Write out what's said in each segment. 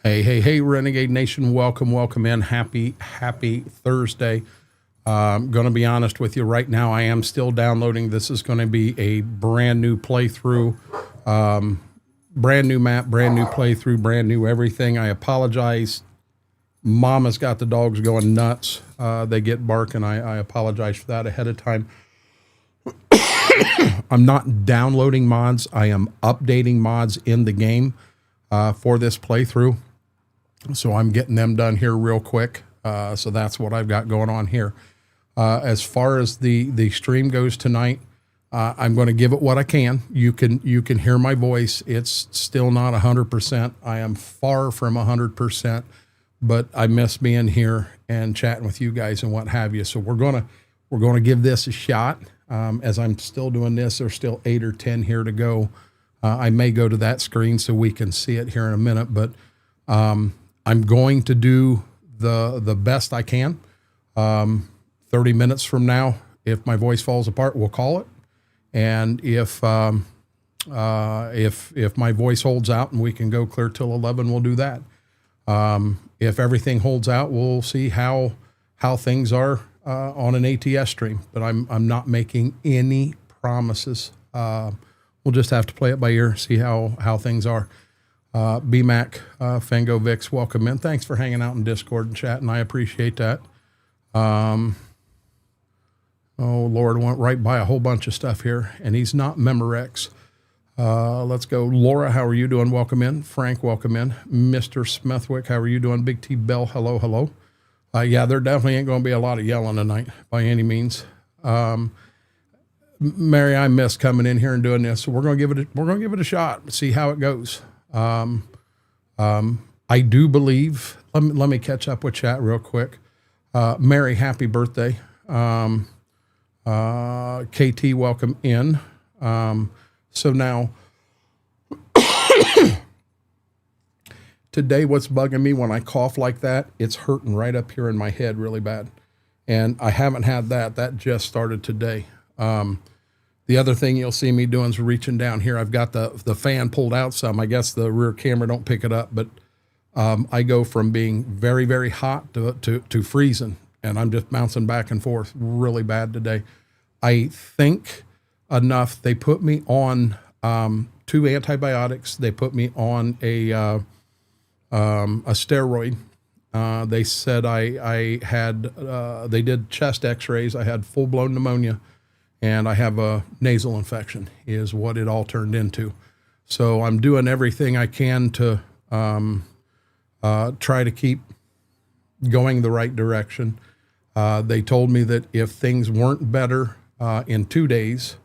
Hey, Renegade Nation, welcome in. Happy Thursday. I'm going to be honest with you right now. I am still downloading. This is going to be a brand new playthrough, brand new map, brand new playthrough, brand new everything. I apologize. Mama's got the dogs going nuts. They get barking. I apologize for that ahead of time. I'm not downloading mods. I am updating mods in the game for this playthrough. So I'm getting them done here real quick. So that's what I've got going on here. As far as the stream goes tonight, I'm going to give it what I can. You can hear my voice. It's still not 100%. I am far from 100%, but I miss being here and chatting with you guys and what have you. So we're gonna give this a shot. As I'm still doing this, there's still 8 or 10 here to go. I may go to that screen so we can see it here in a minute, but I'm going to do the best I can. 30 minutes from now, if my voice falls apart, we'll call it. And if my voice holds out and we can go clear till 11, we'll do that. If everything holds out, we'll see how things are on an ATS stream. But I'm not making any promises. We'll just have to play it by ear, see how things are. BMAC, Fango Vix, welcome in. Thanks for hanging out in Discord and chat, and I appreciate that. Oh, Lord, went right by a whole bunch of stuff here, and he's not Memorex. Let's go. Laura, how are you doing? Welcome in. Frank, welcome in. Mr. Smithwick, how are you doing? Big T Bell, hello. Yeah, there definitely ain't going to be a lot of yelling tonight by any means. Mary, I miss coming in here and doing this, so we're going to give it a shot. See how it goes. I do believe. Let me catch up with chat real quick. Mary, happy birthday. KT, welcome in. So now, today, what's bugging me when I cough like that, it's hurting right up here in my head really bad. And I haven't had that. That just started today. The other thing you'll see me doing is reaching down here. I've got the fan pulled out some. I guess the rear camera don't pick it up, but I go from being very, very hot to freezing, and I'm just bouncing back and forth really bad today. I think enough. They put me on 2 antibiotics. They put me on a steroid. They said I had, they did chest x-rays. I had full-blown pneumonia, and I have a nasal infection is what it all turned into. So I'm doing everything I can to try to keep going the right direction. They told me that if things weren't better in 2 days,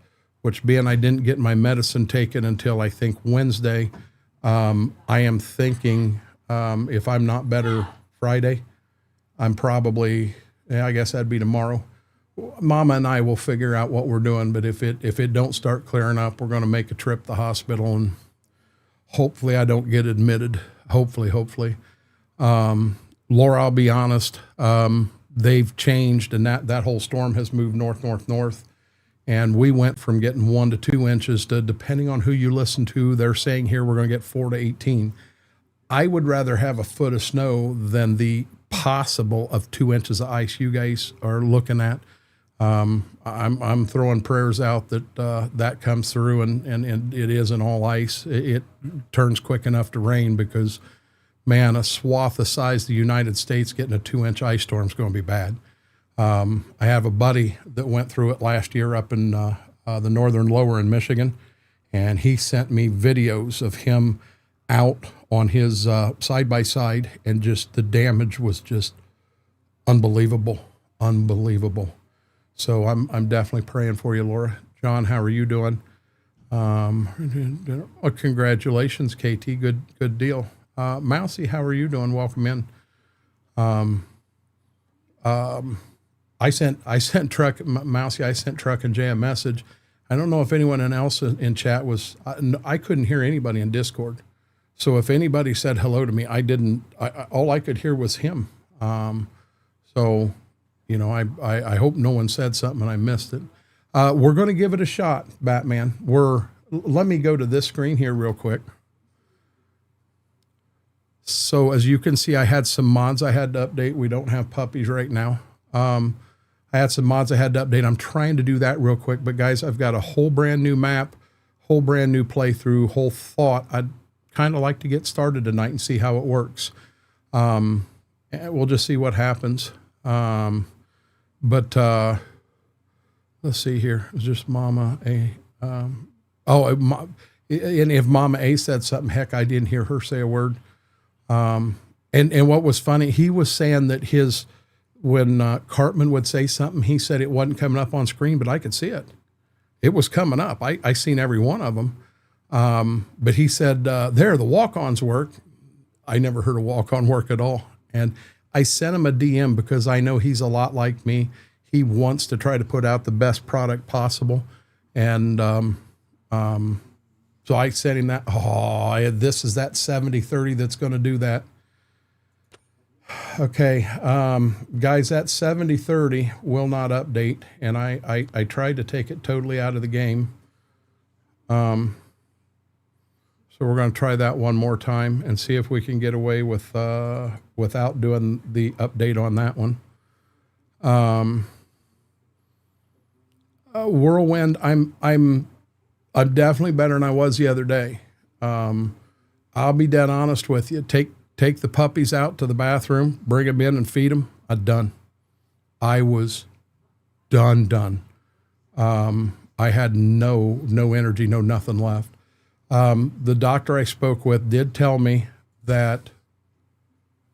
which being I didn't get my medicine taken until I think Wednesday, I am thinking if I'm not better Friday, I'm probably, I guess that'd be tomorrow. Mama and I will figure out what we're doing, but if it don't start clearing up, we're going to make a trip to the hospital, and hopefully I don't get admitted. Hopefully. Laura, I'll be honest, they've changed, and that whole storm has moved north. And we went from getting 1 to 2 inches to, depending on who you listen to, they're saying here we're going to get 4 to 18. I would rather have a foot of snow than the possible of 2 inches of ice you guys are looking at. I'm throwing prayers out that that comes through and it isn't all ice. It turns quick enough to rain, because, man, a swath the size of the United States getting a 2-inch ice storm is going to be bad. I have a buddy that went through it last year up in the northern lower in Michigan, and he sent me videos of him out on his side-by-side, and just the damage was just unbelievable. So I'm definitely praying for you, Laura. John, how are you doing? Congratulations, KT. Good deal. Mousy, how are you doing? Welcome in. I sent Truck Mousy. I sent Truck and Jay a message. I don't know if anyone else in chat was. I couldn't hear anybody in Discord. So if anybody said hello to me, I didn't. All I could hear was him. So, you know, I hope no one said something and I missed it. We're going to give it a shot, Batman. Let me go to this screen here real quick. So as you can see, I had some mods I had to update. We don't have puppies right now. I had some mods I had to update. I'm trying to do that real quick, but guys, I've got a whole brand new map, whole brand new playthrough, whole thought. I'd kind of like to get started tonight and see how it works. And we'll just see what happens. But let's see here. It's just Mama A. And if Mama A said something, heck, I didn't hear her say a word. And what was funny, he was saying that when Cartman would say something, he said it wasn't coming up on screen, but I could see it. It was coming up. I seen every one of them. But he said, the walk-ons work. I never heard a walk-on work at all. And I sent him a DM because I know he's a lot like me. He wants to try to put out the best product possible. And so I sent him that. Oh, this is that 70-30 that's going to do that. Okay, guys, that 70-30 will not update. And I tried to take it totally out of the game. So we're going to try that one more time and see if we can get away with without doing the update on that one. Whirlwind, I'm definitely better than I was the other day. I'll be dead honest with you. Take the puppies out to the bathroom, bring them in and feed them. I'm done. I was done. I had no energy, no nothing left. The doctor I spoke with did tell me that,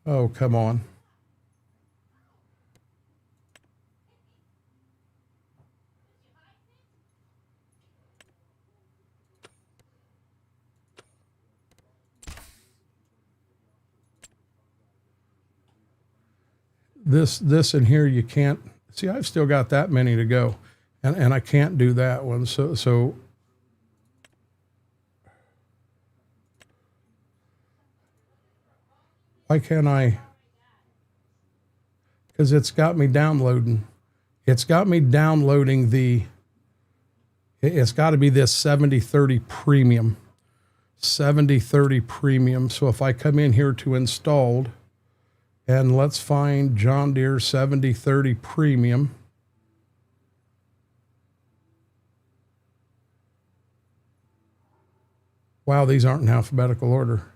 oh, come on. This in here, you can't see. I've still got that many to go, and I can't do that one. So why can't I? Because it's got me downloading. It's got me downloading it's got to be this 70-30 premium. 70-30 premium. So if I come in here to installed, and let's find John Deere 70-30 premium. Wow, these aren't in alphabetical order.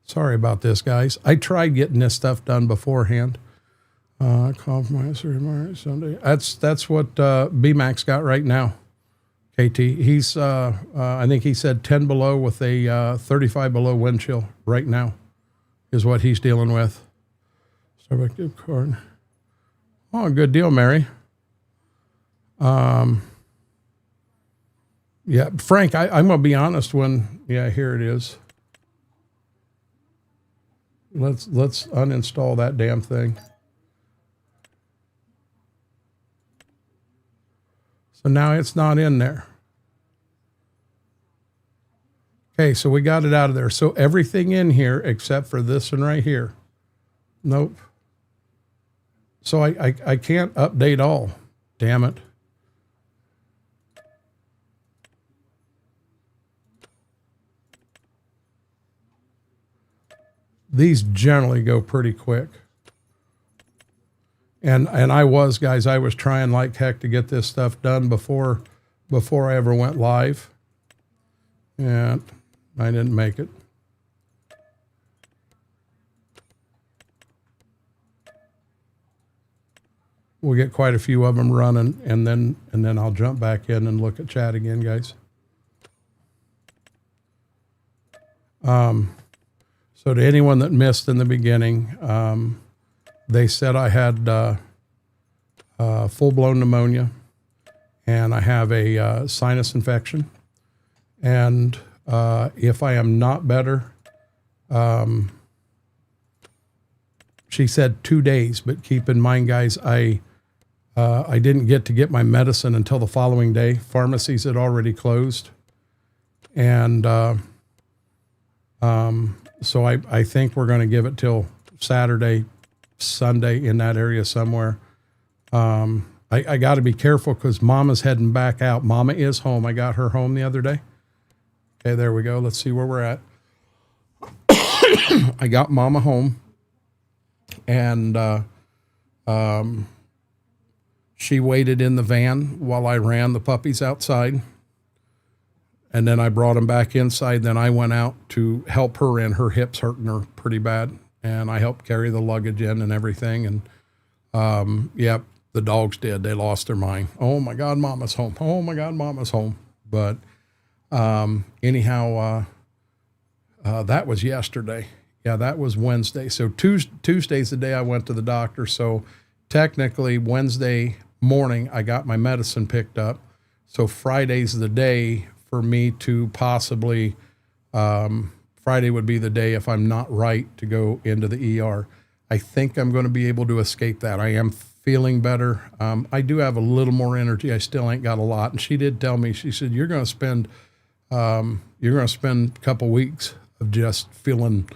Sorry about this, guys. I tried getting this stuff done beforehand. Compromise Sunday. That's what BMAX got right now. KT. He's I think he said 10 below with a 35 below wind chill right now is what he's dealing with. Starbucks gift card. Oh, good deal, Mary. Yeah, Frank, I'm gonna be honest here it is. Let's uninstall that damn thing. So now it's not in there. Okay, so we got it out of there. So everything in here except for this one right here. Nope. So I can't update all. Damn it. These generally go pretty quick. And I was trying like heck to get this stuff done before I ever went live. And I didn't make it. We'll get quite a few of them running, and then I'll jump back in and look at chat again, guys. So to anyone that missed in the beginning, they said I had full-blown pneumonia, and I have a sinus infection. And if I am not better, she said 2 days, but keep in mind, guys, I didn't get my medicine until the following day. Pharmacies had already closed. And so I think we're going to give it till Saturday, Sunday in that area somewhere. I got to be careful because Mama's heading back out. Mama is home. I got her home the other day. Okay, there we go. Let's see where we're at. I got Mama home, and she waited in the van while I ran the puppies outside. And then I brought them back inside. Then I went out to help her in. Her hip's hurting her pretty bad. And I helped carry the luggage in and everything. And, yep, the dogs did. They lost their mind. Oh, my God, Mama's home. Oh, my God, Mama's home. But anyhow, that was yesterday. Yeah, that was Wednesday. So Tuesday's the day I went to the doctor. So technically Wednesday morning I got my medicine picked up. So Friday's the day for me to possibly, Friday would be the day if I'm not right to go into the ER. I think I'm going to be able to escape that. I am feeling better. I do have a little more energy. I still ain't got a lot. And she did tell me, she said, you're going to spend a couple weeks of just feeling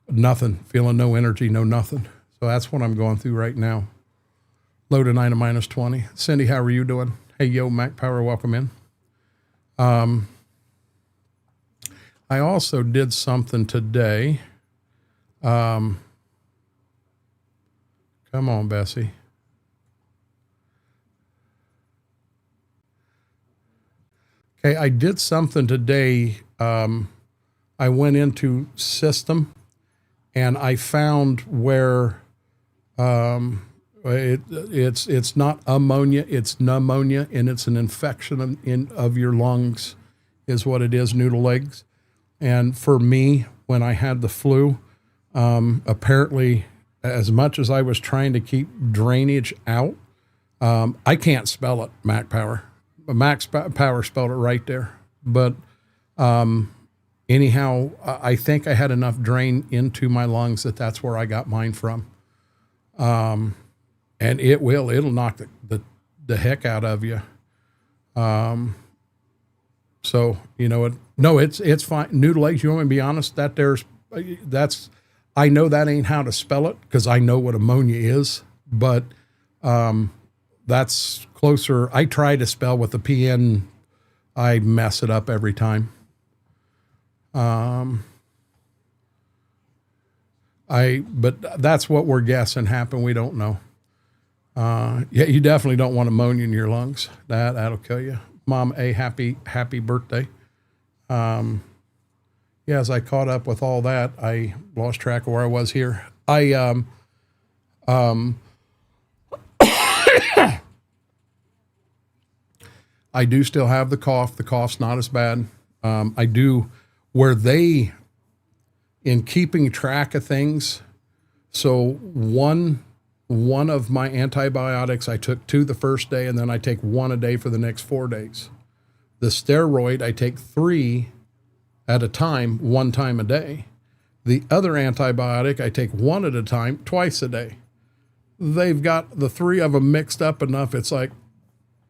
nothing, feeling no energy, no nothing. So that's what I'm going through right now. Low to 9 to minus 20. Cindy, how are you doing? Hey, yo, Mac Power, welcome in. I also did something today. Come on, Bessie. Okay, I did something today. I went into system and I found where it's not ammonia, it's pneumonia, and it's an infection of your lungs is what it is, noodle legs. And for me, when I had the flu, apparently, as much as I was trying to keep drainage out, I can't spell it, Mac Power. Max Power spelled it right there. But anyhow, I think I had enough drain into my lungs that's where I got mine from. And it'll knock the heck out of you. So, you know, it's fine. Noodle eggs, you want me to be honest, I know that ain't how to spell it because I know what ammonia is, but, that's closer. I try to spell with the PN. I mess it up every time. But that's what we're guessing happened. We don't know. Yeah, you definitely don't want ammonia in your lungs. That'll kill you. Mom, happy birthday. Yeah, as I caught up with all that, I lost track of where I was here. I do still have the cough. The cough's not as bad. I do, in keeping track of things, so one of my antibiotics, I took 2 the first day, and then I take 1 a day for the next 4 days. The steroid, I take 3 at a time, 1 time a day. The other antibiotic, I take 1 at a time, twice a day. They've got the 3 of them mixed up enough. It's like,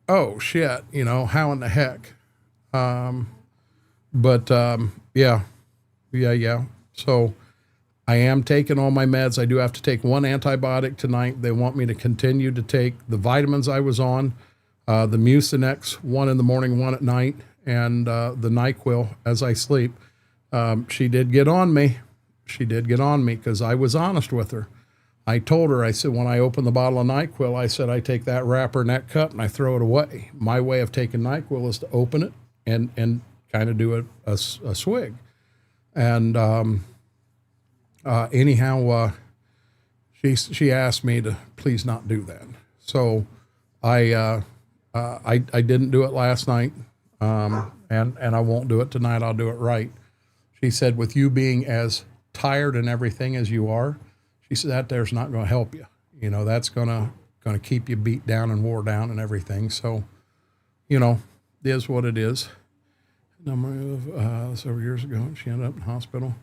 oh shit, you know, how in the heck? Yeah. So I am taking all my meds. I do have to take 1 antibiotic tonight. They want me to continue to take the vitamins I was on, the Mucinex, 1 in the morning, 1 at night, and the NyQuil as I sleep. She did get on me. Because I was honest with her. I told her, I said, when I open the bottle of NyQuil, I said, I take that wrapper and that cup and I throw it away. My way of taking NyQuil is to open it and kind of do a swig. And anyhow, she asked me to please not do that. So I didn't do it last night, and I won't do it tonight. I'll do it right. She said, with you being as tired and everything as you are, she said, that there's not going to help you. You know, that's going to keep you beat down and wore down and everything. So, you know, it is what it is. Several years ago, she ended up in the hospital.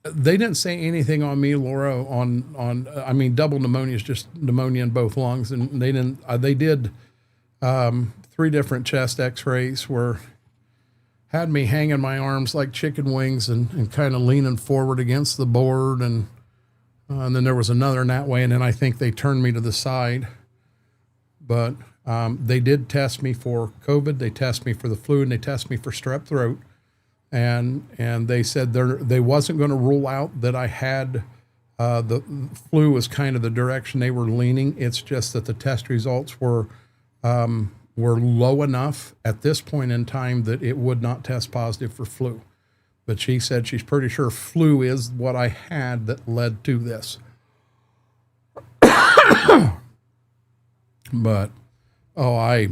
They didn't say anything on me, Laura, I mean, double pneumonia is just pneumonia in both lungs. And they did 3 different chest x-rays where had me hanging my arms like chicken wings and kind of leaning forward against the board. And then there was another in that way. And then I think they turned me to the side. But they did test me for COVID. They test me for the flu, and they test me for strep throat. and they said they wasn't going to rule out that I had the flu was kind of the direction they were leaning. It's just that the test results were low enough at this point in time that it would not test positive for flu. But she said she's pretty sure flu is what I had that led to this. But, I'll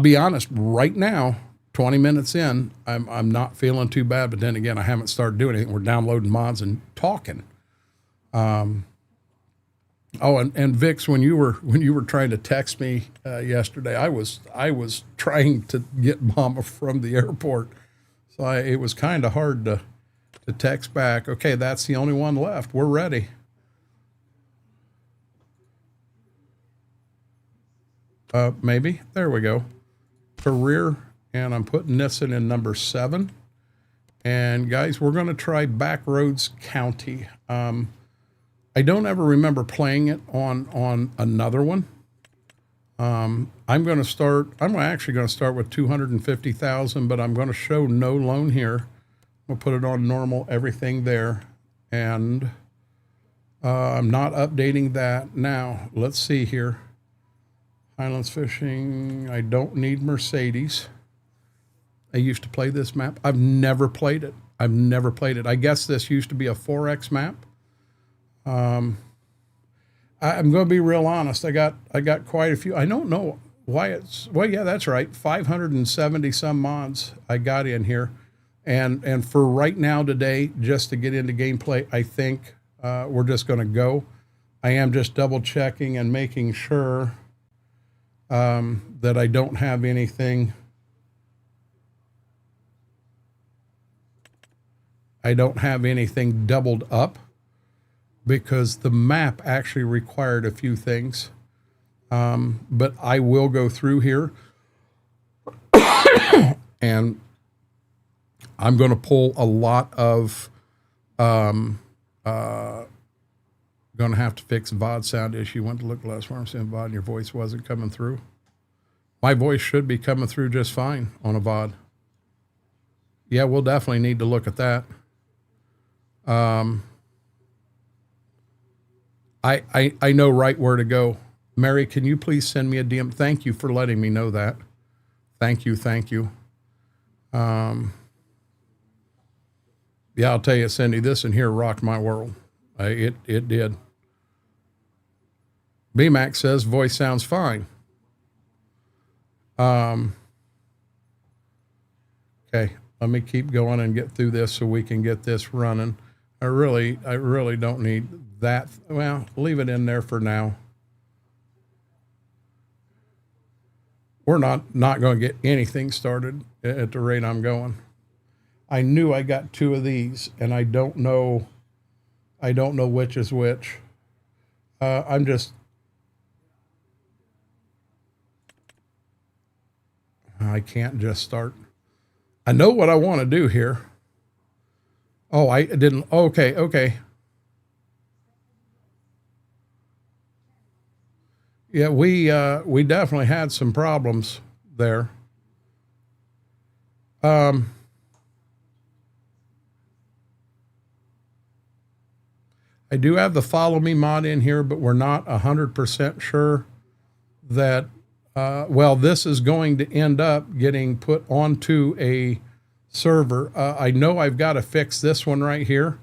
be honest, right now, 20 minutes in, I'm not feeling too bad. But then again, I haven't started doing anything. We're downloading mods and talking. And Vix, when you were trying to text me yesterday, I was trying to get Mama from the airport, so it was kind of hard to text back. Okay, that's the only one left. We're ready. Maybe there we go. Career, and I'm putting this in number 7. And guys, we're going to try Backroads County. I don't ever remember playing it on another one. I'm actually going to start with 250,000, but I'm going to show no loan here. We'll put it on normal, everything there. And I'm not updating that now. Let's see here. Highlands Fishing. I don't need Mercedes. I used to play this map. I've never played it. I guess this used to be a 4X map. I'm going to be real honest. I got quite a few. I don't know why it's, well, yeah, that's right. 570 some mods I got in here. And for right now today, just to get into gameplay, I think we're just going to go. I am just double checking and making sure that I don't have anything. I don't have anything doubled up, because the map actually required a few things. But I will go through here and I'm going to pull a lot of, going to have to fix VOD sound issue. Went to look last time, saying VOD and your voice wasn't coming through. My voice should be coming through just fine on a VOD. Yeah, we'll definitely need to look at that. I know right where to go. Mary, can you please send me a DM? Thank you for letting me know that. Thank you. Yeah, I'll tell you, Cindy, this in here rocked my world. It did. BMAX says voice sounds fine. Okay, let me keep going and get through this so we can get this running. I really don't need that. Well, leave it in there for now. We're not going to get anything started at the rate I'm going. I knew I got 2 of these, and I don't know which is which. I can't just start. I know what I want to do here. Oh, I didn't. Okay. Yeah, we definitely had some problems there. I do have the follow me mod in here, but we're not 100% sure that, well, this is going to end up getting put onto a server. I know I've got to fix this one right here.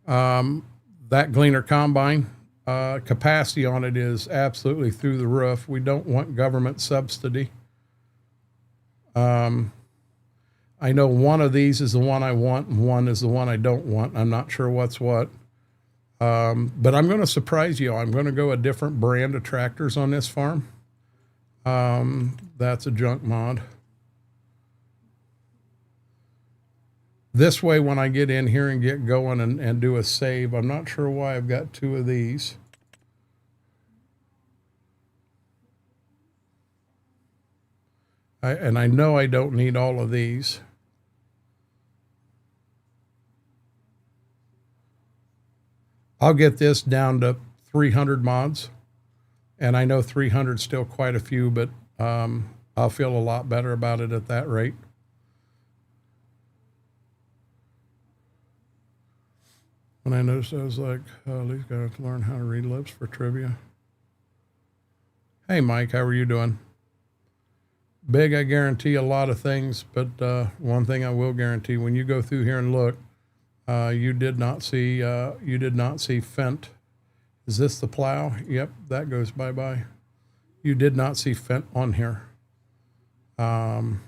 That Gleaner Combine, capacity on it is absolutely through the roof. We don't want government subsidy. I know one of these is the one I want and one is the one I don't want. I'm not sure what's what. But I'm going to surprise you. I'm going to go a different brand of tractors on this farm. That's a junk mod. This way, when I get in here and get going and do a save, I'm not sure why I've got 2 of these. And I know I don't need all of these. I'll get this down to 300 mods. And I know 300 is still quite a few, but I'll feel a lot better about it at that rate. When I noticed, I was like, oh, these guys learn how to read lips for trivia. Hey, Mike, how are you doing? Big, I guarantee a lot of things, but one thing I will guarantee: when you go through here and look, you did not see Fent. Is this the plow? Yep, that goes bye-bye. You did not see Fent on here. So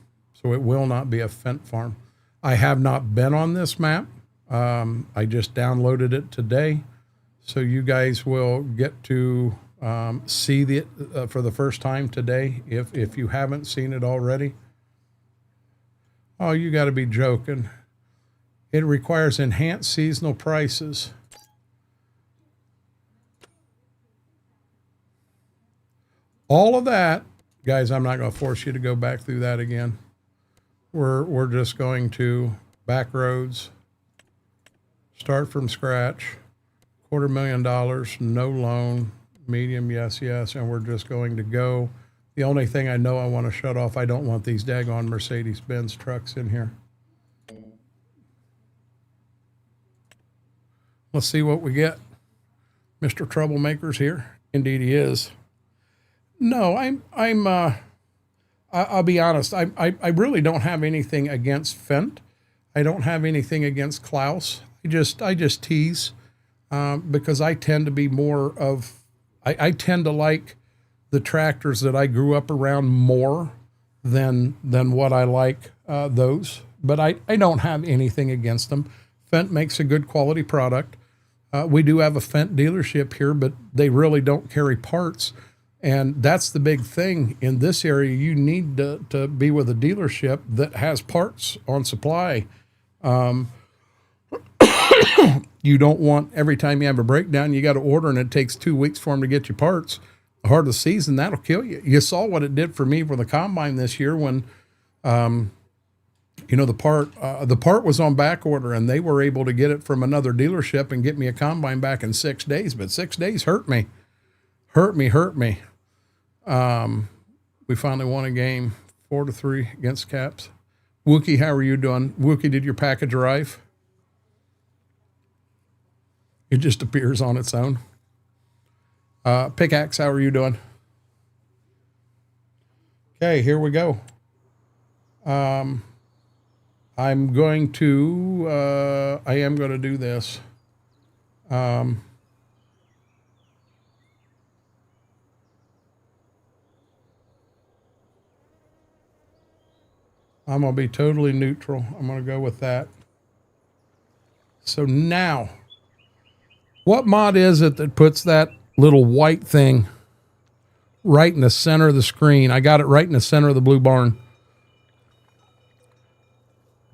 it will not be a Fent farm. I have not been on this map. I just downloaded it today. So you guys will get to see it for the first time today if you haven't seen it already. Oh, you got to be joking. It requires enhanced seasonal prices. All of that, guys, I'm not going to force you to go back through that again. We're just going to back roads, start from scratch, $250,000, no loan, medium, yes, and we're just going to go. The only thing I know I want to shut off, I don't want these daggone Mercedes-Benz trucks in here. Let's see what we get. Mr. Troublemaker's here. Indeed he is. No, I'll be honest. I really don't have anything against Fent. I don't have anything against Klaus. I just tease because I tend to be more of, I tend to like the tractors that I grew up around more than what I like those. But I don't have anything against them. Fent makes a good quality product. We do have a Fent dealership here, but they really don't carry parts. And that's the big thing in this area. You need to be with a dealership that has parts on supply. You don't want every time you have a breakdown, you got to order and it takes 2 weeks for them to get you parts. The heart of the season, that'll kill you. You saw what it did for me for the combine this year when, the part was on back order and they were able to get it from another dealership and get me a combine back in 6 days. But 6 days hurt me. We finally won a game 4-3 against Caps. Wookie, how are you doing? Wookie, did your package arrive? It just appears on its own. Pickaxe, how are you doing? Okay, here we go. I am going to do this. I'm going to be totally neutral. I'm going to go with that. So now, what mod is it that puts that little white thing right in the center of the screen? I got it right in the center of the blue barn.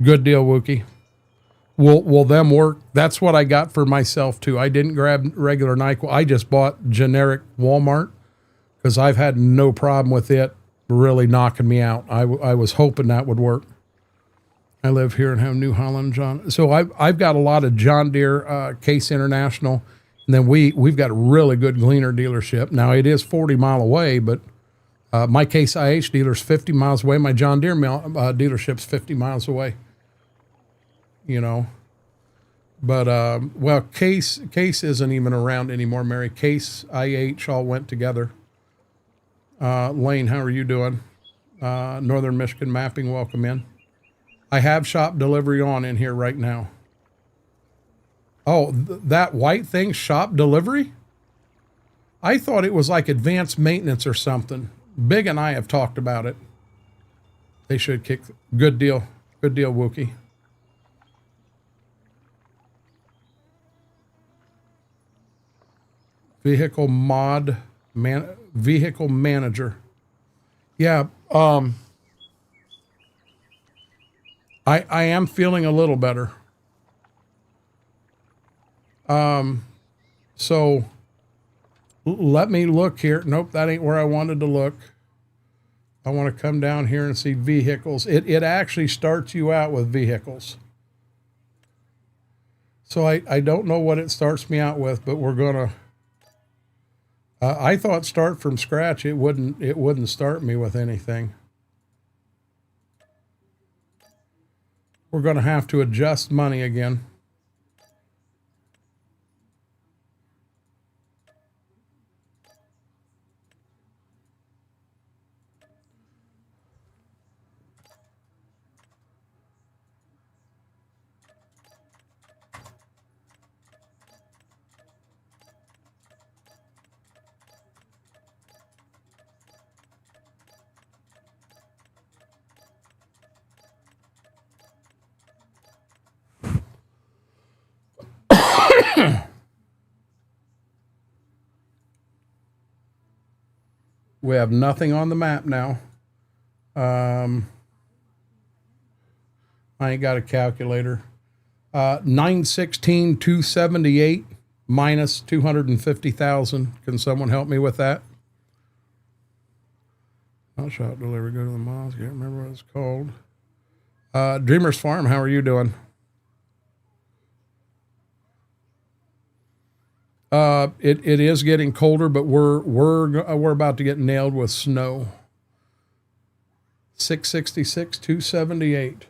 Good deal, Wookie. Will them work? That's what I got for myself too. I didn't grab regular NyQuil. I just bought generic Walmart because I've had no problem with it really knocking me out. I was hoping that would work. I live here and have New Holland, John. So I've got a lot of John Deere, Case International, and then we've got a really good Gleaner dealership. Now it is 40 mile away, but my Case IH dealer's 50 miles away. My John Deere dealership's 50 miles away. But well, Case isn't even around anymore, Mary. Case IH all went together. Lane, how are you doing? Northern Michigan Mapping, welcome in. I have shop delivery on in here right now. Oh, that white thing, shop delivery? I thought it was like advanced maintenance or something. Big and I have talked about it. They should kick. Good deal. Good deal, Wookie. Vehicle manager. Yeah. I am feeling a little better. So let me look here. Nope, that ain't where I wanted to look. I want to come down here and see vehicles. It actually starts you out with vehicles. So I don't know what it starts me out with, but we're gonna. I thought start from scratch. It wouldn't start me with anything. We're going to have to adjust money again. We have nothing on the map now. I ain't got a calculator. 916,278 minus 250,000. Can someone help me with that? Not shot delivery. Go to the miles. Can't remember what it's called. Dreamer's Farm. How are you doing? It is getting colder, but we're about to get nailed with snow. 666, 278.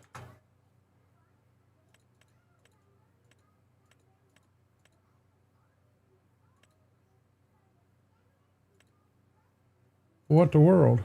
What the world?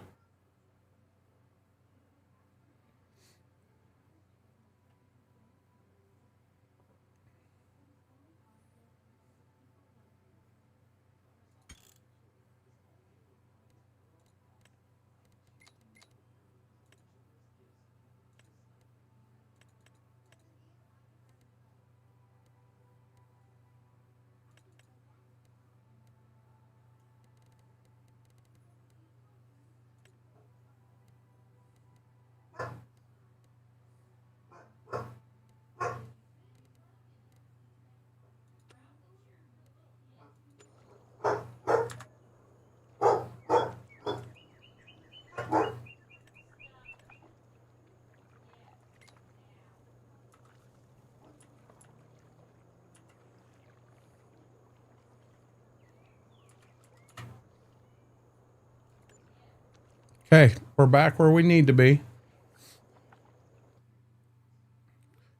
Okay, we're back where we need to be.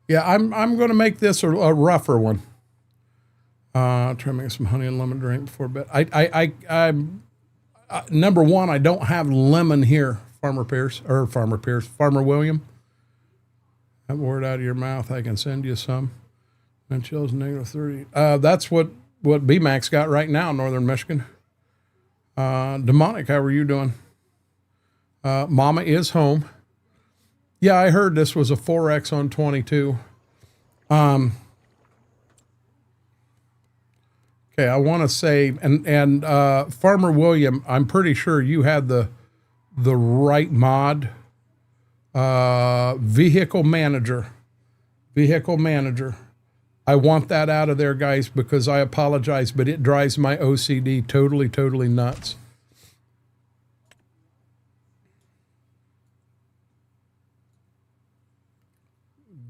Yeah, I'm going to make this a rougher one. Try to make some honey and lemon drink before bed. I'm number one, I don't have lemon here, Farmer William. That word out of your mouth, I can send you some. And chills -30. That's what BMAX got right now in northern Michigan. Demonic, how are you doing? Mama is home. Yeah, I heard this was a 4X on 22. Okay, I want to say, and Farmer William, I'm pretty sure you had the right mod. Vehicle manager. I want that out of there, guys, because I apologize, but it drives my OCD totally nuts.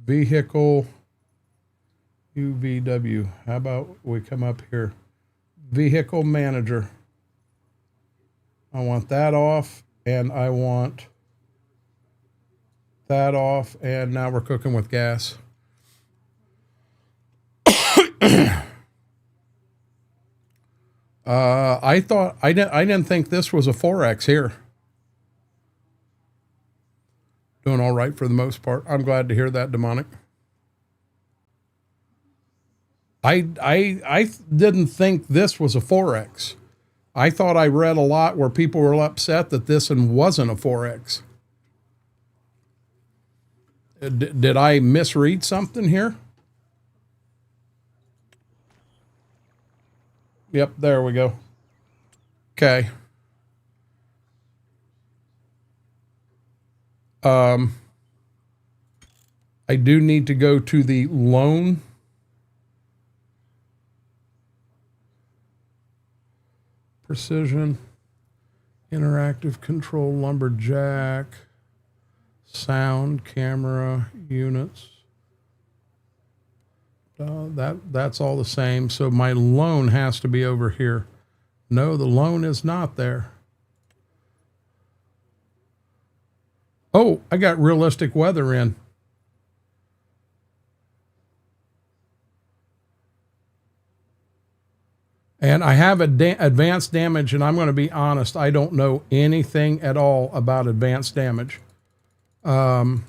Vehicle UVW. How about we come up here? Vehicle manager. I want that off, and I want that off, and now we're cooking with gas. I didn't think this was a 4X here. Doing all right for the most part. I'm glad to hear that, Demonic. I didn't think this was a 4X. I thought I read a lot where people were upset that this one wasn't a 4X. Did I misread something here? Yep, there we go. Okay. I do need to go to the loan. Precision, interactive control, lumberjack, sound, camera, units. That's all the same. So my loan has to be over here. No, the loan is not there. Oh, I got realistic weather in. And I have advanced damage, and I'm going to be honest, I don't know anything at all about advanced damage. We can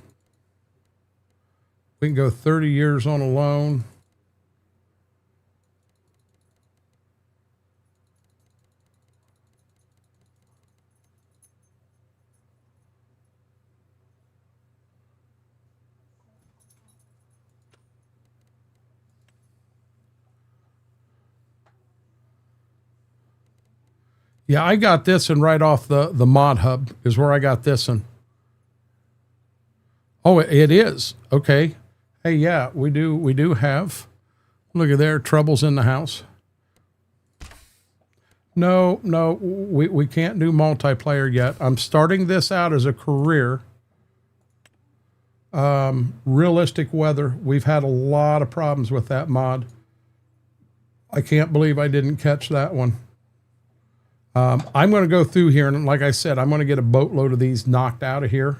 go 30 years on a loan. Yeah, I got this one right off the mod hub is where I got this one. Oh, it is. Okay. Hey, yeah, we do have, look at there, troubles in the house. No, we can't do multiplayer yet. I'm starting this out as a career. Realistic weather. We've had a lot of problems with that mod. I can't believe I didn't catch that one. I'm going to go through here, and like I said, I'm going to get a boatload of these knocked out of here.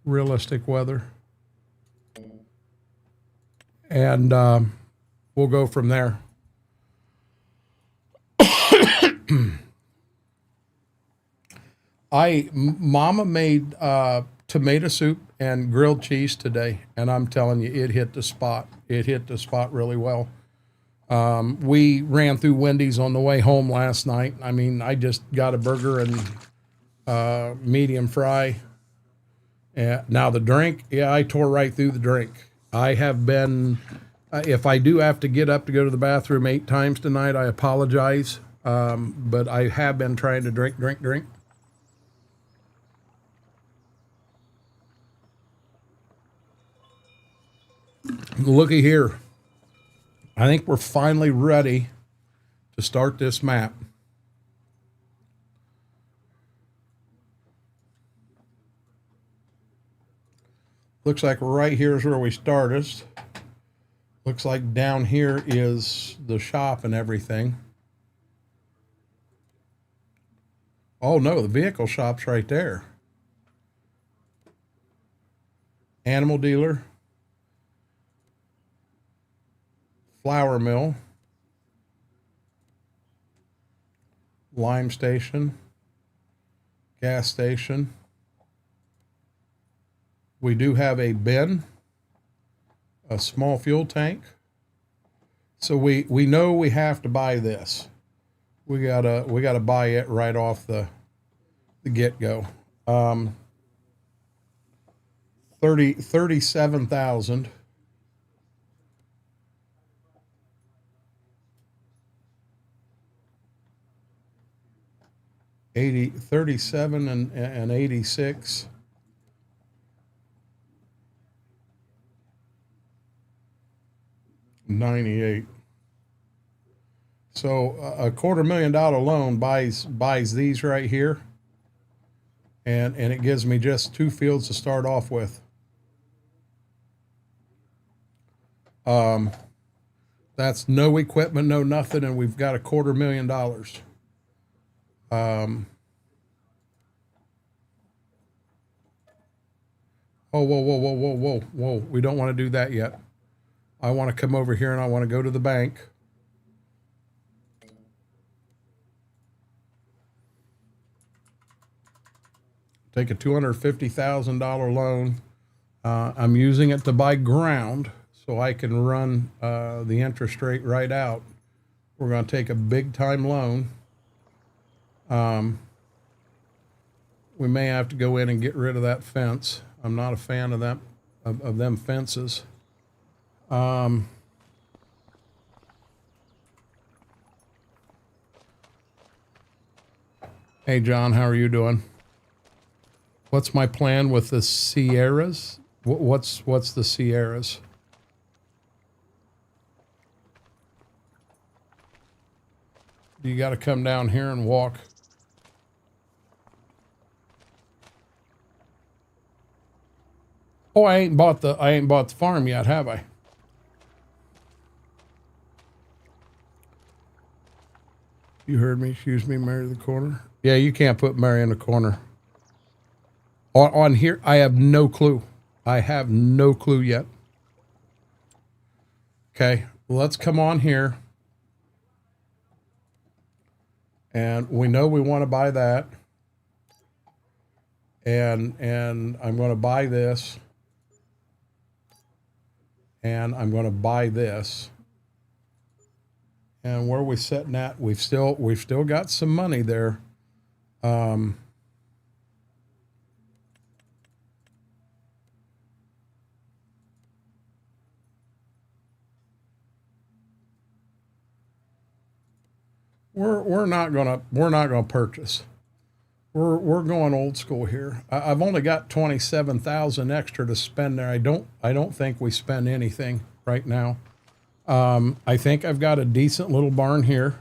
Realistic weather. And we'll go from there. Mama made tomato soup and grilled cheese today, and I'm telling you, it hit the spot. It hit the spot really well. We ran through Wendy's on the way home last night. I mean, I just got a burger and medium fry. Now the drink, yeah, I tore right through the drink. I have been, if I do have to get up to go to the bathroom 8 times tonight, I apologize. But I have been trying to drink. Looky here. I think we're finally ready to start this map. Looks like right here is where we started. Looks like down here is the shop and everything. Oh no, the vehicle shop's right there. Animal dealer. Flour mill. Lime station. Gas station. We do have a bin, a small fuel tank. So we know we have to buy this. We gotta buy it right off the get-go. 37,000. $37 and 86. $98. So a $250,000 loan buys these right here, and it gives me just 2 fields to start off with. That's no equipment, no nothing, and we've got a $250,000. Oh, whoa. We don't want to do that yet. I want to come over here and I want to go to the bank. Take a $250,000 loan. I'm using it to buy ground so I can run the interest rate right out. We're going to take a big time loan. We may have to go in and get rid of that fence. I'm not a fan of that, of them fences. Hey John, how are you doing? What's my plan with the Sierras? What's the Sierras? You got to come down here and walk. Oh, I ain't bought the farm yet, have I? You heard me. Excuse me, Mary in the corner. Yeah, you can't put Mary in the corner. On here, I have no clue. I have no clue yet. Okay, let's come on here. And we know we want to buy that. And I'm going to buy this. And I'm going to buy this. And where are we sitting at? We've still got some money there. we're not gonna purchase. We're going old school here. I've only got 27,000 extra to spend there. I don't think we spend anything right now. I think I've got a decent little barn here.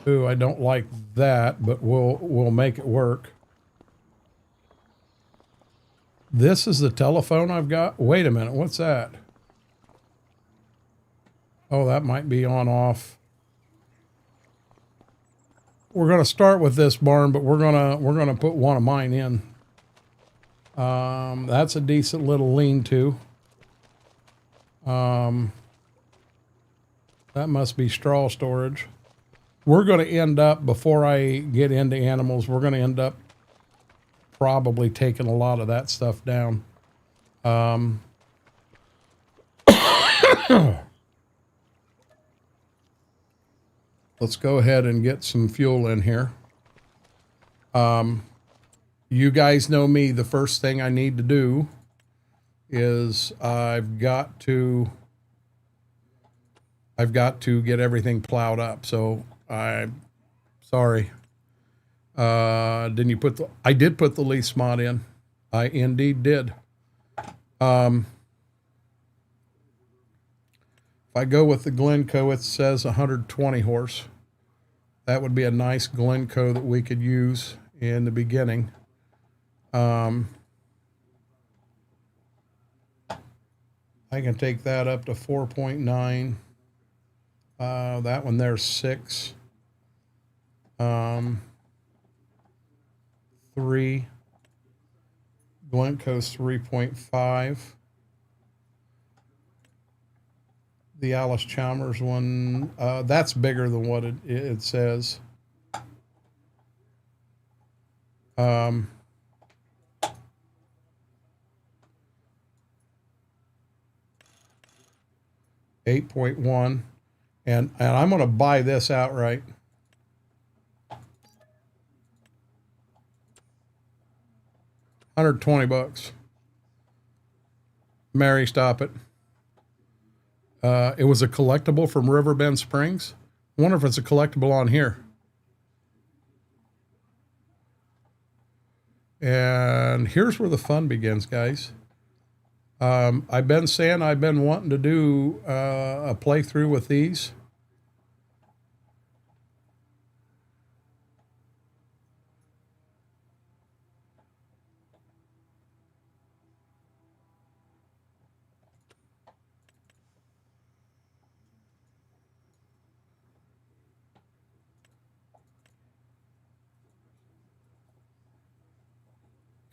Ooh, I don't like that, but we'll make it work. This is the telephone I've got. Wait a minute, what's that? Oh, that might be on off. We're gonna start with this barn, but we're gonna put one of mine in. That's a decent little lean-to. That must be straw storage. We're going to end up, before I get into animals, we're going to end up probably taking a lot of that stuff down. Let's go ahead and get some fuel in here. You guys know me. The first thing I need to do is I've got to get everything plowed up. So I'm sorry. Didn't you put I did put the lease mod in. I indeed did. If I go with the Glencoe, it says 120 horse. That would be a nice Glencoe that we could use in the beginning. I can take that up to 4.9. That one there's 6. 3. Glencoe's 3.5. The Alice Chalmers one, that's bigger than what it says. 8.1, and I'm going to buy this outright. $120. Mary, stop it. It was a collectible from Riverbend Springs. I wonder if it's a collectible on here. And here's where the fun begins, guys. I've been saying I've been wanting to do a playthrough with these.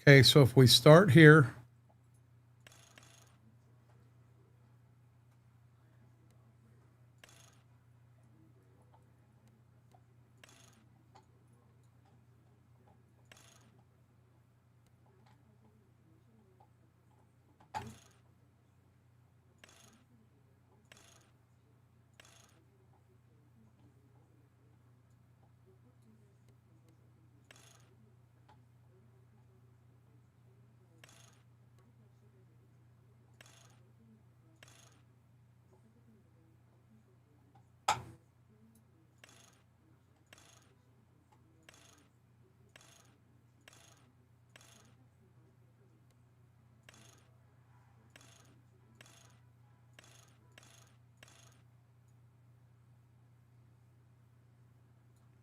Okay, so if we start here,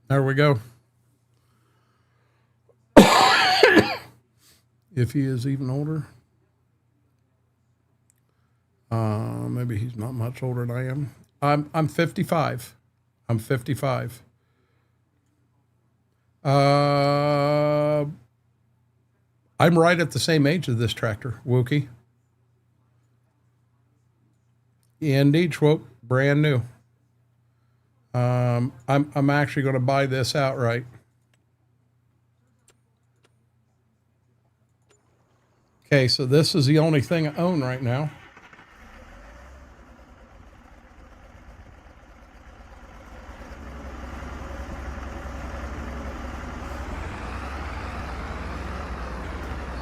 there we go. If he is even older. Maybe he's not much older than I am. I'm 55. I'm 55. I'm right at the same age as this tractor, Wookie. Indeed, Schwope, brand new. I'm actually going to buy this outright. Okay, so this is the only thing I own right now.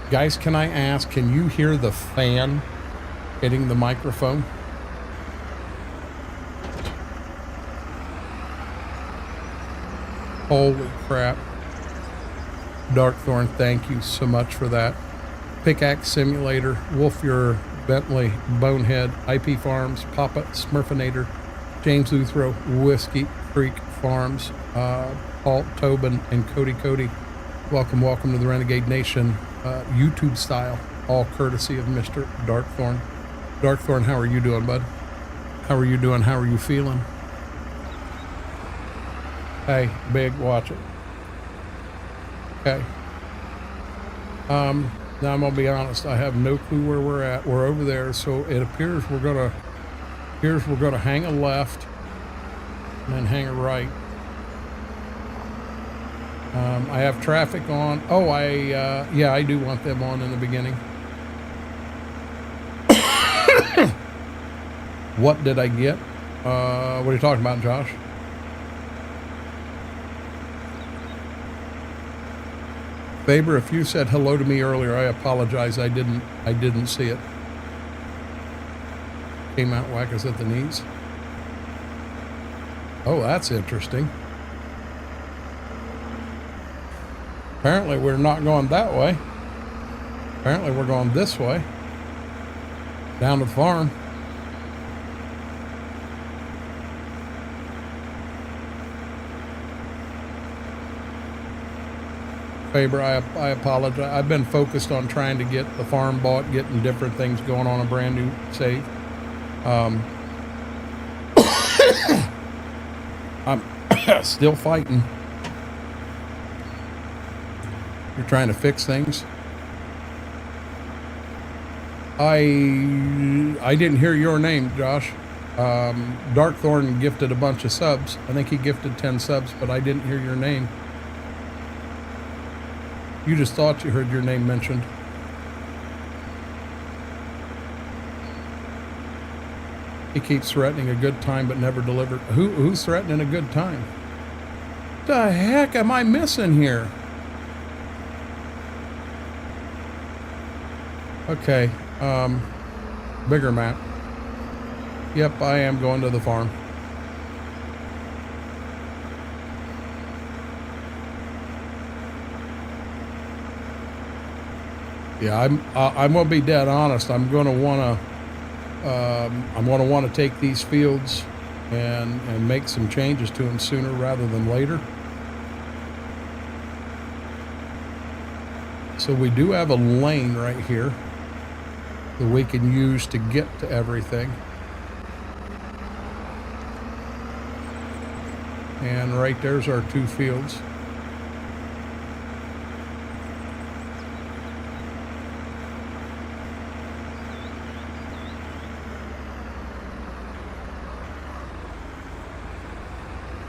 Guys, can I ask, can you hear the fan hitting the microphone? Holy crap. Darkthorn, thank you so much for that. Pickaxe Simulator, Wolfier, Bentley, Bonehead, IP Farms, Papa, Smurfinator, James Luthrow, Whiskey Creek Farms, Paul Tobin, and Cody. Welcome to the Renegade Nation, YouTube style, all courtesy of Mr. Darkthorn. Darkthorn, how are you doing, bud? How are you doing? How are you feeling? Hey, big, watch it. Okay. Now I'm gonna be honest. I have no clue where we're at. We're over there, so it appears we're gonna hang a left and then hang a right. I have traffic on. Oh, yeah, I do want them on in the beginning. What did I get? What are you talking about, Josh? Faber, if you said hello to me earlier, I apologize. I didn't see it. Came out whack us at the knees. Oh, that's interesting. Apparently we're not going that way. Apparently we're going this way. Down to the farm. Faber, I apologize. I've been focused on trying to get the farm bought, getting different things going on a brand new save. I'm still fighting. You're trying to fix things. I didn't hear your name, Josh. Darkthorn gifted a bunch of subs. I think he gifted 10 subs, but I didn't hear your name. You just thought you heard your name mentioned. He keeps threatening a good time but never delivered. Who's threatening a good time? The heck am I missing here? Okay, bigger map. Yep, I am going to the farm. Yeah, I'm gonna be dead honest. I'm gonna wanna take these fields and make some changes to them sooner rather than later. So we do have a lane right here that we can use to get to everything. And right there's our 2 fields.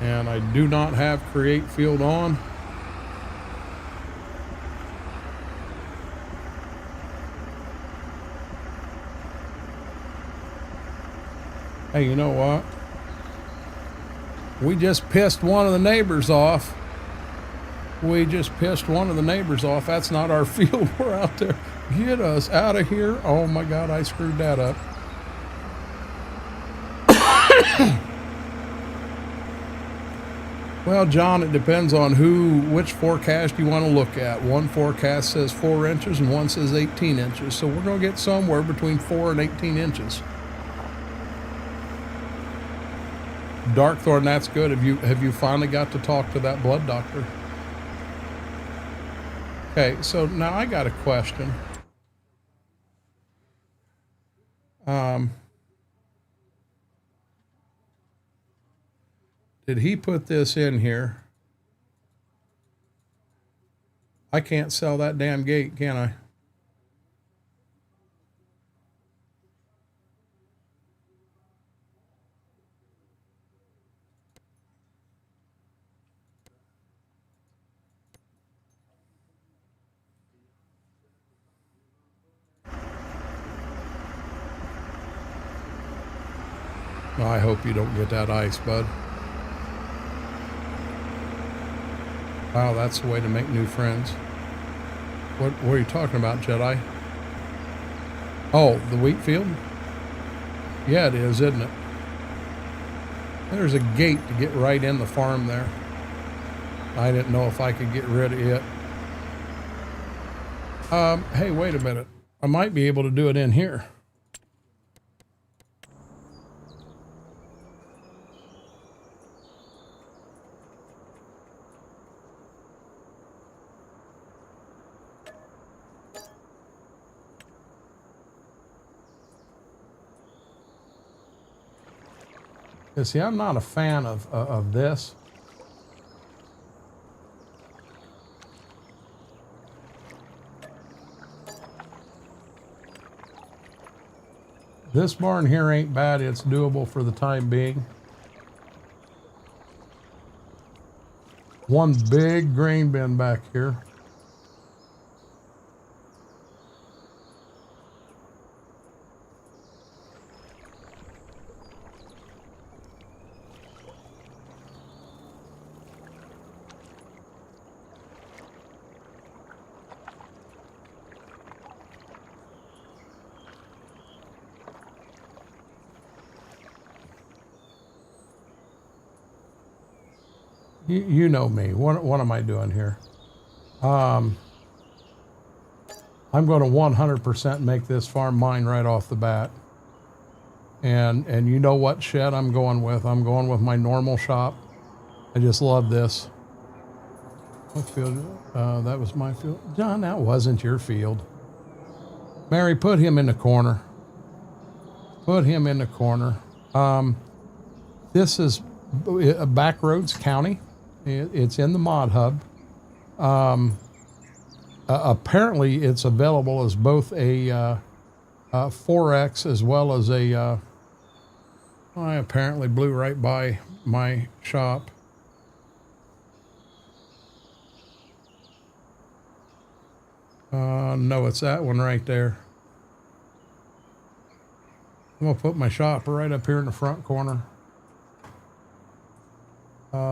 And I do not have create field on. Hey, you know what? We just pissed one of the neighbors off. That's not our field. We're out there. Get us out of here. Oh my God, I screwed that up. Well, John, it depends on which forecast you want to look at. One forecast says 4 inches and one says 18 inches. So we're going to get somewhere between 4 and 18 inches. Darkthorn, that's good. Have you finally got to talk to that blood doctor? Okay, so now I got a question. Did he put this in here? I can't sell that damn gate, can I? I hope you don't get that ice, bud. Wow, that's the way to make new friends. What are you talking about, Jedi? Oh, the wheat field? Yeah, it is, isn't it? There's a gate to get right in the farm there. I didn't know if I could get rid of it. Hey, wait a minute. I might be able to do it in here. You see, I'm not a fan of this. This barn here ain't bad. It's doable for the time being. One big grain bin back here. You know me. What am I doing here? I'm going to 100% make this farm mine right off the bat. And you know what shed I'm going with? I'm going with my normal shop. I just love this. What field? That was my field. John, that wasn't your field. Mary, put him in the corner. Put him in the corner. This is Backroads County. It's in the mod hub. Apparently it's available as both a 4X as well as a I apparently blew right by my shop. No, it's that one right there. I'm gonna put my shop right up here in the front corner.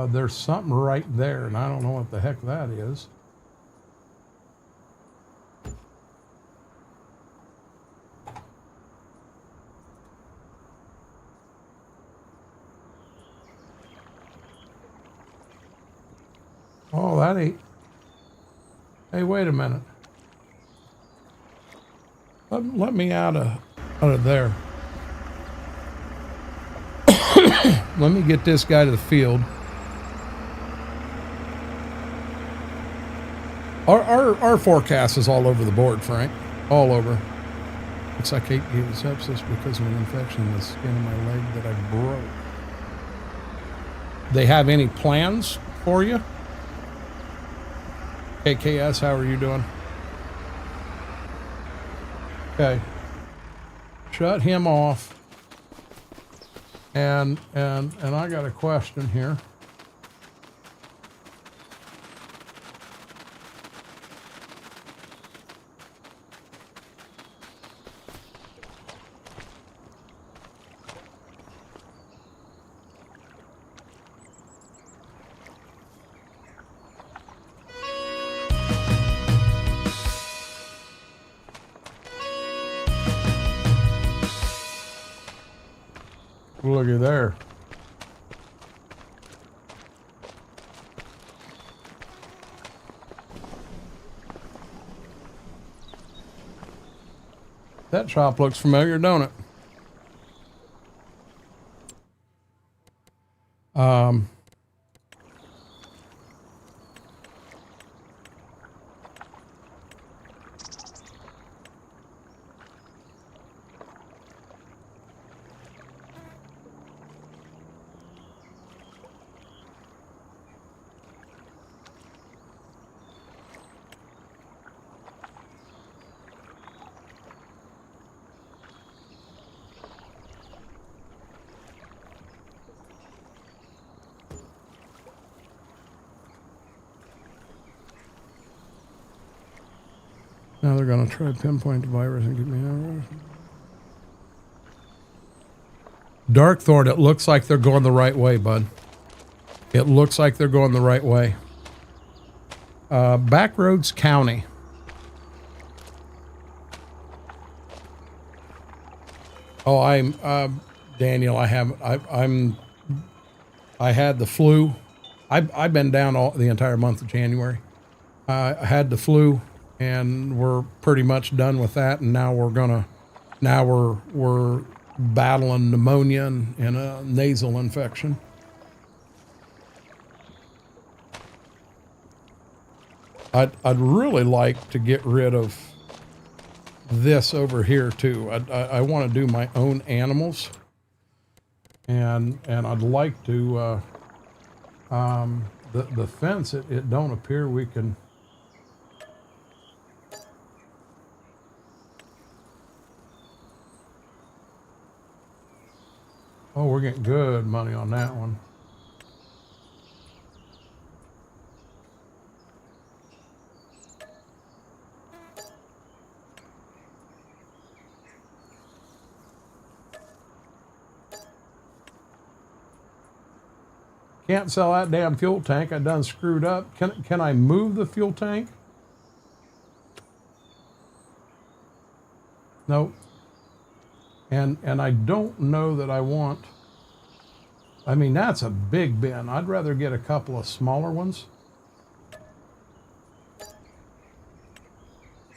There's something right there, and I don't know what the heck that is. Oh, that ain't... Hey, wait a minute. Let me out of there. Let me get this guy to the field. Our forecast is all over the board, Frank. All over. Looks like I gave sepsis because of an infection in the skin of my leg that I broke. They have any plans for you? KKS, how are you doing? Okay. Shut him off. And I got a question here. Looky there. That shop looks familiar, don't it? Now they're going to try to pinpoint the virus and get me out. Darkthorn, it looks like they're going the right way, bud. It looks like they're going the right way. Backroads County. Oh, I'm Daniel. I had the flu I've been down the entire month of January. I had the flu, and we're pretty much done with that. And now we're battling pneumonia and a nasal infection. I'd really like to get rid of this over here too. I want to do my own animals, and I'd like to the fence. It don't appear we can. Oh, we're getting good money on that one. Can't sell that damn fuel tank. I done screwed up. Can I move the fuel tank? Nope. And I don't know that I want. I mean, that's a big bin. I'd rather get a couple of smaller ones.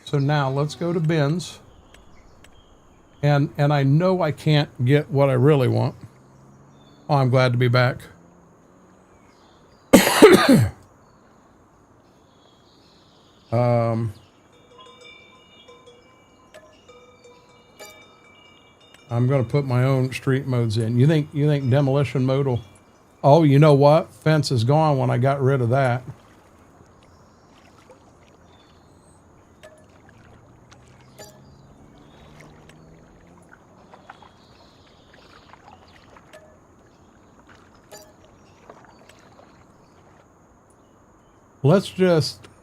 So now let's go to bins. And I know I can't get what I really want. Oh, I'm glad to be back. I'm going to put my own street modes in. You think demolition mode will? Oh, you know what? Fence is gone when I got rid of that.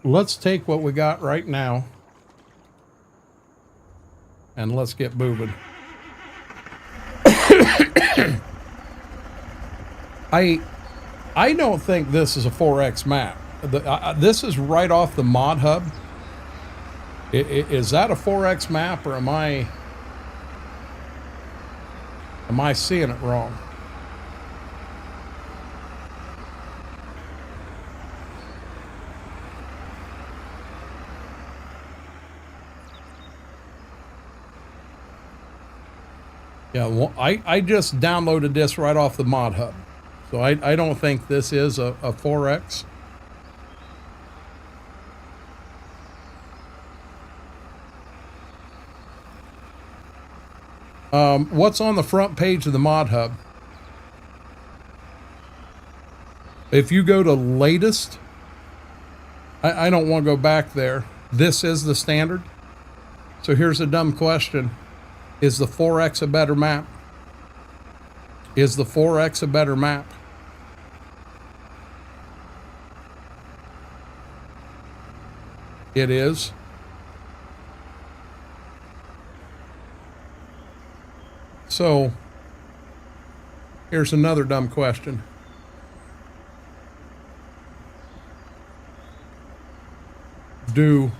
Let's take what we got right now and let's get moving. I don't think this is a 4X map. This is right off the mod hub. Is that a 4X map, or am I seeing it wrong? Yeah, well, I just downloaded this right off the mod hub. So I don't think this is a 4X. What's on the front page of the mod hub? If you go to latest, I don't want to go back there. This is the standard. So here's a dumb question. Is the 4X a better map? Is the 4X a better map? It is. So here's another dumb question. We've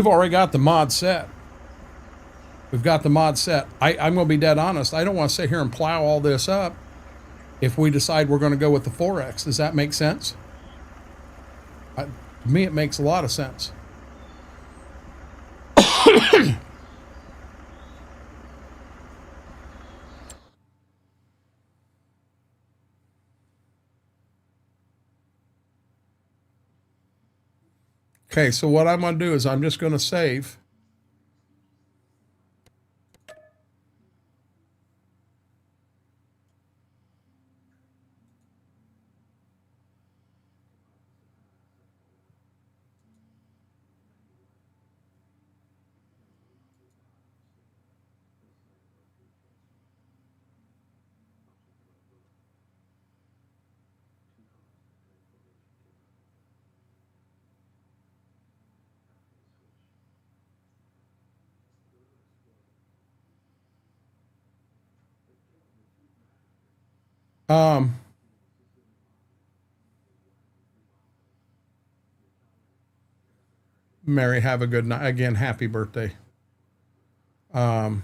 already got the mod set. We've got the mod set. I'm going to be dead honest. I don't want to sit here and plow all this up if we decide we're going to go with the 4X. Does that make sense? To me, it makes a lot of sense. Okay, so what I'm going to do is I'm just going to save. Mary, have a good night. Again, happy birthday. I'm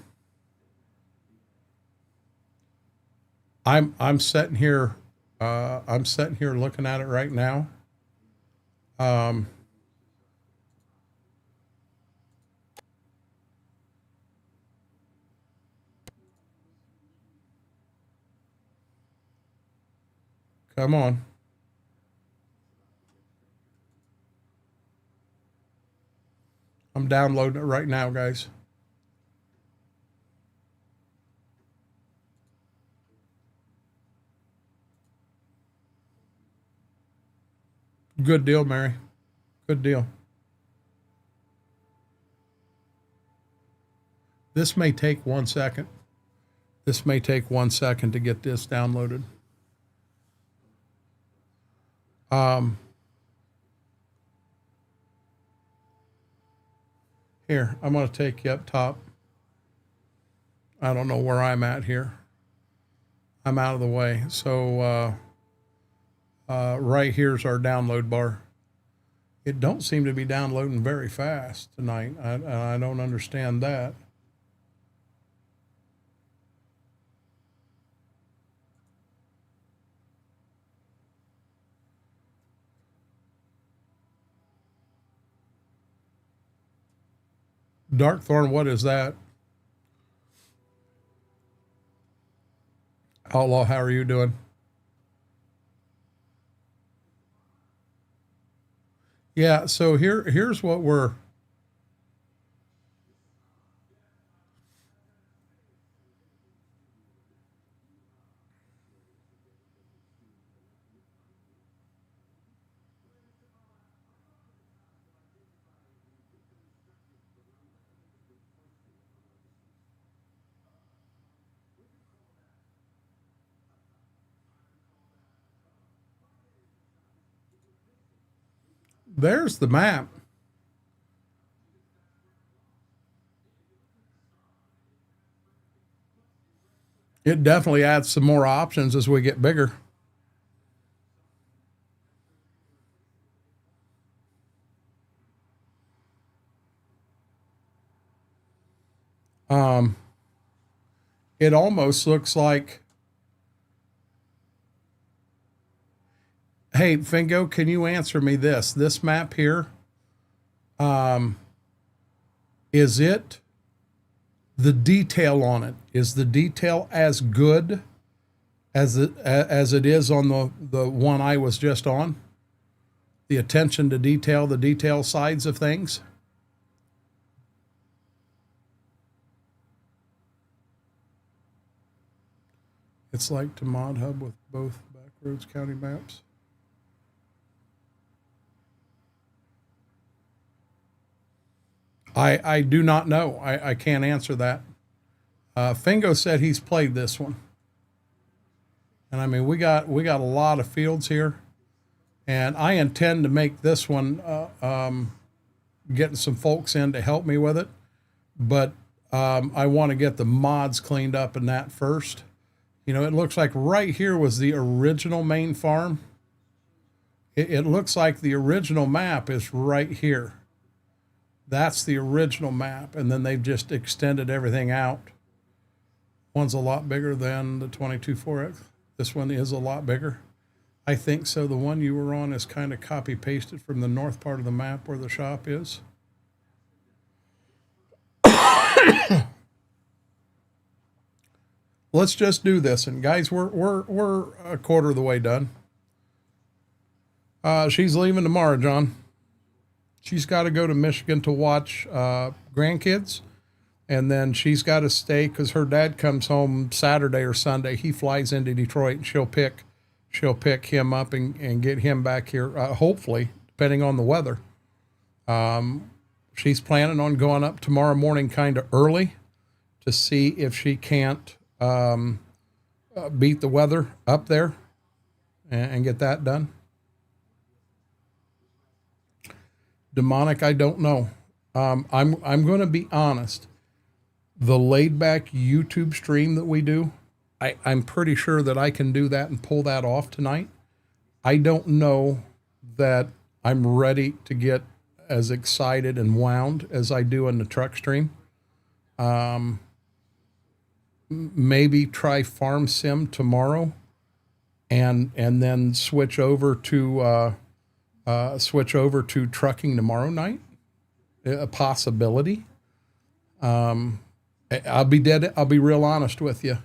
sitting here I'm sitting here looking at it right now. Come on. I'm downloading it right now, guys. Good deal, Mary. Good deal. This may take 1 second. This may take 1 second to get this downloaded. Here, I'm going to take you up top. I don't know where I'm at here. I'm out of the way. So right here's our download bar. It don't seem to be downloading very fast tonight. I don't understand that. Darkthorn, what is that? Outlaw, how are you doing? Yeah, so here's what we're... There's the map. It definitely adds some more options as we get bigger. It almost looks like... Hey, Fingo, can you answer me this? This map here, is it... The detail on it, is the detail as good as it is on the one I was just on? The attention to detail, the detail sides of things? It's like to Mod Hub with both Backroads County maps. I do not know. I can't answer that. Fingo said he's played this one. And I mean, we got a lot of fields here. And I intend to make this one, getting some folks in to help me with it. But I want to get the mods cleaned up in that first. You know, it looks like right here was the original main farm. It looks like the original map is right here. That's the original map, and then they've just extended everything out. One's a lot bigger than the 22.4X. This one is a lot bigger. I think so. The one you were on is kind of copy-pasted from the north part of the map where the shop is. Let's just do this, and guys, we're a quarter of the way done. She's leaving tomorrow, John. She's got to go to Michigan to watch grandkids, and then she's got to stay because her dad comes home Saturday or Sunday. He flies into Detroit, and she'll pick him up and get him back here, hopefully, depending on the weather. She's planning on going up tomorrow morning kind of early to see if she can't beat the weather up there and get that done. Demonic, I don't know. I'm going to be honest. The laid back YouTube stream that we do, I'm pretty sure that I can do that and pull that off tonight. I don't know that I'm ready to get as excited and wound as I do in the truck stream. Maybe try Farm Sim tomorrow and then switch over to trucking tomorrow night. A possibility. I'll be real honest with you.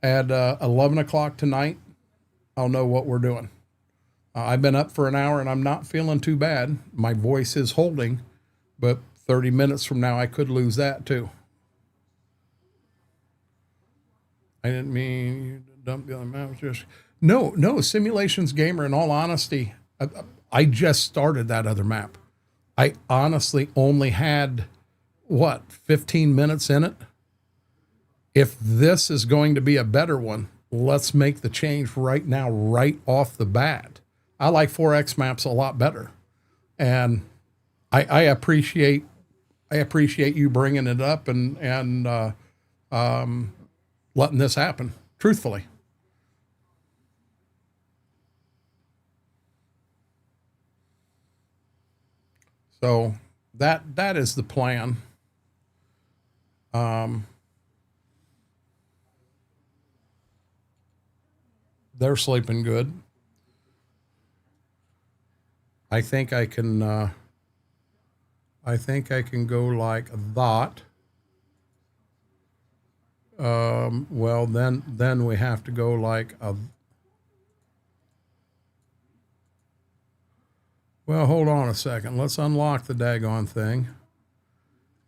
At 11 o'clock tonight, I'll know what we're doing. I've been up for an hour and I'm not feeling too bad. My voice is holding, but 30 minutes from now, I could lose that too. I didn't mean you to dump the other map. Just no, Simulations Gamer. In all honesty, I just started that other map. I honestly only had 15 minutes in it. If this is going to be a better one, let's make the change right now, right off the bat. I like 4X maps a lot better, and I appreciate you bringing it up and letting this happen. Truthfully, so that is the plan. They're sleeping good. I think I can go like that. Well, then we have to go like a. Well, hold on a second. Let's unlock the daggone thing,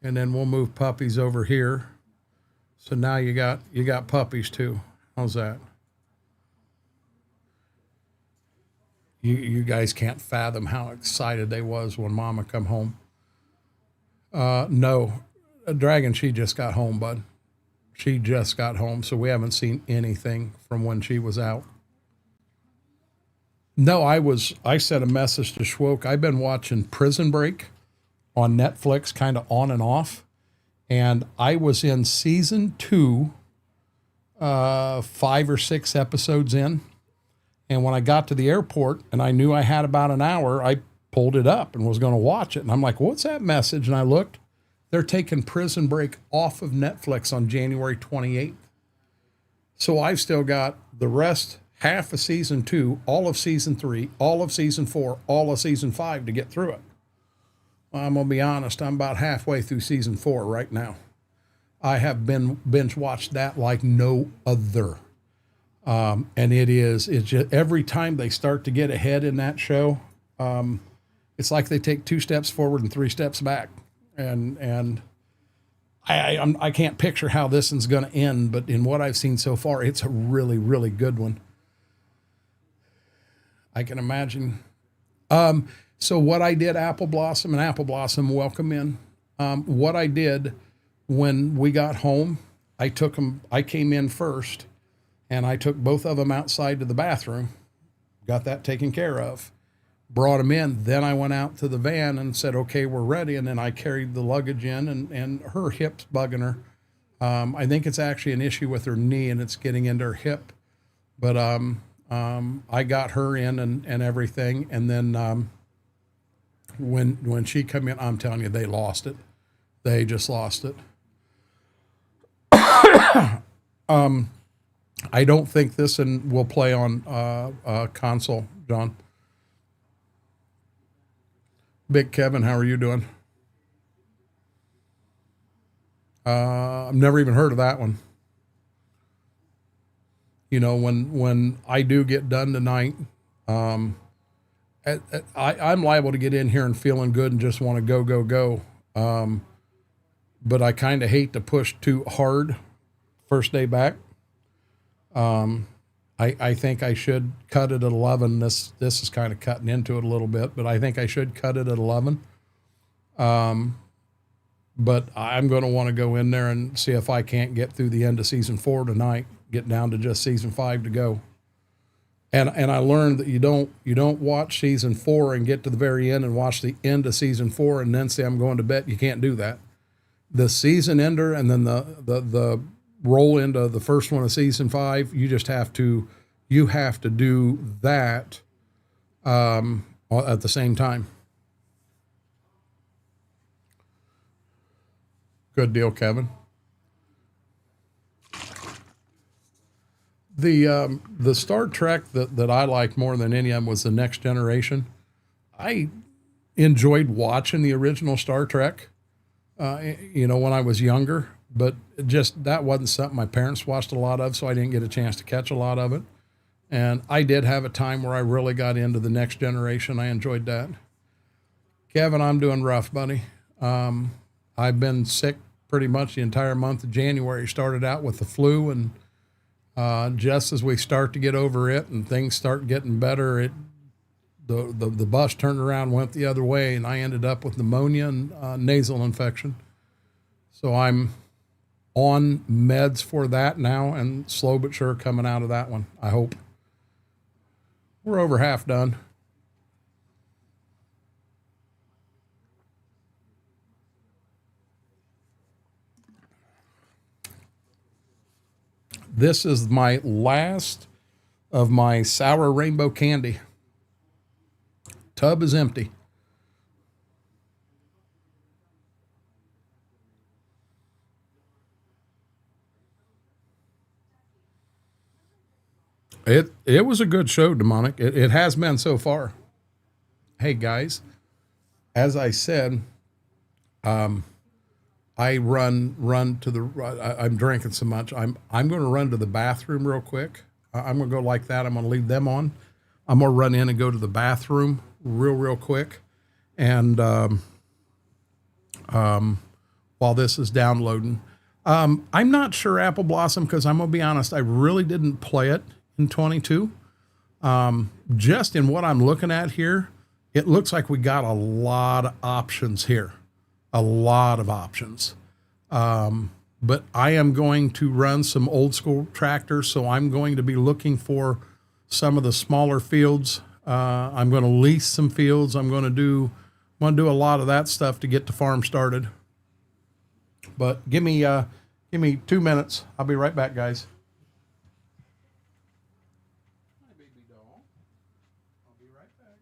and then we'll move puppies over here. So now you got puppies too. How's that? You guys can't fathom how excited they was when Mama come home. No, Dragon, she just got home, bud. She just got home, so we haven't seen anything from when she was out. No, I sent a message to Schwoke. I've been watching Prison Break on Netflix, kind of on and off, and I was in season 2, 5 or 6 episodes in. And when I got to the airport and I knew I had about an hour, I pulled it up and was going to watch it. And I'm like, what's that message? And I looked, they're taking Prison Break off of Netflix on January 28th. So I've still got the rest, half of season 2, all of season 3, all of season 4, all of season 5 to get through it. Well, I'm going to be honest, I'm about halfway through season 4 right now. I have been binge watched that like no other. And it's just every time they start to get ahead in that show, it's like they take 2 steps forward and 3 steps back. And I can't picture how this one's going to end, but in what I've seen so far, it's a really, really good one. I can imagine. So what I did, Apple Blossom, welcome in. What I did when we got home, I came in first. And I took both of them outside to the bathroom, got that taken care of, brought them in. Then I went out to the van and said, okay, we're ready. And then I carried the luggage in, and her hip's bugging her. I think it's actually an issue with her knee and it's getting into her hip. But I got her in and everything. And then when she come in, I'm telling you, they lost it. They just lost it. I don't think this will play on console, John. Big Kevin, how are you doing? I've never even heard of that one. You know, when I do get done tonight, I'm liable to get in here and feeling good and just want to go. But I kind of hate to push too hard first day back. I think I should cut it at 11. This is kind of cutting into it a little bit, but I think I should cut it at 11. But I'm going to want to go in there and see if I can't get through the end of season 4 tonight, get down to just season 5 to go. And I learned that you don't watch season 4 and get to the very end and watch the end of season 4 and then say I'm going to bed. You can't do that. The season ender and then the roll into the first one of season 5, you have to do that at the same time. Good deal, Kevin. The Star Trek that I liked more than any of them was the Next Generation. I enjoyed watching the original Star Trek, when I was younger, but just that wasn't something my parents watched a lot of, so I didn't get a chance to catch a lot of it. And I did have a time where I really got into the Next Generation. I enjoyed that. Kevin, I'm doing rough, buddy. I've been sick pretty much the entire month of January. Started out with the flu, and just as we start to get over it and things start getting better, the bus turned around, went the other way, and I ended up with pneumonia and nasal infection. So I'm on meds for that now, and slow but sure coming out of that one, I hope. We're over half done. This is my last of my sour rainbow candy. Tub is empty. It was a good show, Demonic. It has been so far. Hey guys, as I said, I run to the. I'm drinking so much. I'm going to run to the bathroom real quick. I'm going to go like that. I'm going to leave them on. I'm going to run in and go to the bathroom real quick, and while this is downloading, I'm not sure Apple Blossom, because I'm going to be honest, I really didn't play it in 22. Just in what I'm looking at here, it looks like we got a lot of options here. A lot of options. But I am going to run some old school tractors, so I'm going to be looking for some of the smaller fields. I'm going to lease some fields. I'm going to do a lot of that stuff to get the farm started. But give me 2 minutes. I'll be right back, guys. Hi, baby doll. I'll be right back.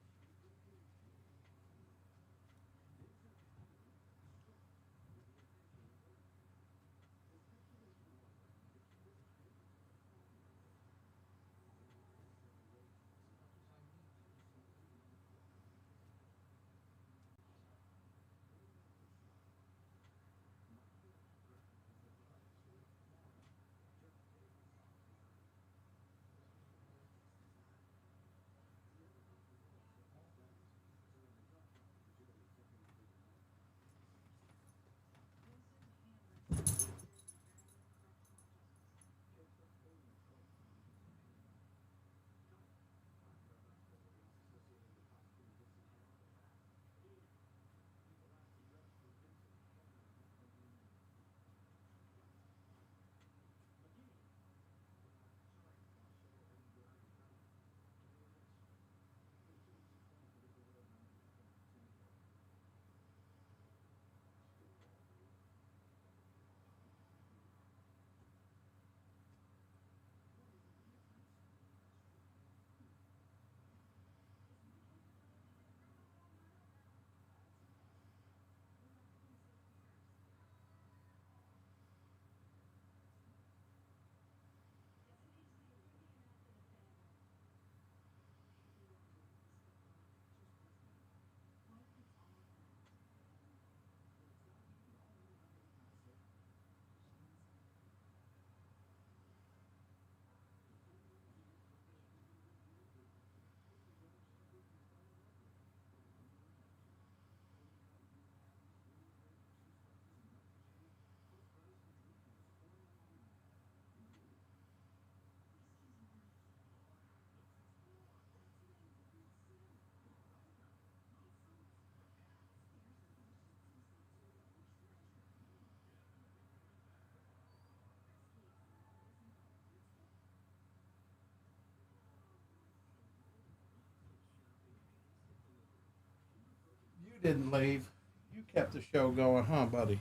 You didn't leave. You kept the show going, huh, buddy?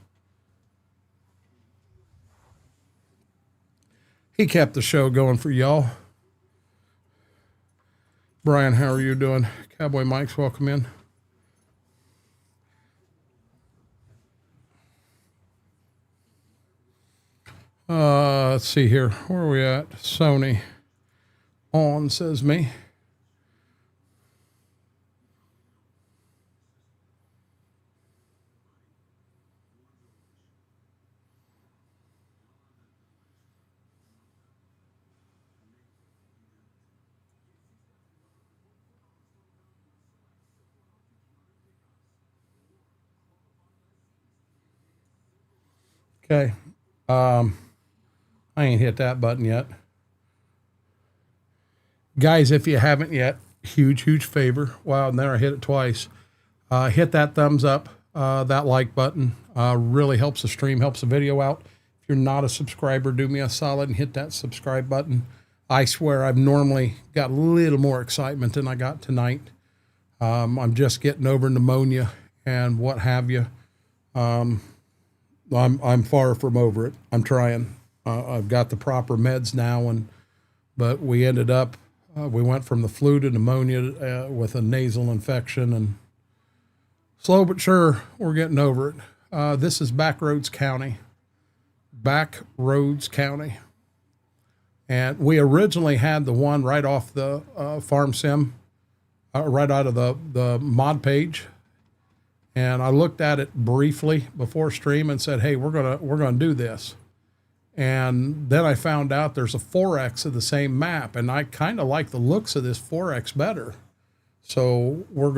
He kept the show going for y'all. Brian, how are you doing? Cowboy Mike's welcome in. Let's see here. Where are we at? Sony. on, says me. Okay. I ain't hit that button yet. Guys, if you haven't yet, huge favor. Wow, and there I hit it twice. Hit that thumbs up, that like button. Really helps the stream, helps the video out. If you're not a subscriber, do me a solid and hit that subscribe button. I swear I've normally got a little more excitement than I got tonight. I'm just getting over pneumonia and what have you. I'm far from over it. I'm trying. I've got the proper meds now, but we ended up, we went from the flu to pneumonia with a nasal infection, and slow but sure, we're getting over it. This is Backroads County. Backroads County. And we originally had the one right off the Farm Sim, right out of the mod page. And I looked at it briefly before stream and said, hey, we're gonna do this. And then I found out there's a 4X of the same map, and I kind of like the looks of this 4X better. So we're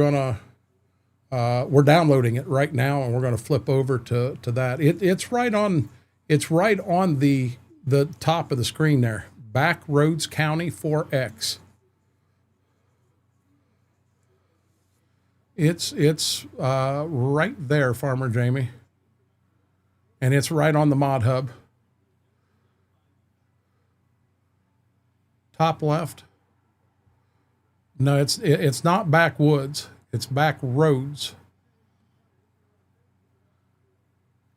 downloading it right now, and we're gonna flip over to that. It's right on the top of the screen there. Backroads County 4X. It's right there, Farmer Jamie, and it's right on the mod hub. Top left. No, it's not backwoods. It's backroads.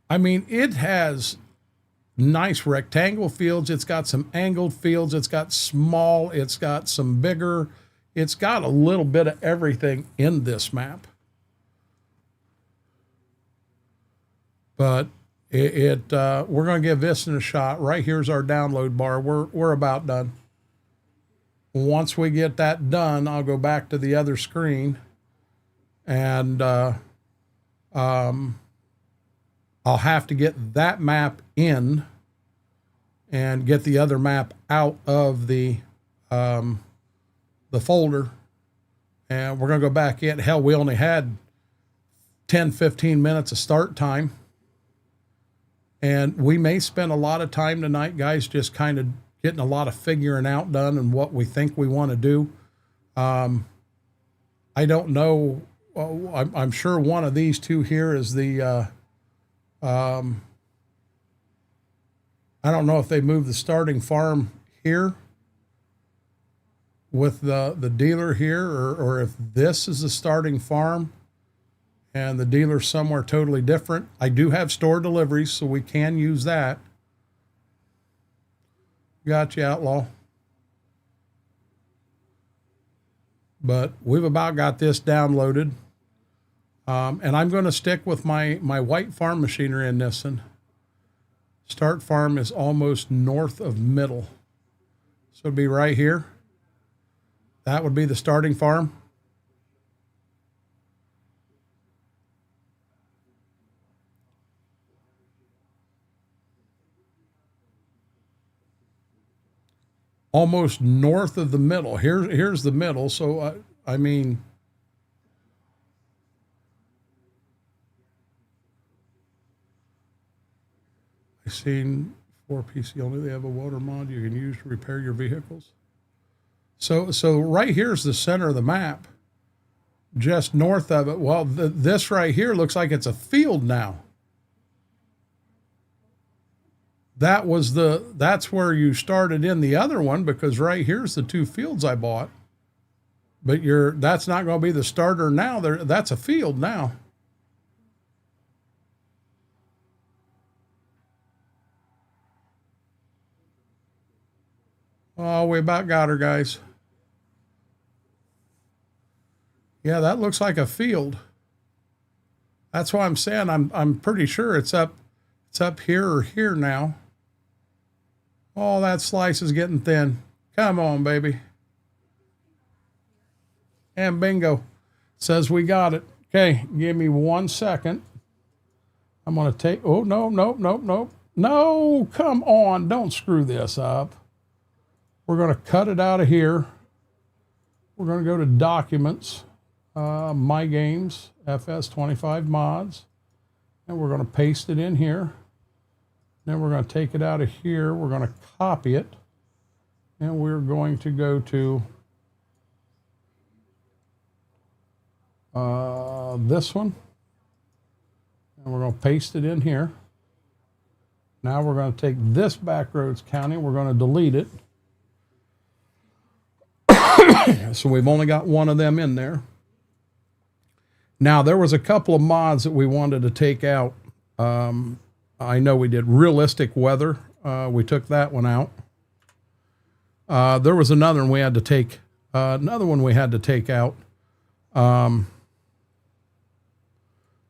I mean, it has nice rectangle fields. It's got some angled fields. It's got small. It's got some bigger. It's got a little bit of everything in this map. But we're going to give this a shot. Right here's our download bar. We're about done. Once we get that done, I'll go back to the other screen, and I'll have to get that map in and get the other map out of the folder, and we're going to go back in. Hell, we only had 10-15 minutes of start time, and we may spend a lot of time tonight, guys, just kind of getting a lot of figuring out done and what we think we want to do. I don't know. I'm sure one of these two here is the I don't know if they moved the starting farm here with the dealer here, or if this is the starting farm and the dealer's somewhere totally different. I do have store deliveries, so we can use that. Got you, Outlaw. But we've about got this downloaded. And I'm going to stick with my white farm machinery in this one. Start farm is almost north of middle. So it'd be right here. That would be the starting farm. Almost north of the middle. Here's the middle. So, I mean, I've seen for PC only, they have a water mod you can use to repair your vehicles. So right here's the center of the map. Just north of it, well, this right here looks like it's a field now. That's where you started in the other one, because right here's the two fields I bought. But that's not going to be the starter now. That's a field now. Oh, we about got her, guys. Yeah, that looks like a field. That's why I'm saying I'm pretty sure it's up here or here now. Oh, that slice is getting thin. Come on, baby. And bingo. Says we got it. Okay, give me 1 second. I'm going to take, oh, no, no, no, no. No, come on, don't screw this up. We're going to cut it out of here. We're going to go to Documents, My Games, FS25 Mods, and we're going to paste it in here. Then we're going to take it out of here. We're going to copy it, and we're going to go to this one, and we're going to paste it in here. Now we're going to take this Backroads County, we're going to delete it. So we've only got one of them in there. Now there was a couple of mods that we wanted to take out. I know we did realistic weather. We took that one out. There was another one we had to take. Out.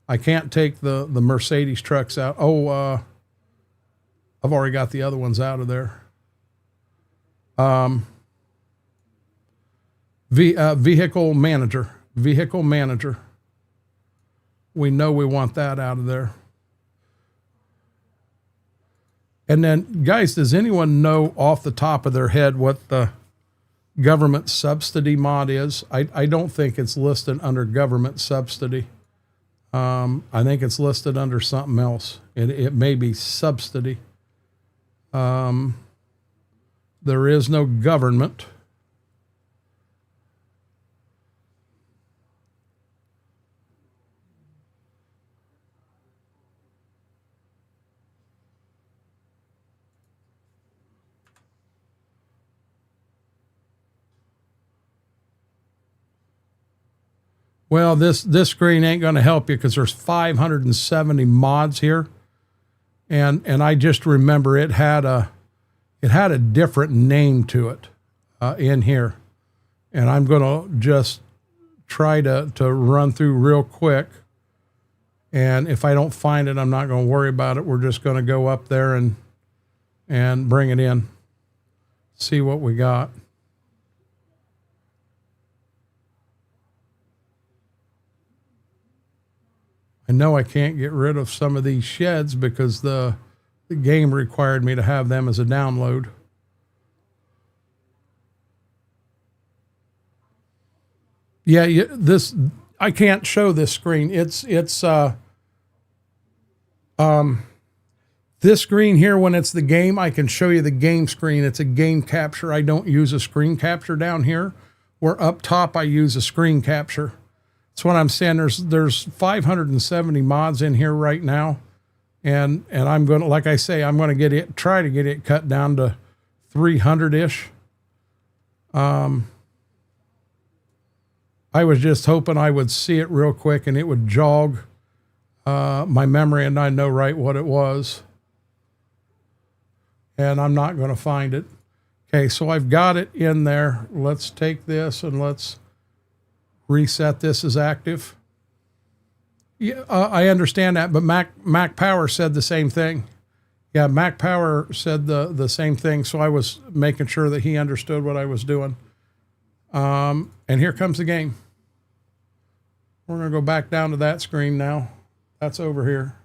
I can't take the Mercedes trucks out. Oh, I've already got the other ones out of there. Vehicle manager. We know we want that out of there. And then, guys, does anyone know off the top of their head what the government subsidy mod is? I don't think it's listed under government subsidy. I think it's listed under something else. It may be subsidy. There is no government. Well, this screen ain't going to help you because there's 570 mods here, and I just remember it had a different name to it in here, and I'm going to just try to run through real quick, and if I don't find it, I'm not going to worry about it. We're just going to go up there and bring it in, see what we got. I know I can't get rid of some of these sheds because the game required me to have them as a download. Yeah, this I can't show this screen. It's this screen here, when it's the game, I can show you the game screen. It's a game capture. I don't use a screen capture down here. Where up top I use a screen capture. That's what I'm saying. There's 570 mods in here right now, and I'm going to, like I say, I'm going to try to get it cut down to 300-ish. I was just hoping I would see it real quick and it would jog my memory and I know right what it was. And I'm not going to find it. Okay, so I've got it in there. Let's take this and let's reset this as active. Yeah, I understand that, but Mac Power said the same thing. Yeah, Mac Power said the same thing, so I was making sure that he understood what I was doing. And here comes the game. We're going to go back down to that screen now. That's over here.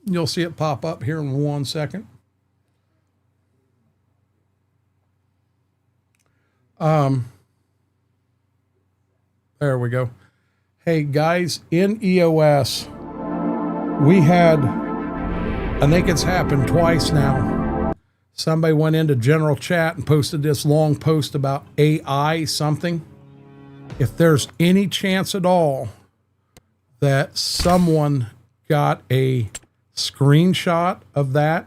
You'll see it pop up here in 1 second. There we go. Hey guys, in EOS, we had, I think it's happened twice now. Somebody went into general chat and posted this long post about AI something. If there's any chance at all that someone got a screenshot of that,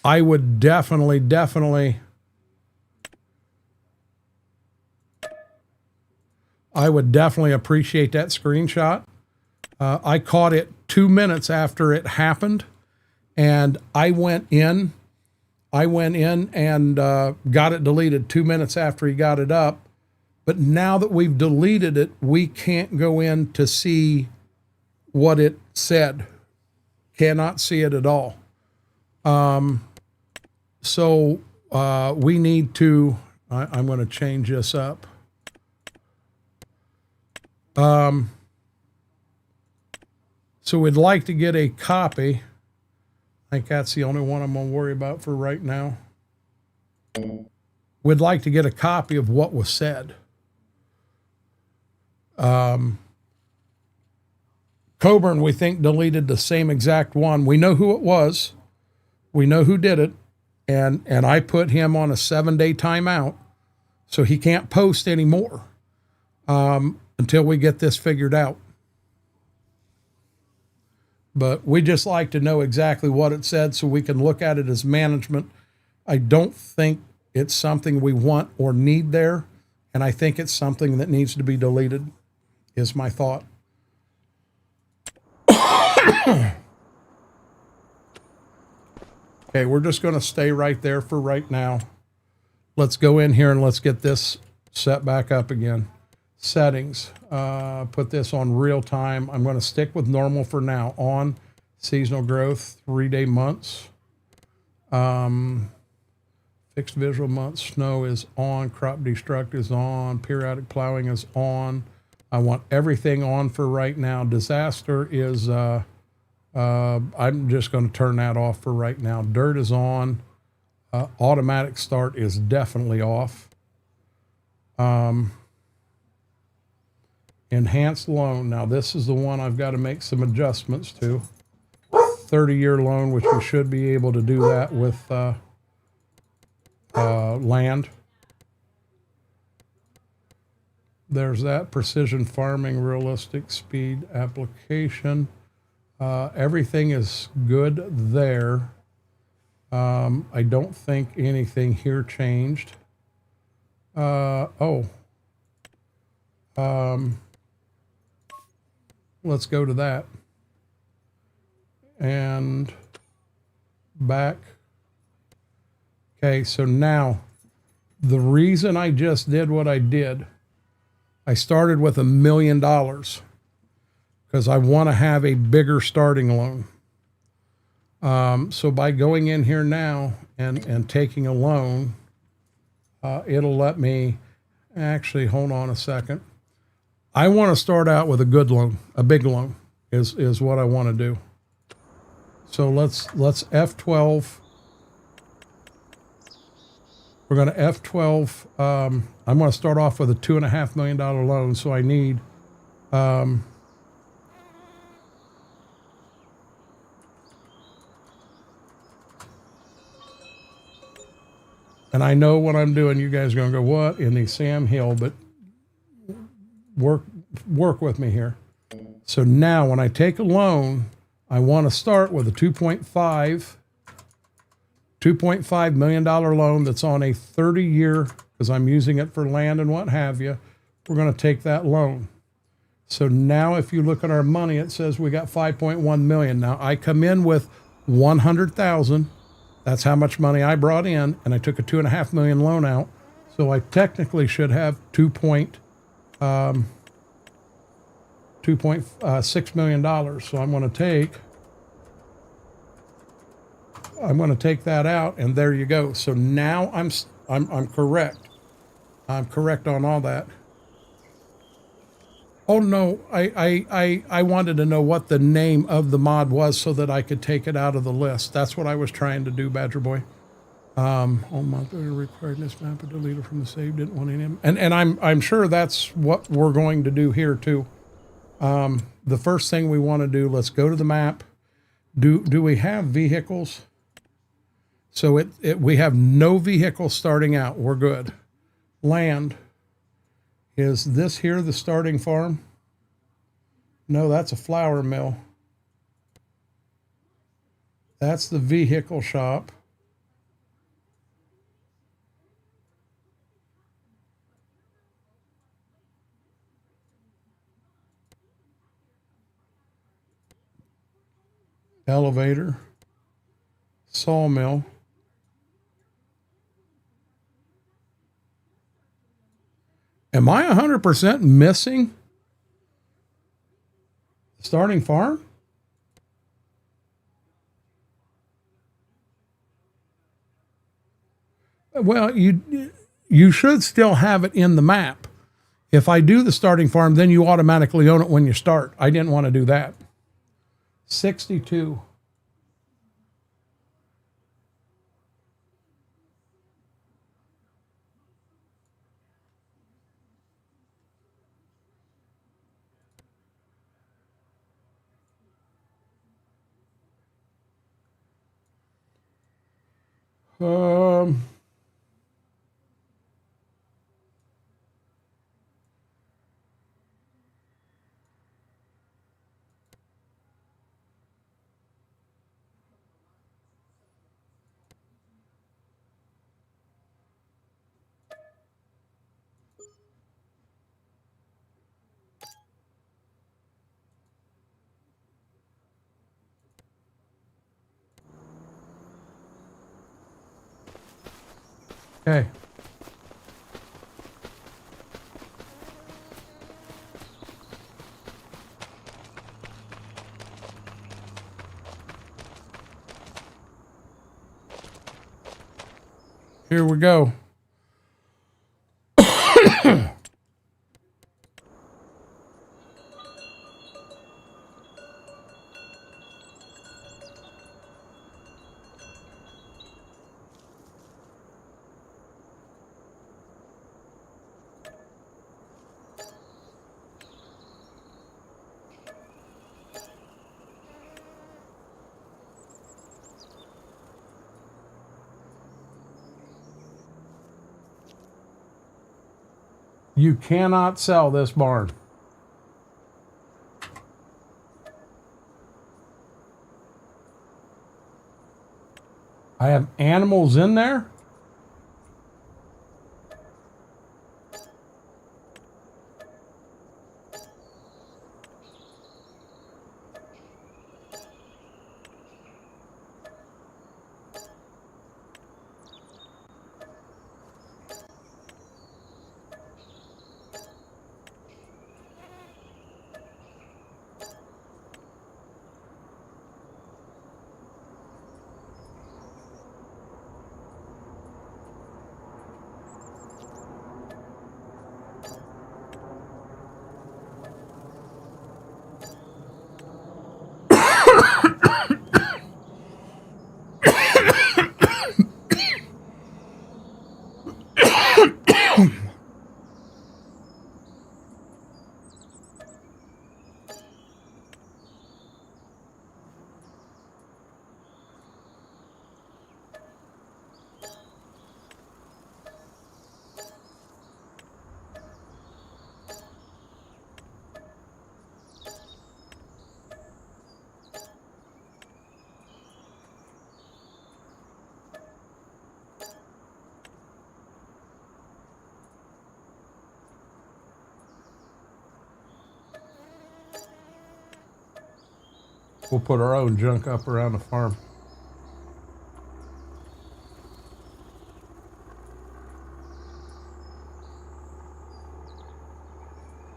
I would definitely appreciate that screenshot. I caught it 2 minutes after it happened, and I went in and got it deleted 2 minutes after he got it up. But now that we've deleted it, we can't go in to see what it said. Cannot see it at all. So we need to, I'm going to change this up. So we'd like to get a copy. I think that's the only one I'm going to worry about for right now. We'd like to get a copy of what was said. Coburn, we think, deleted the same exact one. We know who it was. We know who did it. And I put him on a 7-day timeout, so he can't post anymore until we get this figured out. But we just like to know exactly what it said so we can look at it as management. I don't think it's something we want or need there, and I think it's something that needs to be deleted, is my thought. Okay, we're just going to stay right there for right now. Let's go in here and let's get this set back up again. Settings, put this on real time. I'm going to stick with normal for now. On seasonal growth, 3-day months. Fixed visual months, snow is on, crop destruct is on, periodic plowing is on. I want everything on for right now. Disaster is, I'm just going to turn that off for right now. Dirt is on. Automatic start is definitely off. Enhanced loan. Now this is the one I've got to make some adjustments to. 30-year loan, which we should be able to do that with land. There's that. Precision farming, realistic speed application. Everything is good there. I don't think anything here changed. Let's go to that. And back. Okay, so now the reason I just did what I did, I started with $1 million because I want to have a bigger starting loan. So by going in here now and taking a loan, it'll let me actually, hold on a second. I want to start out with a good loan, a big loan is what I want to do. So let's F12. We're going to F12. I'm going to start off with a $2.5 million loan. So I need, and I know what I'm doing. You guys are going to go, what in the Sam Hill? But work with me here. So now when I take a loan, I want to start with a $2.5 million loan that's on a 30-year, because I'm using it for land and what have you. We're going to take that loan. So now if you look at our money, it says we got 5.1 million. Now I come in with 100,000. That's how much money I brought in, and I took a $2.5 million loan out. So I technically should have $2.6 million. So I'm going to take that out, and there you go. So now I'm correct. I'm correct on all that. Oh no, I wanted to know what the name of the mod was so that I could take it out of the list. That's what I was trying to do, Badger Boy. Oh my, required this map, but deleted from the save. Didn't want any. And I'm sure that's what we're going to do here too. The first thing we want to do, let's go to the map. Do we have vehicles? So we have no vehicles starting out. We're good. Land. Is this here the starting farm? No, that's a flour mill. That's the vehicle shop. Elevator. Sawmill. Am I 100% missing the starting farm? Well, you should still have it in the map. If I do the starting farm, then you automatically own it when you start. I didn't want to do that. 62. Um, okay. Here we go. You cannot sell this barn. I have animals in there. We'll put our own junk up around the farm.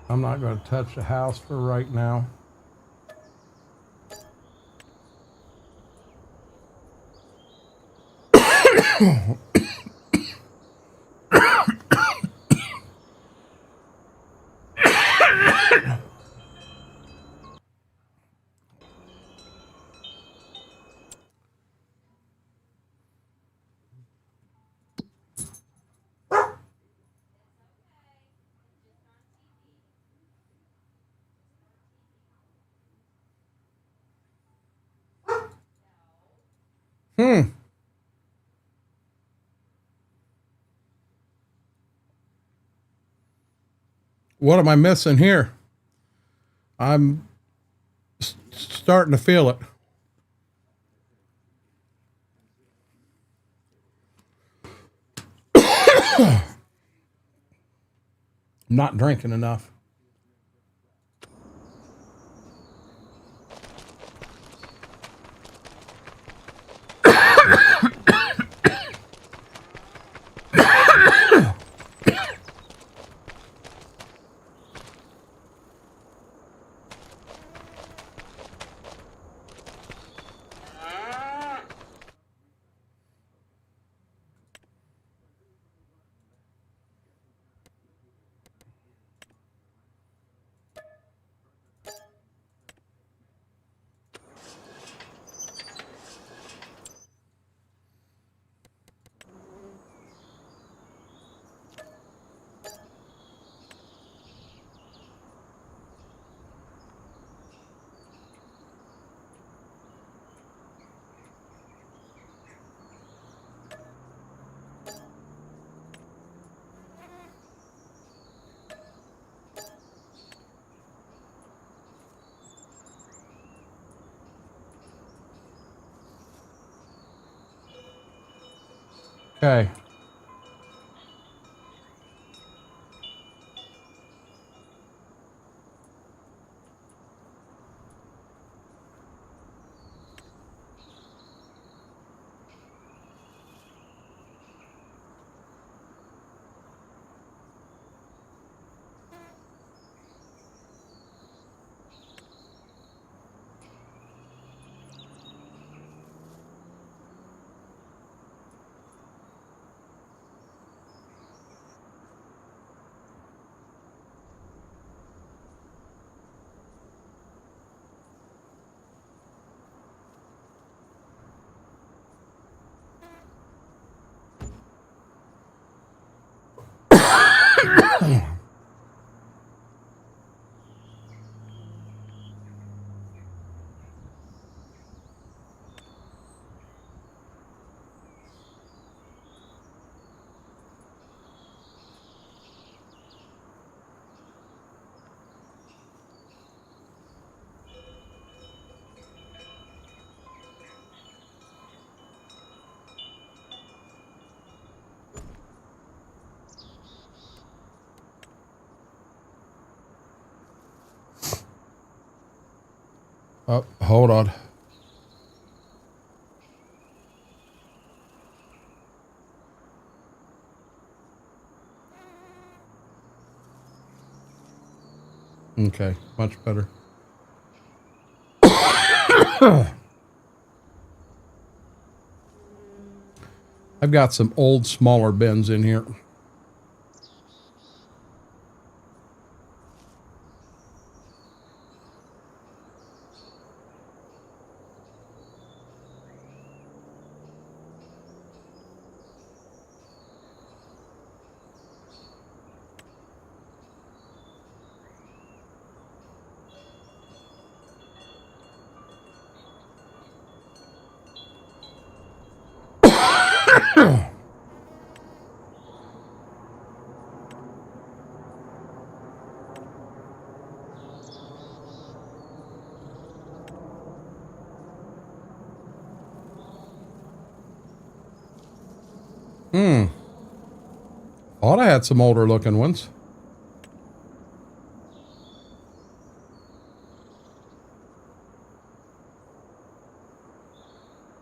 I'm not going to touch the house for right now. What am I missing here? I'm starting to feel it. I'm not drinking enough. Okay. Oh, hold on. Okay, much better. I've got some old, smaller bins in here. Thought I had some older looking ones.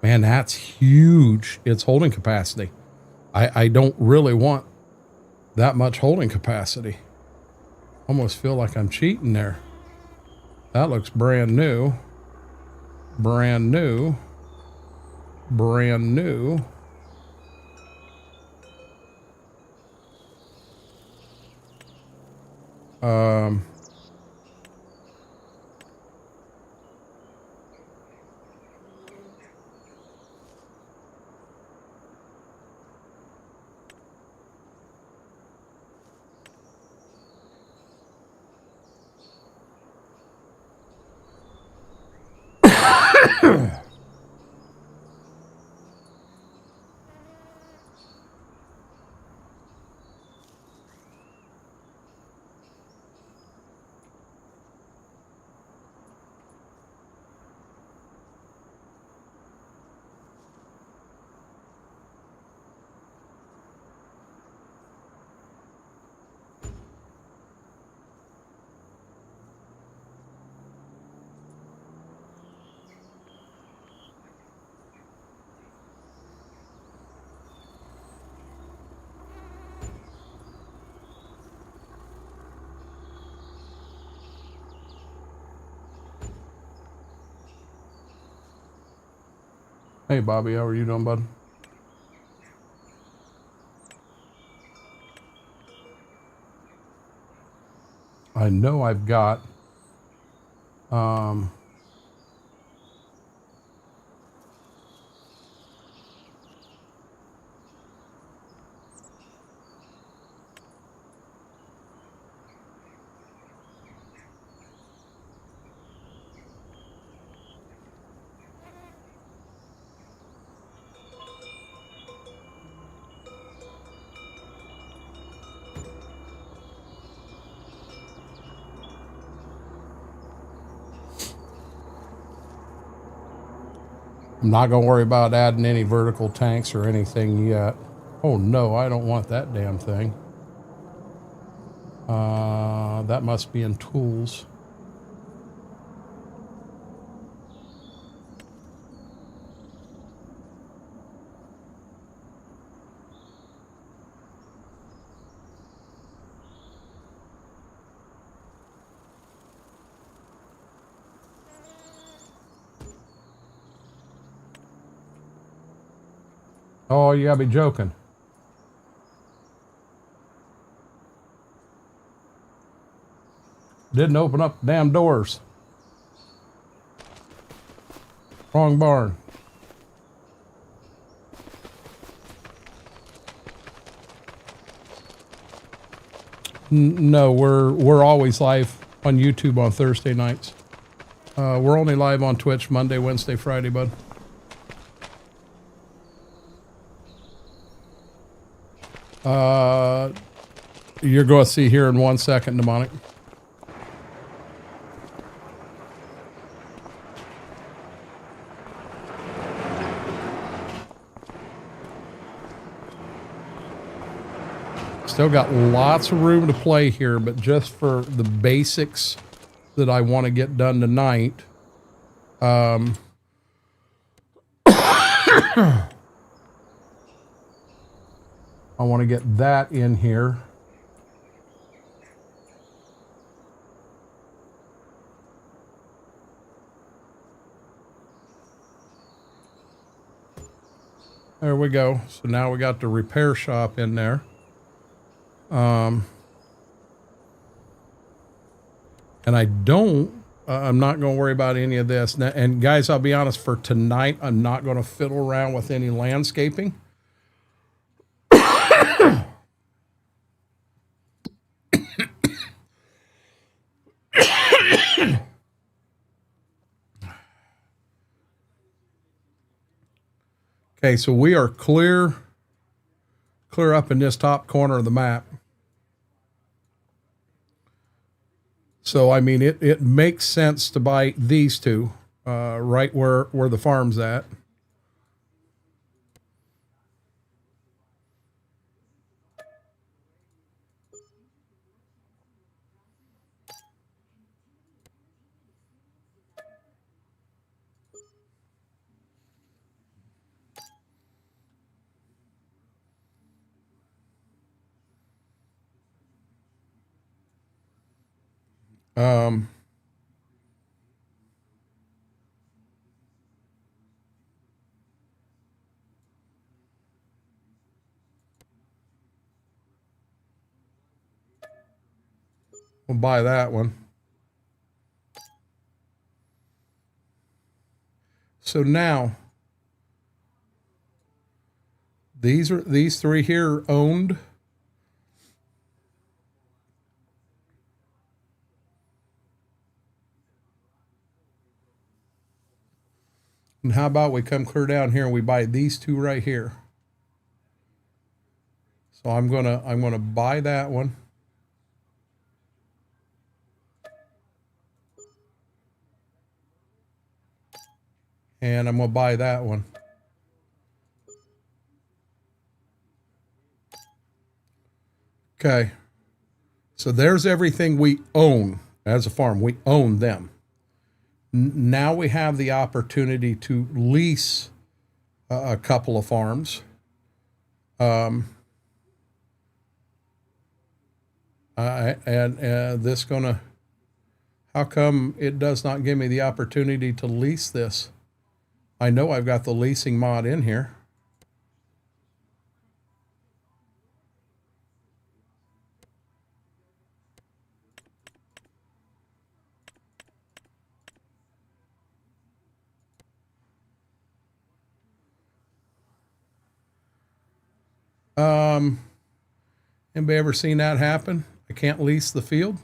Man, that's huge. It's holding capacity. I don't really want that much holding capacity. Almost feel like I'm cheating there. That looks brand new. Brand new. Brand new. Hey, Bobby, how are you doing, bud? I know I've got I'm not going to worry about adding any vertical tanks or anything yet. Oh no, I don't want that damn thing. That must be in tools. Oh, you gotta be joking. Didn't open up the damn doors. Wrong barn. No, we're always live on YouTube on Thursday nights. We're only live on Twitch Monday, Wednesday, Friday, bud. You're going to see here in 1 second, Demonic. Still got lots of room to play here, but just for the basics that I want to get done tonight, I want to get that in here. There we go. So now we got the repair shop in there. And I'm not going to worry about any of this. And guys, I'll be honest, for tonight, I'm not going to fiddle around with any landscaping. Okay, so we are clear up in this top corner of the map. So, I mean, it makes sense to buy these two right where the farm's at. We'll buy that one. So now, these three here owned. And how about we come clear down here and we buy these two right here. So I'm gonna buy that one. And I'm gonna buy that one. Okay. So there's everything we own as a farm. We own them. Now we have the opportunity to lease a couple of farms. This gonna, how come it does not give me the opportunity to lease this? I know I've got the leasing mod in here. Anybody ever seen that happen? I can't lease the field.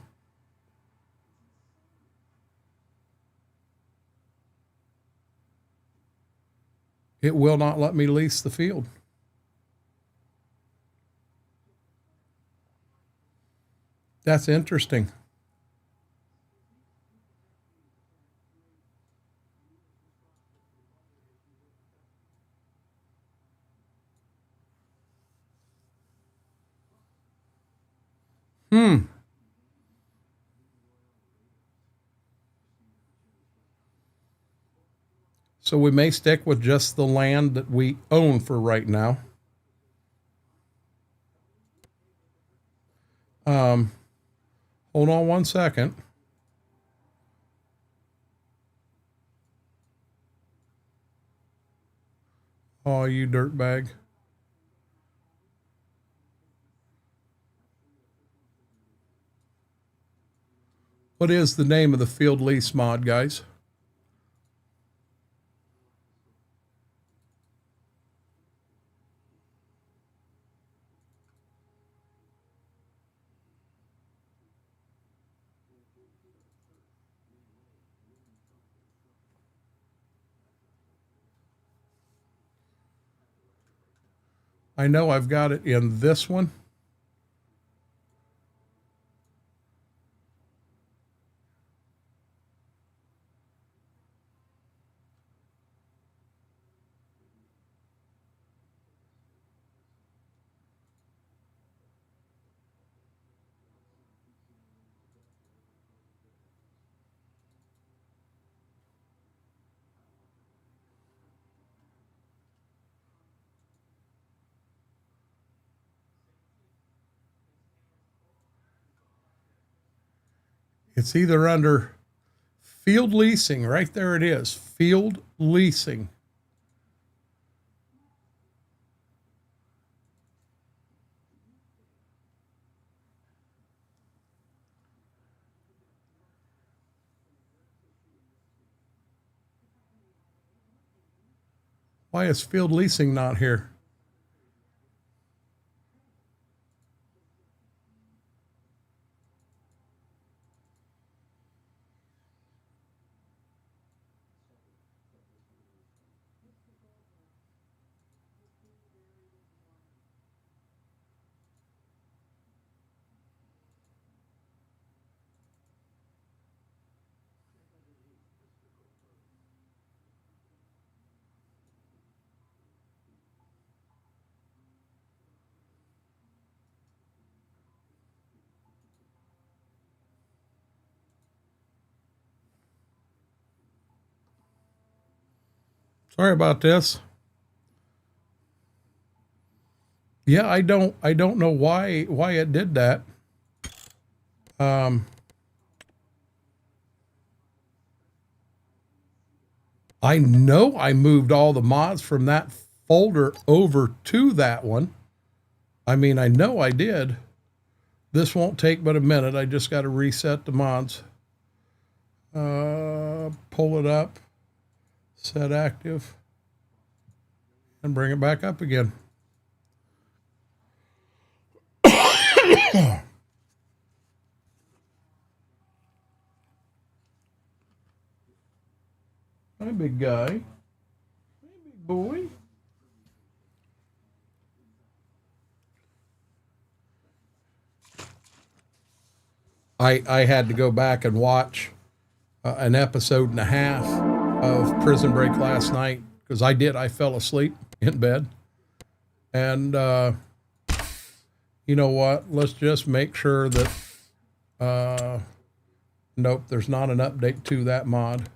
It will not let me lease the field. That's interesting. So we may stick with just the land that we own for right now. Hold on one second. Oh, you dirtbag. What is the name of the field lease mod, guys? I know I've got it in this one. It's either under field leasing, right there it is, field leasing. Why is field leasing not here? Sorry about this. Yeah, I don't know why it did that. I know I moved all the mods from that folder over to that one. I mean, I know I did. This won't take but a minute. I just got to reset the mods. Pull it up, set active, and bring it back up again. Hi, big guy. Hey, big boy. I had to go back and watch an episode and a half of Prison Break last night because I fell asleep in bed. And you know what? Let's just make sure that, nope, there's not an update to that mod.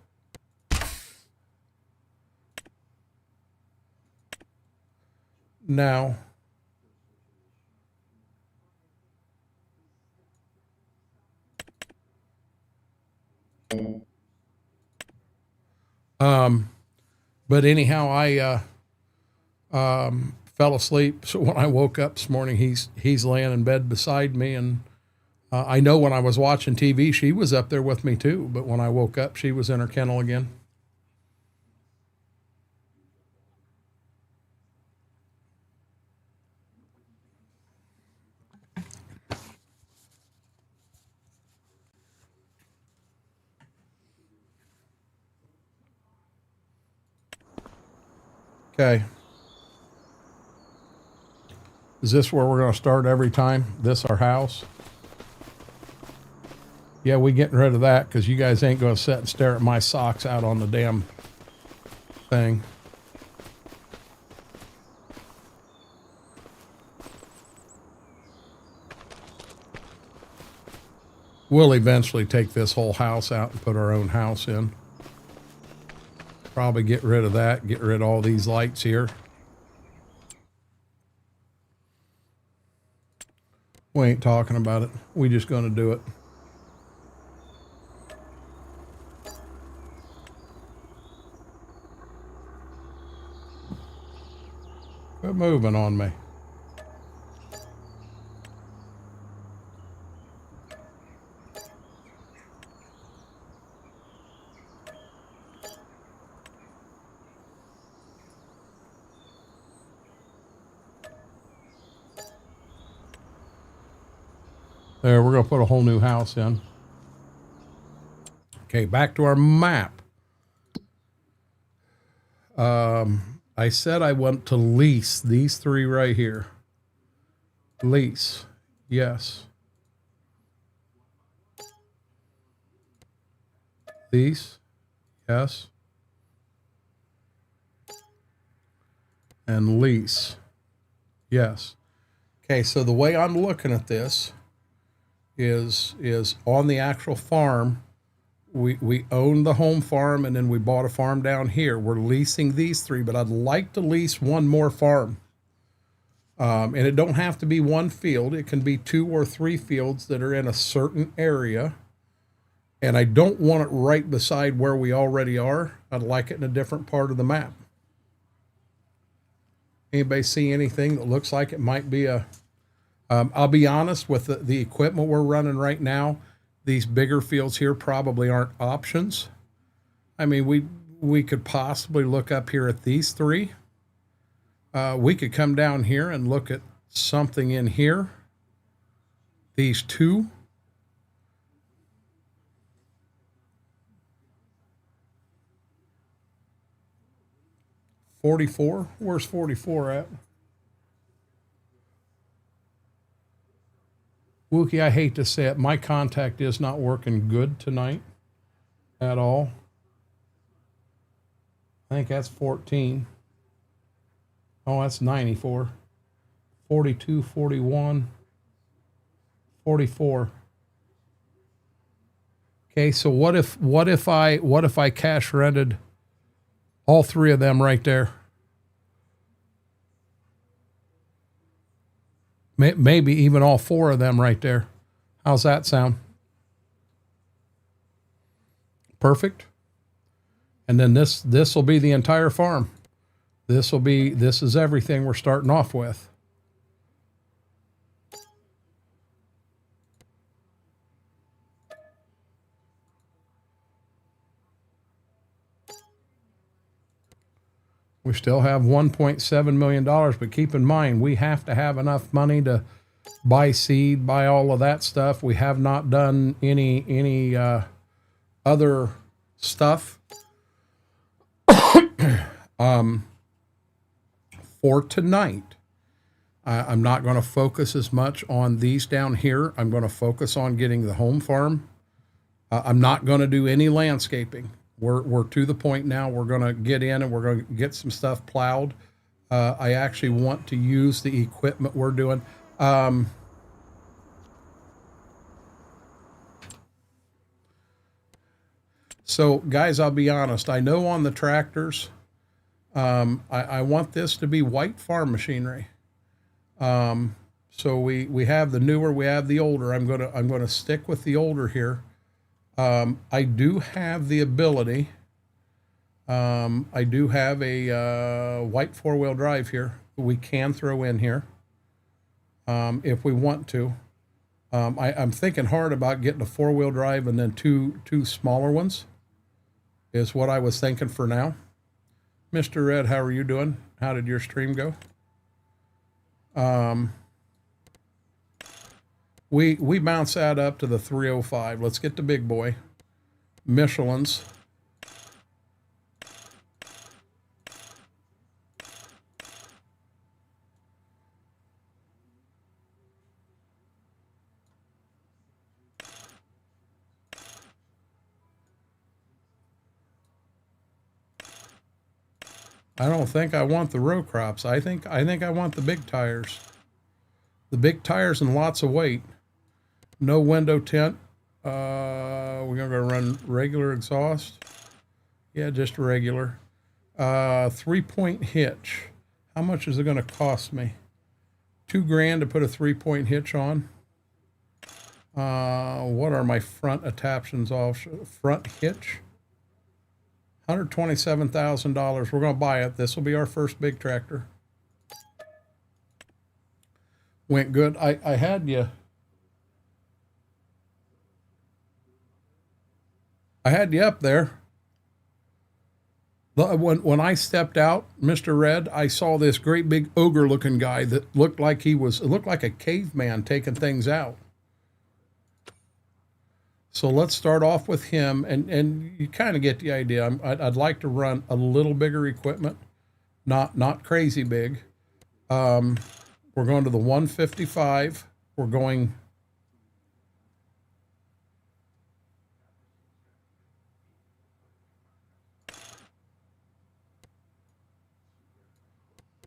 Now, but anyhow, I fell asleep. So when I woke up this morning, he's laying in bed beside me, and I know when I was watching TV, she was up there with me too. But when I woke up, she was in her kennel again. Okay. Is this where we're going to start every time? This our house? Yeah, we getting rid of that because you guys ain't going to sit and stare at my socks out on the damn thing. We'll eventually take this whole house out and put our own house in. Probably get rid of that, get rid of all these lights here. We ain't talking about it. We just gonna do it. Quit moving on me. There, we're going to put a whole new house in. Okay, back to our map. I said I want to lease these three right here. Lease, yes. Lease, yes. And lease, yes. Okay, so the way I'm looking at this is on the actual farm. We own the home farm, and then we bought a farm down here. We're leasing these three, but I'd like to lease one more farm. And it don't have to be one field. It can be 2 or 3 fields that are in a certain area. And I don't want it right beside where we already are. I'd like it in a different part of the map. Anybody see anything that looks like it might be a... I'll be honest, with the equipment we're running right now, these bigger fields here probably aren't options. I mean, we could possibly look up here at these three. We could come down here and look at something in here. These two. $44. Where's 44 at? Wookie, I hate to say it, my contact is not working good tonight at all. I think that's 14. Oh, that's 94. 42, 41, 44. Okay, so what if I cash rented all three of them right there? Maybe even all 4 of them right there. How's that sound? Perfect. And then this will be the entire farm. This is everything we're starting off with. We still have $1.7 million, but keep in mind, we have to have enough money to buy seed, buy all of that stuff. We have not done any other stuff. For tonight, I'm not going to focus as much on these down here. I'm going to focus on getting the home farm. I'm not going to do any landscaping. We're to the point now. We're going to get in and we're going to get some stuff plowed. I actually want to use the equipment we're doing. So guys, I'll be honest. I know on the tractors, I want this to be white farm machinery. So we have the newer, we have the older. I'm gonna stick with the older here. I do have the ability. I do have a white 4-wheel drive here that we can throw in here if we want to. I'm thinking hard about getting a 4-wheel drive and then two smaller ones is what I was thinking for now. Mr. Red, how are you doing? How did your stream go? We bounce that up to the 305. Let's get the big boy. Michelin's. I don't think I want the row crops. I think I want the big tires. The big tires and lots of weight. No window tint. We're going to run regular exhaust. Yeah, just regular. 3-point hitch. How much is it going to cost me? $2,000 to put a 3-point hitch on. What are my front attachments off? Front hitch? $127,000. We're going to buy it. This will be our first big tractor. Went good. I had you. I had you up there. When I stepped out, Mr. Red, I saw this great big ogre-looking guy that looked like it looked like a caveman taking things out. So let's start off with him, and you kind of get the idea. I'd like to run a little bigger equipment, not crazy big. We're going to the 155. We're going.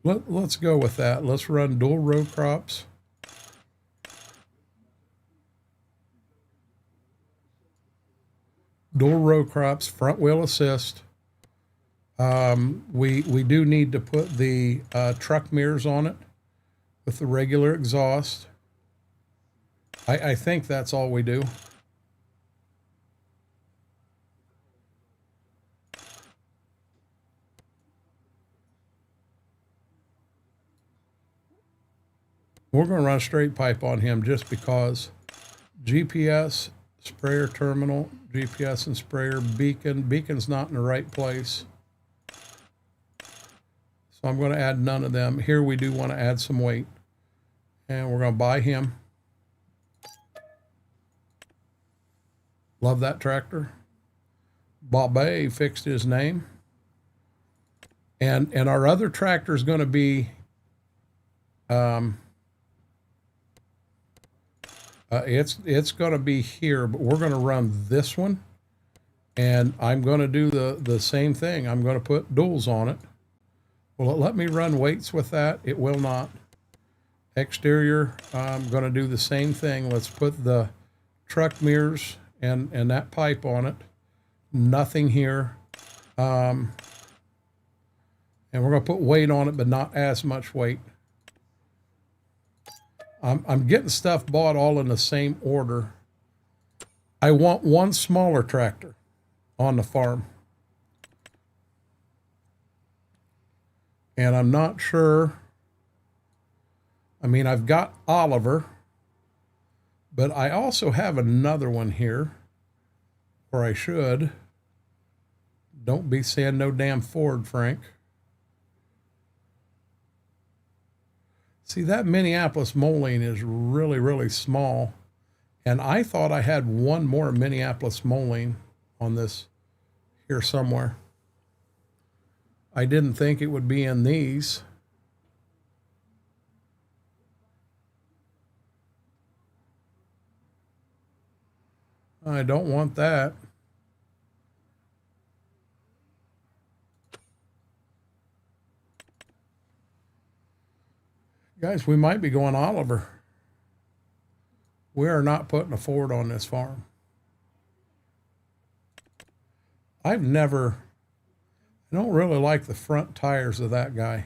Let's go with that. Let's run dual row crops. Dual row crops, front wheel assist. We do need to put the truck mirrors on it with the regular exhaust. I think that's all we do. We're going to run a straight pipe on him just because. GPS, sprayer terminal, GPS and sprayer, beacon. Beacon's not in the right place. So I'm going to add none of them. Here we do want to add some weight. And we're going to buy him. Love that tractor. Bobby fixed his name. And our other tractor is going to be it's going to be here, but we're going to run this one, and I'm going to do the same thing. I'm going to put duals on it. Will it let me run weights with that? It will not. Exterior, I'm going to do the same thing. Let's put the truck mirrors and that pipe on it. Nothing here. And we're going to put weight on it, but not as much weight. I'm getting stuff bought all in the same order. I want one smaller tractor on the farm. And I'm not sure. I mean, I've got Oliver, but I also have another one here, or I should. Don't be saying no damn Ford, Frank. See, that Minneapolis Moline is really, really small. And I thought I had one more Minneapolis Moline on this here somewhere. I didn't think it would be in these. I don't want that. Guys, we might be going Oliver. We are not putting a Ford on this farm. I don't really like the front tires of that guy.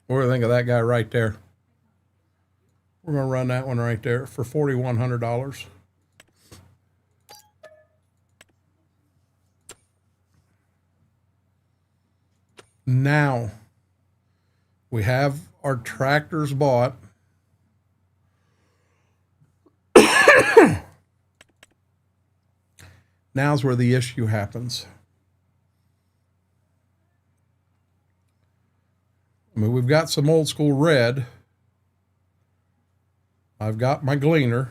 What do you think of that guy right there? We're going to run that one right there for $4,100. Now we have our tractors bought. Now's where the issue happens. I mean, we've got some old school red. I've got my gleaner.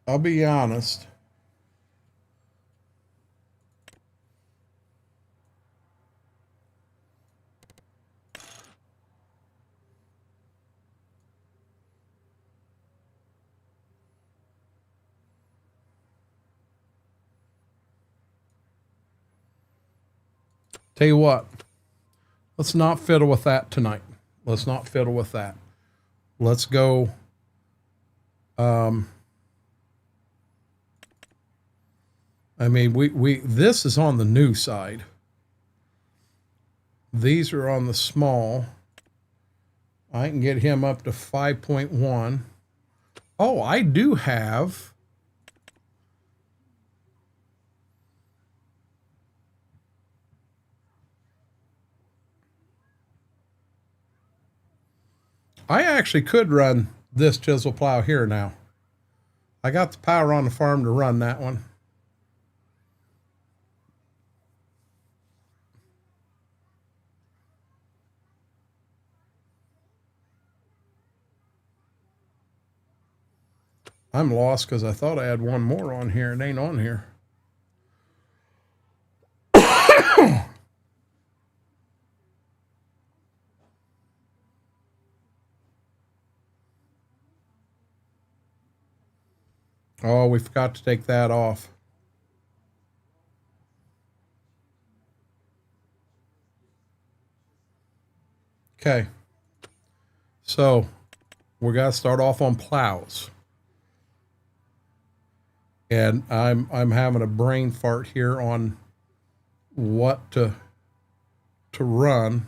I'll be honest. Tell you what, let's not fiddle with that tonight. Let's not fiddle with that. Let's go. I mean, this is on the new side. These are on the small. I can get him up to 5.1. Oh, I do have. I actually could run this chisel plow here now. I got the power on the farm to run that one. I'm lost because I thought I had one more on here. It ain't on here. Oh, we forgot to take that off. Okay. So we're going to start off on plows. And I'm having a brain fart here on what to run.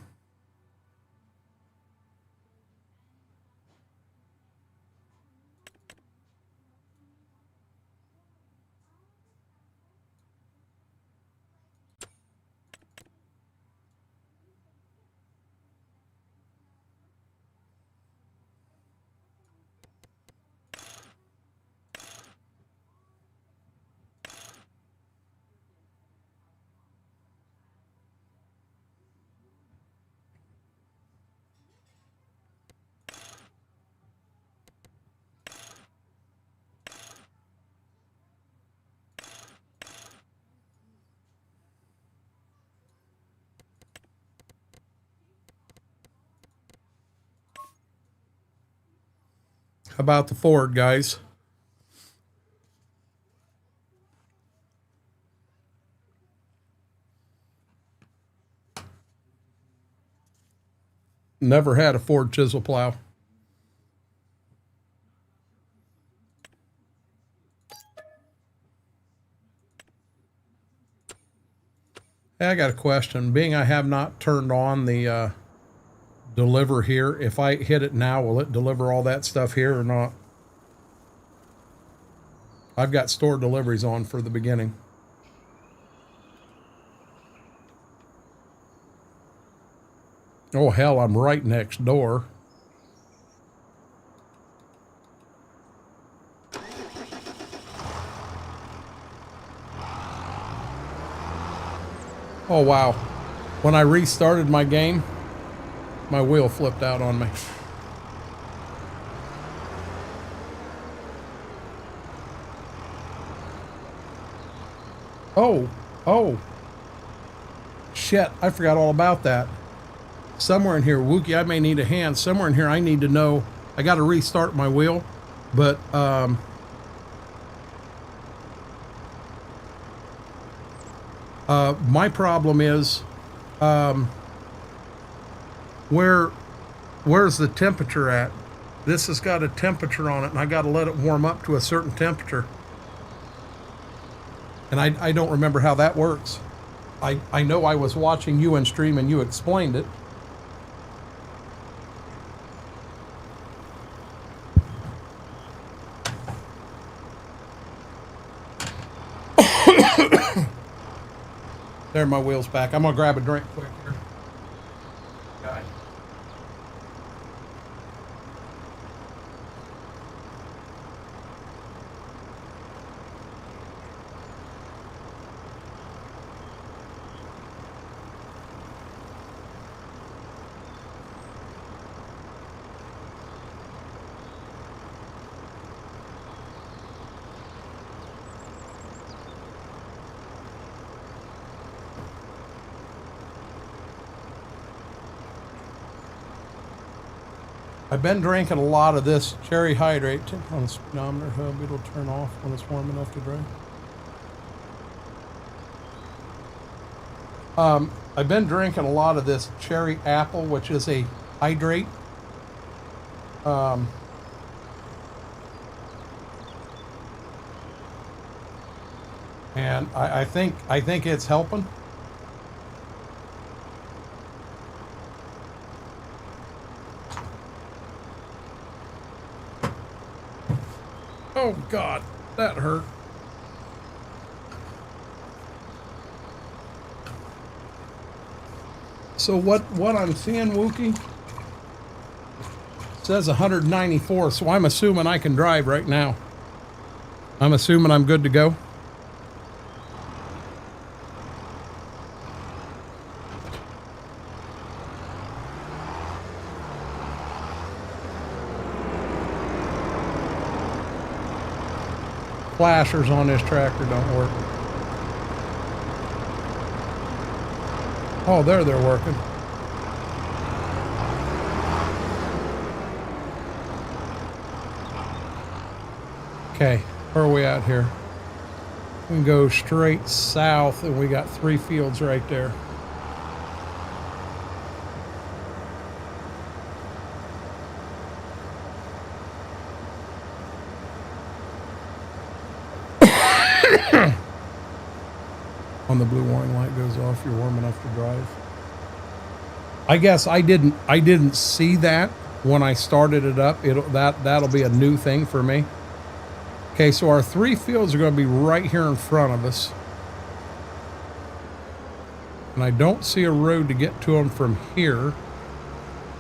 How about the Ford, guys? Never had a Ford chisel plow. Hey, I got a question. Being I have not turned on the deliver here, if I hit it now, will it deliver all that stuff here or not? I've got store deliveries on for the beginning. Oh, hell, I'm right next door. Oh, wow. When I restarted my game, my wheel flipped out on me. Oh. Shit, I forgot all about that. Somewhere in here, Wookie, I may need a hand. Somewhere in here, I need to know. I got to restart my wheel, but My problem is, where's the temperature at? This has got a temperature on it, and I got to let it warm up to a certain temperature. And I don't remember how that works. I know I was watching you in stream and you explained it. There, my wheel's back. I'm gonna grab a drink quick here. Okay. I've been drinking a lot of this cherry hydrate. On the speedometer hub, it'll turn off when it's warm enough to drink. I've been drinking a lot of this cherry apple, which is a hydrate. And I think it's helping. Oh God, that hurt. So what I'm seeing, Wookie, says 194, so I'm assuming I can drive right now. I'm assuming I'm good to go. Flashers on this tractor don't work. Oh, they're working. Okay, where are we at here? We can go straight south and we got 3 fields right there. When the blue warning light goes off, you're warm enough to drive. I guess I didn't see that when I started it up. That'll be a new thing for me. Okay, so our 3 fields are going to be right here in front of us. And I don't see a road to get to them from here.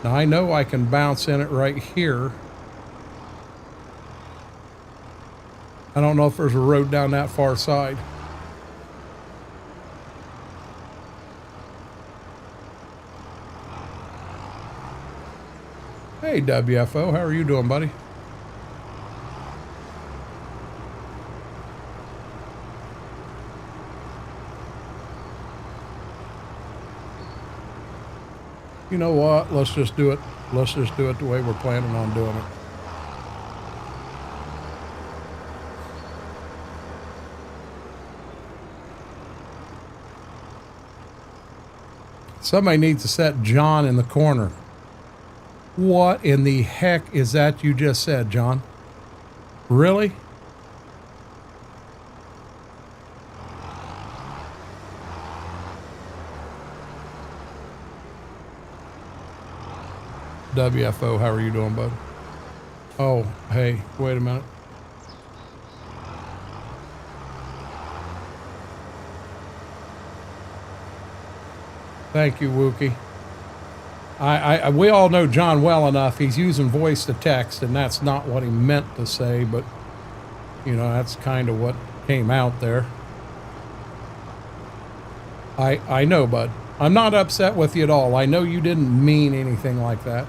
Now I know I can bounce in it right here. I don't know if there's a road down that far side. Hey, WFO, how are you doing, buddy? You know what? Let's just do it. Let's just do it the way we're planning on doing it. Somebody needs to set John in the corner. What in the heck is that you just said, John? Really? WFO, how are you doing, bud? Oh, hey, wait a minute. Thank you, Wookie. We all know John well enough. He's using voice to text, and that's not what he meant to say, but, you know, that's kind of what came out there. I know, bud. I'm not upset with you at all. I know you didn't mean anything like that.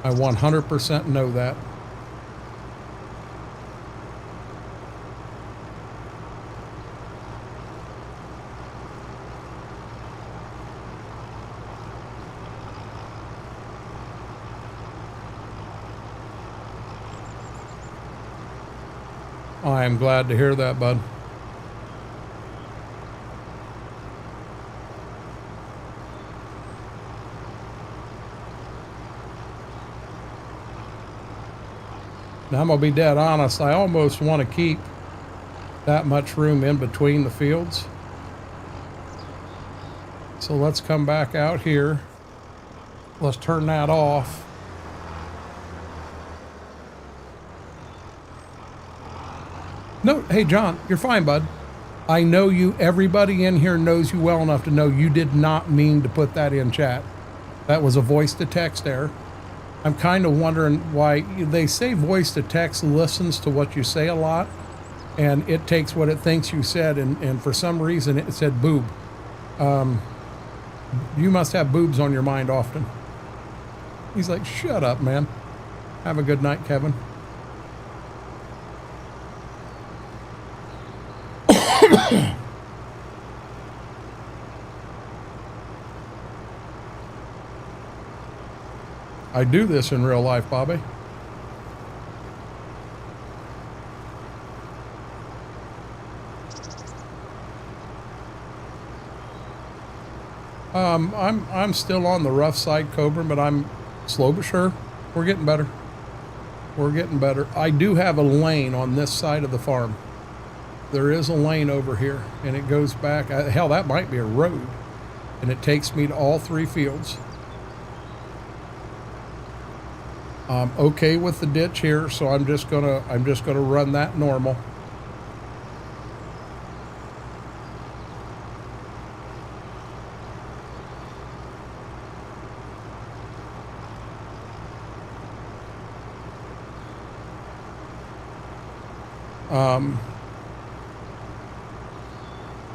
I 100% know that. I am glad to hear that, bud. Now I'm gonna be dead honest, I almost want to keep that much room in between the fields. So let's come back out here. Let's turn that off. No, hey John, you're fine, bud. I know you, everybody in here knows you well enough to know you did not mean to put that in chat. That was a voice to text error. I'm kind of wondering why they say voice to text listens to what you say a lot, and it takes what it thinks you said, and for some reason it said boob. You must have boobs on your mind often. He's like, shut up, man. Have a good night, Kevin. I do this in real life, Bobby. I'm still on the rough side, Cobra, but I'm slow but sure. We're getting better. We're getting better. I do have a lane on this side of the farm. There is a lane over here, and it goes back. Hell, that might be a road, and it takes me to all three fields. I'm okay with the ditch here, so I'm just gonna run that normal.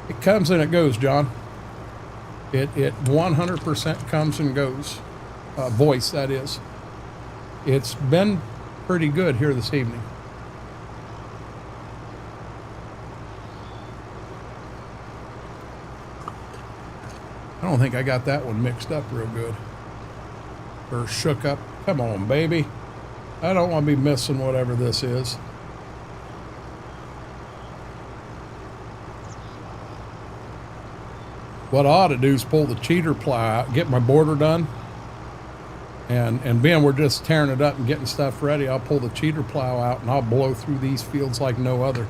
It comes and it goes, John. It 100% comes and goes. Voice, that is. It's been pretty good here this evening. I don't think I got that one mixed up real good. Or shook up. Come on, baby. I don't want to be missing whatever this is. What I ought to do is pull the cheater plow out, get my border done. And being we're just tearing it up and getting stuff ready, I'll pull the cheater plow out and I'll blow through these fields like no other.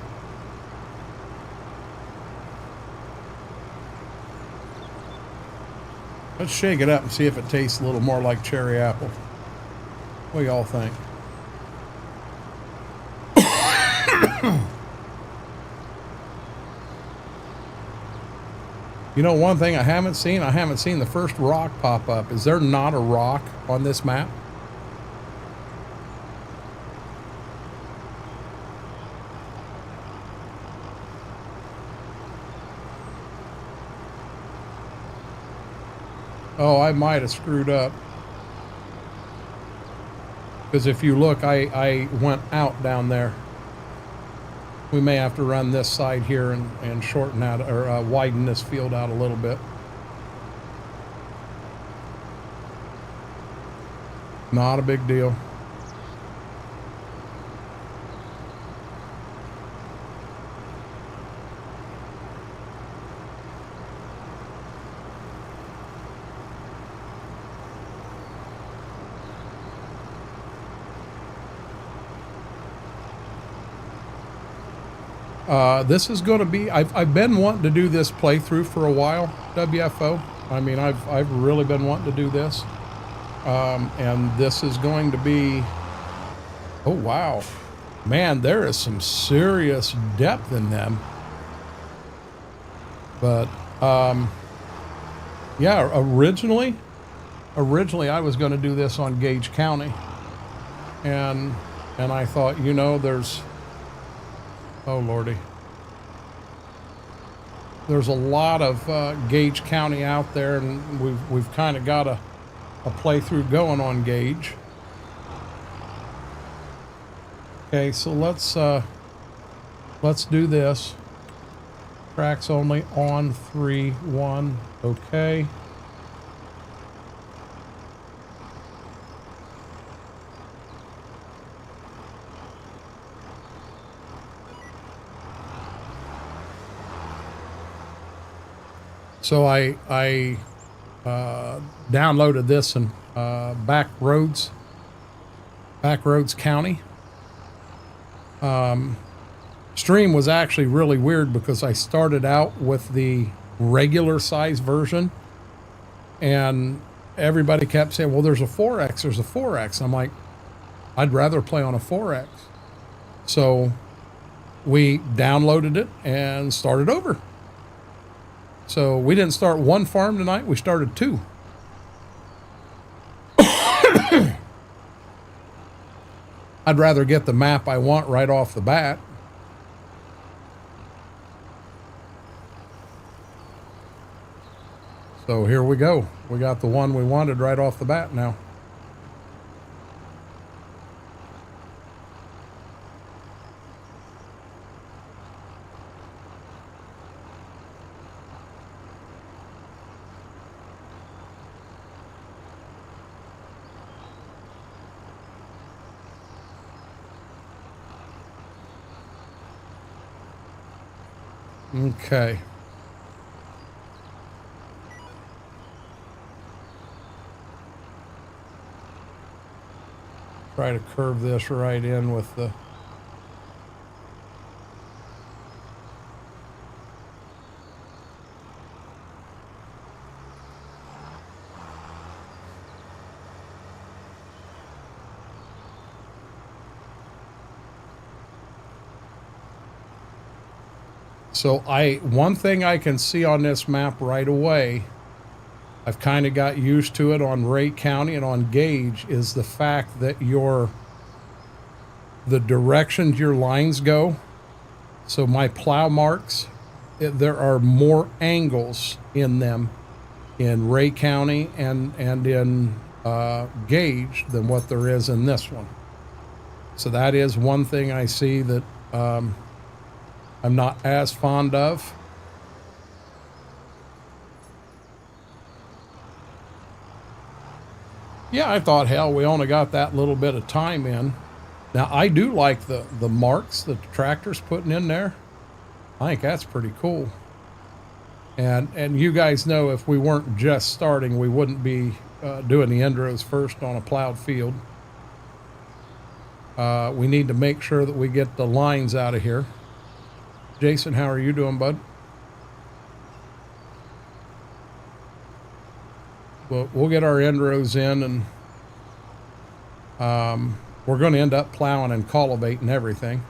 Let's shake it up and see if it tastes a little more like cherry apple. What do y'all think? You know, one thing I haven't seen the first rock pop up. Is there not a rock on this map? Oh, I might have screwed up. Because if you look, I went out down there. We may have to run this side here and shorten out or widen this field out a little bit. Not a big deal. This is going to be, I've been wanting to do this playthrough for a while, WFO. I mean, I've really been wanting to do this. And this is going to be, oh wow. Man, there is some serious depth in them. But, yeah, originally I was going to do this on Gage County. And I thought, you know, there's, oh lordy, there's a lot of Gage County out there, and we've kind of got a playthrough going on Gage. Okay, so let's do this. Tracks only on 3-1. Okay. So I downloaded this in Backroads County, stream was actually really weird because I started out with the regular size version, and everybody kept saying, well, there's a 4X, there's a 4X. I'm like, I'd rather play on a 4X. So we downloaded it and started over. So we didn't start one farm tonight, we started two. I'd rather get the map I want right off the bat. So here we go. We got the one we wanted right off the bat now. Okay. Try to curve this right in with the... So one thing I can see on this map right away, I've kind of got used to it on Ray County and on Gage, is the fact that the directions your lines go. So my plow marks, there are more angles in them in Ray County and in Gage than what there is in this one. So that is one thing I see that I'm not as fond of. Yeah, I thought, hell, we only got that little bit of time in. Now, I do like the marks that the tractor's putting in there. I think that's pretty cool. And you guys know if we weren't just starting, we wouldn't be doing the endros first on a plowed field. We need to make sure that we get the lines out of here. Jason, how are you doing, bud? But we'll get our end rows in, and we're going to end up plowing and cultivating everything.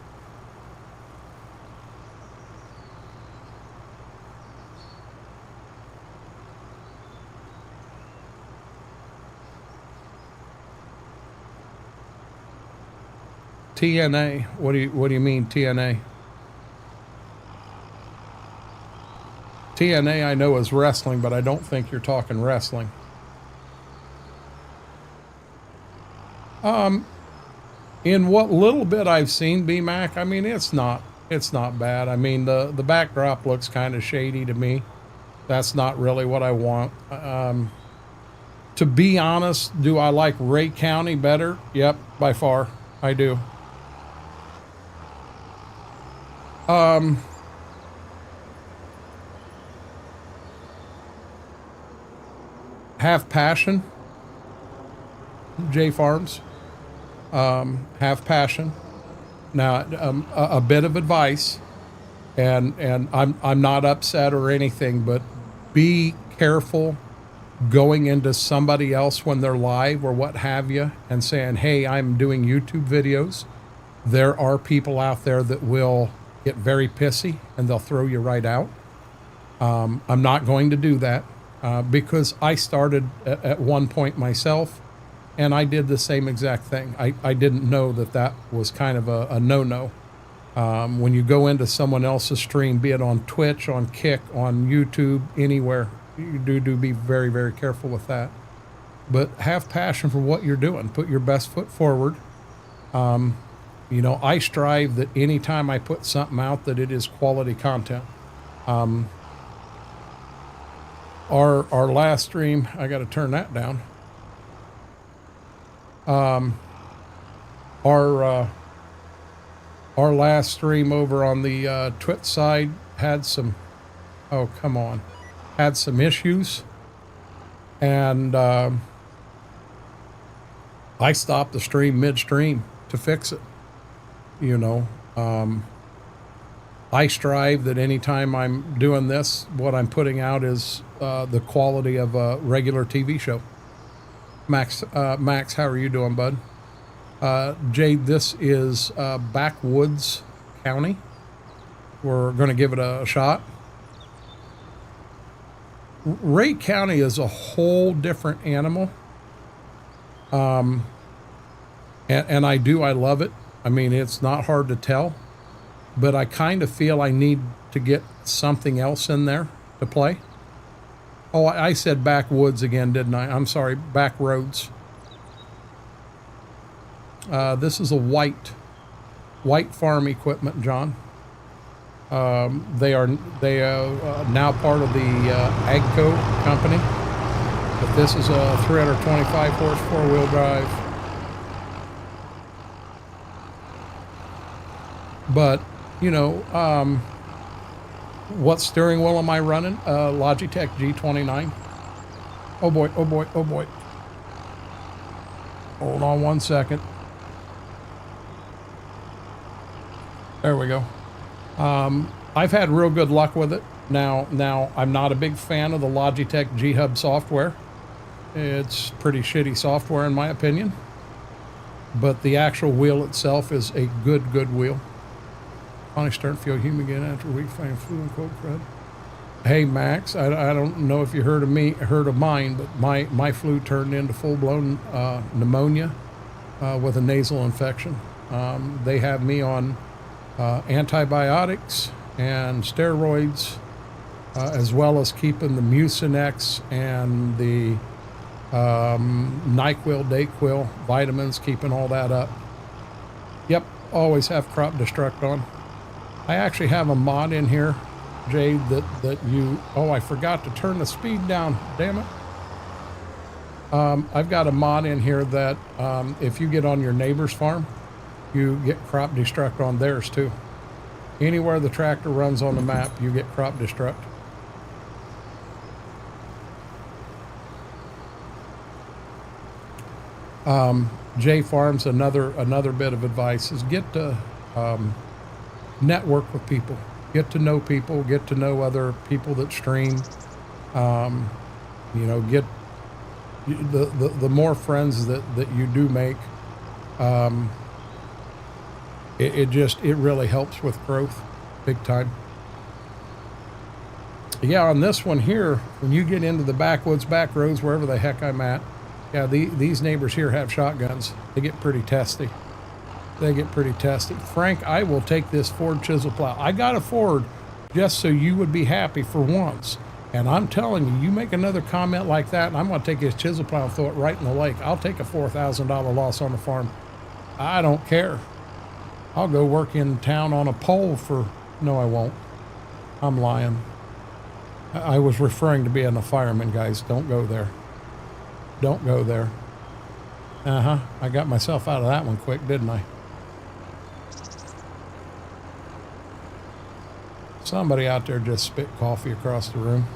TNA, what do you mean TNA? TNA I know is wrestling, but I don't think you're talking wrestling. In what little bit I've seen, BMAC, I mean, it's not bad. I mean, the backdrop looks kind of shady to me. That's not really what I want. To be honest, do I like Ray County better? Yep, by far, I do. Have passion, J Farms. Have passion. Now, a bit of advice, and I'm not upset or anything, but be careful going into somebody else when they're live or what have you and saying, hey, I'm doing YouTube videos. There are people out there that will get very pissy and they'll throw you right out. I'm not going to do that because I started at one point myself. And I did the same exact thing. I didn't know that was kind of a no-no. When you go into someone else's stream, be it on Twitch, on Kick, on YouTube, anywhere, you do be very, very careful with that. But have passion for what you're doing. Put your best foot forward. You know, I strive that anytime I put something out that it is quality content. Our last stream, I got to turn that down. Our last stream over on the Twitch side had some, oh come on, had some issues, and I stopped the stream midstream to fix it. You know, I strive that anytime I'm doing this, what I'm putting out is the quality of a regular TV show. Max, how are you doing, bud? Jay, this is Backwoods County. We're going to give it a shot. Ray County is a whole different animal. And I love it. I mean, it's not hard to tell. But I kind of feel I need to get something else in there to play. Oh, I said backwoods again, didn't I? I'm sorry, back roads. This is a white farm equipment, John. They are now part of the Agco company. But this is a 325 horse four-wheel drive. But you know, what steering wheel am I running? Logitech G29. Oh boy, oh boy, oh boy. Hold on one second. There we go. I've had real good luck with it. Now I'm not a big fan of the Logitech G Hub software. It's pretty shitty software in my opinion. But the actual wheel itself is a good wheel. Finally starting to feel human again after a week fighting flu and cold crud. Hey Max, I don't know if you heard of mine, but my flu turned into full-blown pneumonia with a nasal infection. They have me on antibiotics and steroids, as well as keeping the Mucinex and the NyQuil, DayQuil, vitamins, keeping all that up. Yep, always have crop destruct on. I actually have a mod in here, Jade, that you... Oh, I forgot to turn the speed down. Damn it. I've got a mod in here that if you get on your neighbor's farm, you get crop destruct on theirs too. Anywhere the tractor runs on the map, you get crop destruct. J Farms, another bit of advice is get to... network with people, get to know people, get to know other people that stream. You know, get the more friends that you do make, it really helps with growth big time. Yeah, on this one here, when you get into the backwoods, back roads, wherever the heck I'm at, yeah, these neighbors here have shotguns. They get pretty testy. Frank, I will take this Ford chisel plow. I got a Ford just so you would be happy for once. And I'm telling you, you make another comment like that, and I'm going to take this chisel plow and throw it right in the lake. I'll take a $4,000 loss on the farm. I don't care. I'll go work in town on a pole for... No, I won't. I'm lying. I was referring to being a fireman, guys. Don't go there. Don't go there. I got myself out of that one quick, didn't I? Somebody out there just spit coffee across the room.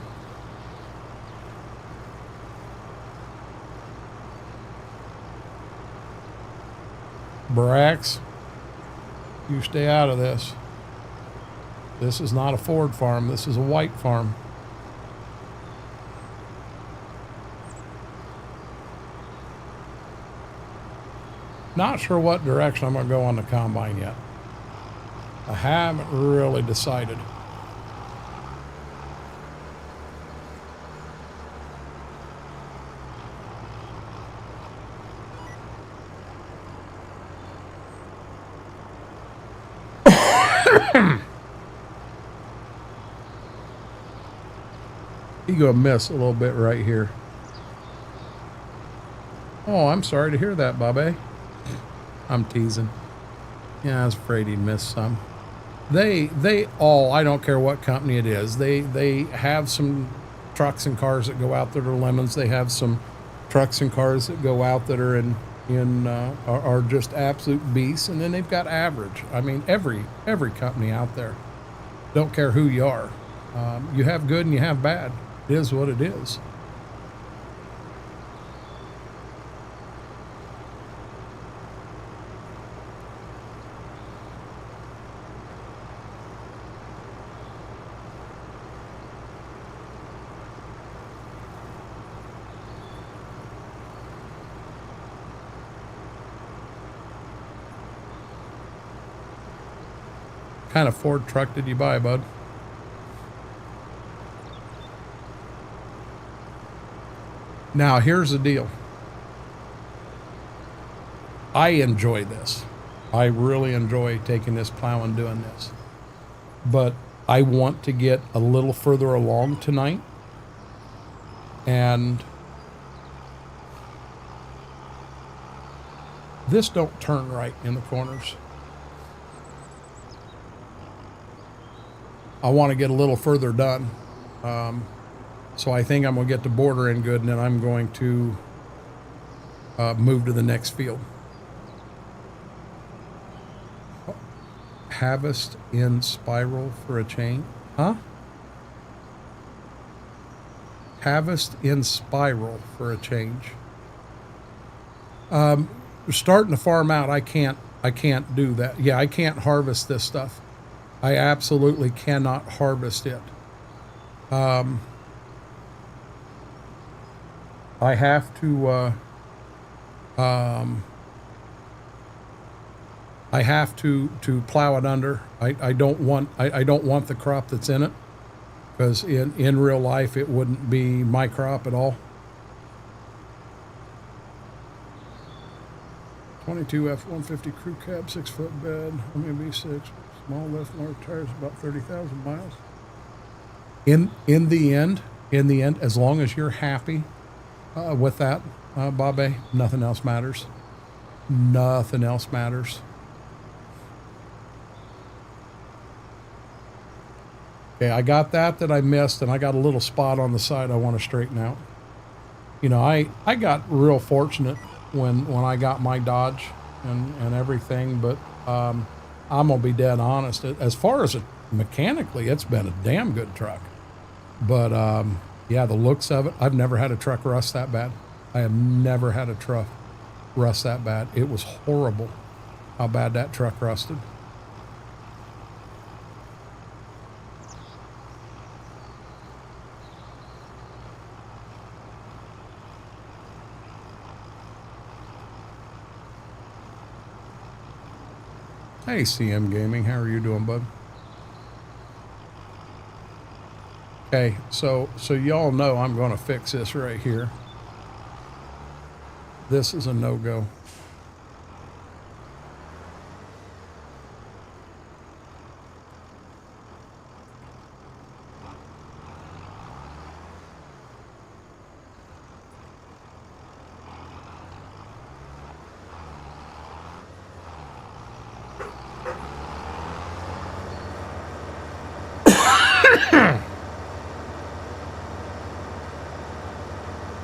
Brax, you stay out of this. This is not a Ford farm. This is a white farm. Not sure what direction I'm going to go on the combine yet. I haven't really decided. You go miss a little bit right here. Oh, I'm sorry to hear that, Bobby. I'm teasing. Yeah, I was afraid he'd miss some. They all, I don't care what company it is, they have some trucks and cars that go out that are lemons. They have some trucks and cars that go out that are are just absolute beasts, and then they've got average. I mean, every company out there. Don't care who you are. You have good and you have bad. It is what it is. kind of Ford truck did you buy, bud? Now, here's the deal. I enjoy this. I really enjoy taking this plow and doing this. But I want to get a little further along tonight. And this don't turn right in the corners. I want to get a little further done. So I think I'm going to get the border in good, and then I'm going to move to the next field. Harvest in spiral for a change. Huh? Harvest in spiral for a change. Starting to farm out, I can't do that. Yeah, I can't harvest this stuff. I absolutely cannot harvest it. I have to plow it under. I don't want the crop that's in it, because in real life it wouldn't be my crop at all. 22 F150 crew cab, 6-foot bed, maybe 6 small left motor tires, about 30,000 miles. In the end, as long as you're happy with that, Bobby, nothing else matters. Nothing else matters. Okay, I got that I missed, and I got a little spot on the side I want to straighten out. You know, I got real fortunate when I got my Dodge and everything, but I'm gonna be dead honest. As far as mechanically, it's been a damn good truck. But yeah, the looks of it, I've never had a truck rust that bad. I have never had a truck rust that bad. It was horrible how bad that truck rusted. Hey, CM Gaming, how are you doing, bud? Okay, so y'all know I'm going to fix this right here. This is a no-go.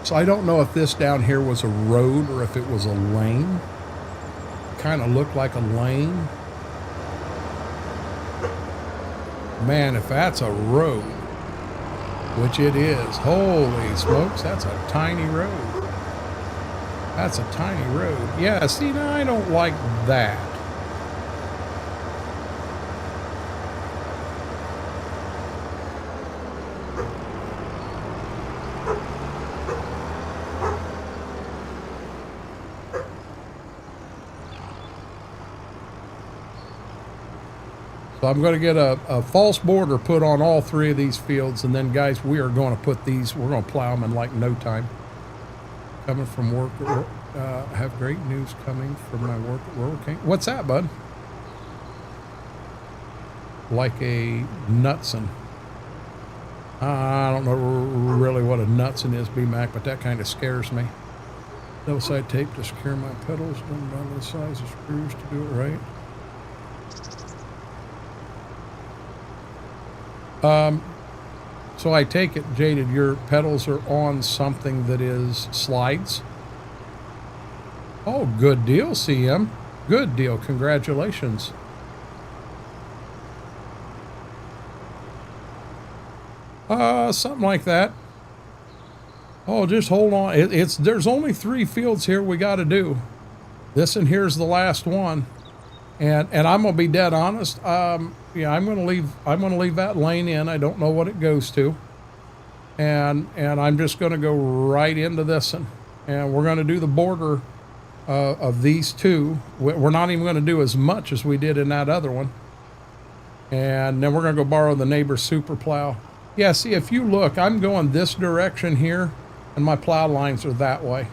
So I don't know if this down here was a road or if it was a lane. Kind of looked like a lane. Man, if that's a road, which it is, holy smokes, that's a tiny road. That's a tiny road. Yeah, see, now I don't like that. So I'm going to get a false border put on all three of these fields, and then guys, we are going to put these, we're going to plow them in like no time. Coming from work, have great news coming from my work at Working. What's that, bud? Like a nutson. I don't know really what a nutson is, B-Mac, but that kind of scares me. Double side tape to secure my pedals, done by the size of screws to do it right. So I take it, Jaded, your pedals are on something that is slides? Oh, good deal, CM. Good deal. Congratulations. Something like that. Oh, just hold on. There's only 3 fields here we got to do. This and here's the last one. And I'm gonna be dead honest. Yeah, I'm gonna leave that lane in. I don't know what it goes to, and I'm just gonna go right into this one, and we're gonna do the border of these two. We're not even gonna do as much as we did in that other one, And then we're going to go borrow the neighbor's super plow. Yeah, see, if you look, I'm going this direction here, and my plow lines are that way.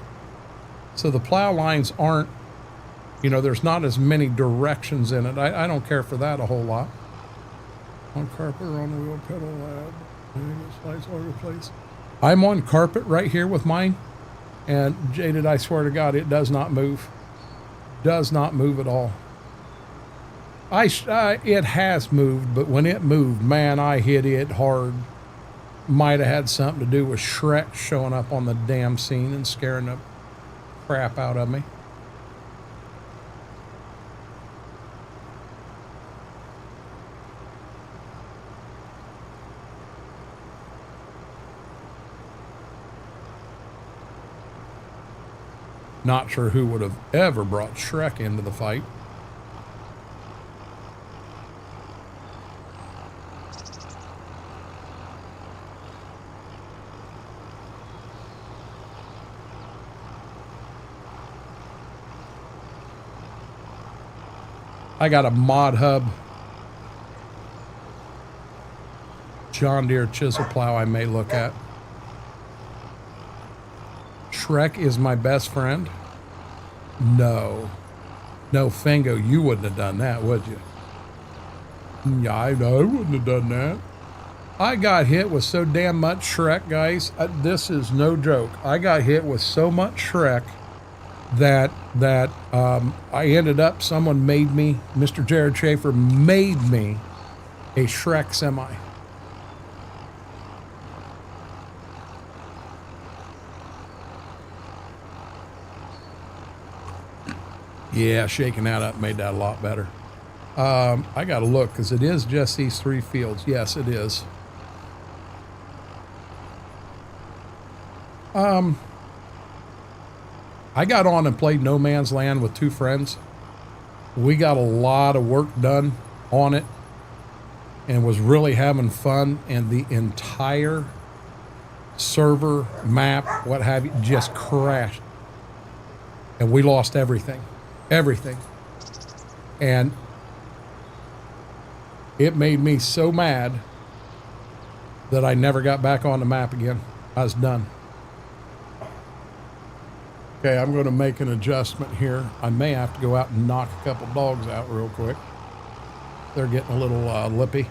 So the plow lines aren't, you know, there's not as many directions in it. I don't care for that a whole lot. On carpet or on wheel pedal lab. Slides all over the place. I'm on carpet right here with mine, and Jaded, I swear to God, it does not move. Does not move at all. It has moved, but when it moved, man, I hit it hard. Might have had something to do with Shrek showing up on the damn scene and scaring the crap out of me. Not sure who would have ever brought Shrek into the fight. I got a mod hub John Deere chisel plow I may look at. Shrek is my best friend? No. No, Fango, you wouldn't have done that, would you? Yeah, I wouldn't have done that. I got hit with so damn much Shrek, guys. This is no joke. I got hit with so much Shrek that I ended up, someone made me, Mr. Jared Schaefer made me a Shrek semi. Yeah, shaking that up made that a lot better. I got to look because it is just these 3 fields. Yes, it is. I got on and played No Man's Land with 2 friends. We got a lot of work done on it and was really having fun, and the entire server, map, what have you, just crashed. And we lost everything. Everything. And it made me so mad that I never got back on the map again. I was done. Okay, I'm going to make an adjustment here. I may have to go out and knock a couple dogs out real quick. They're getting a little lippy.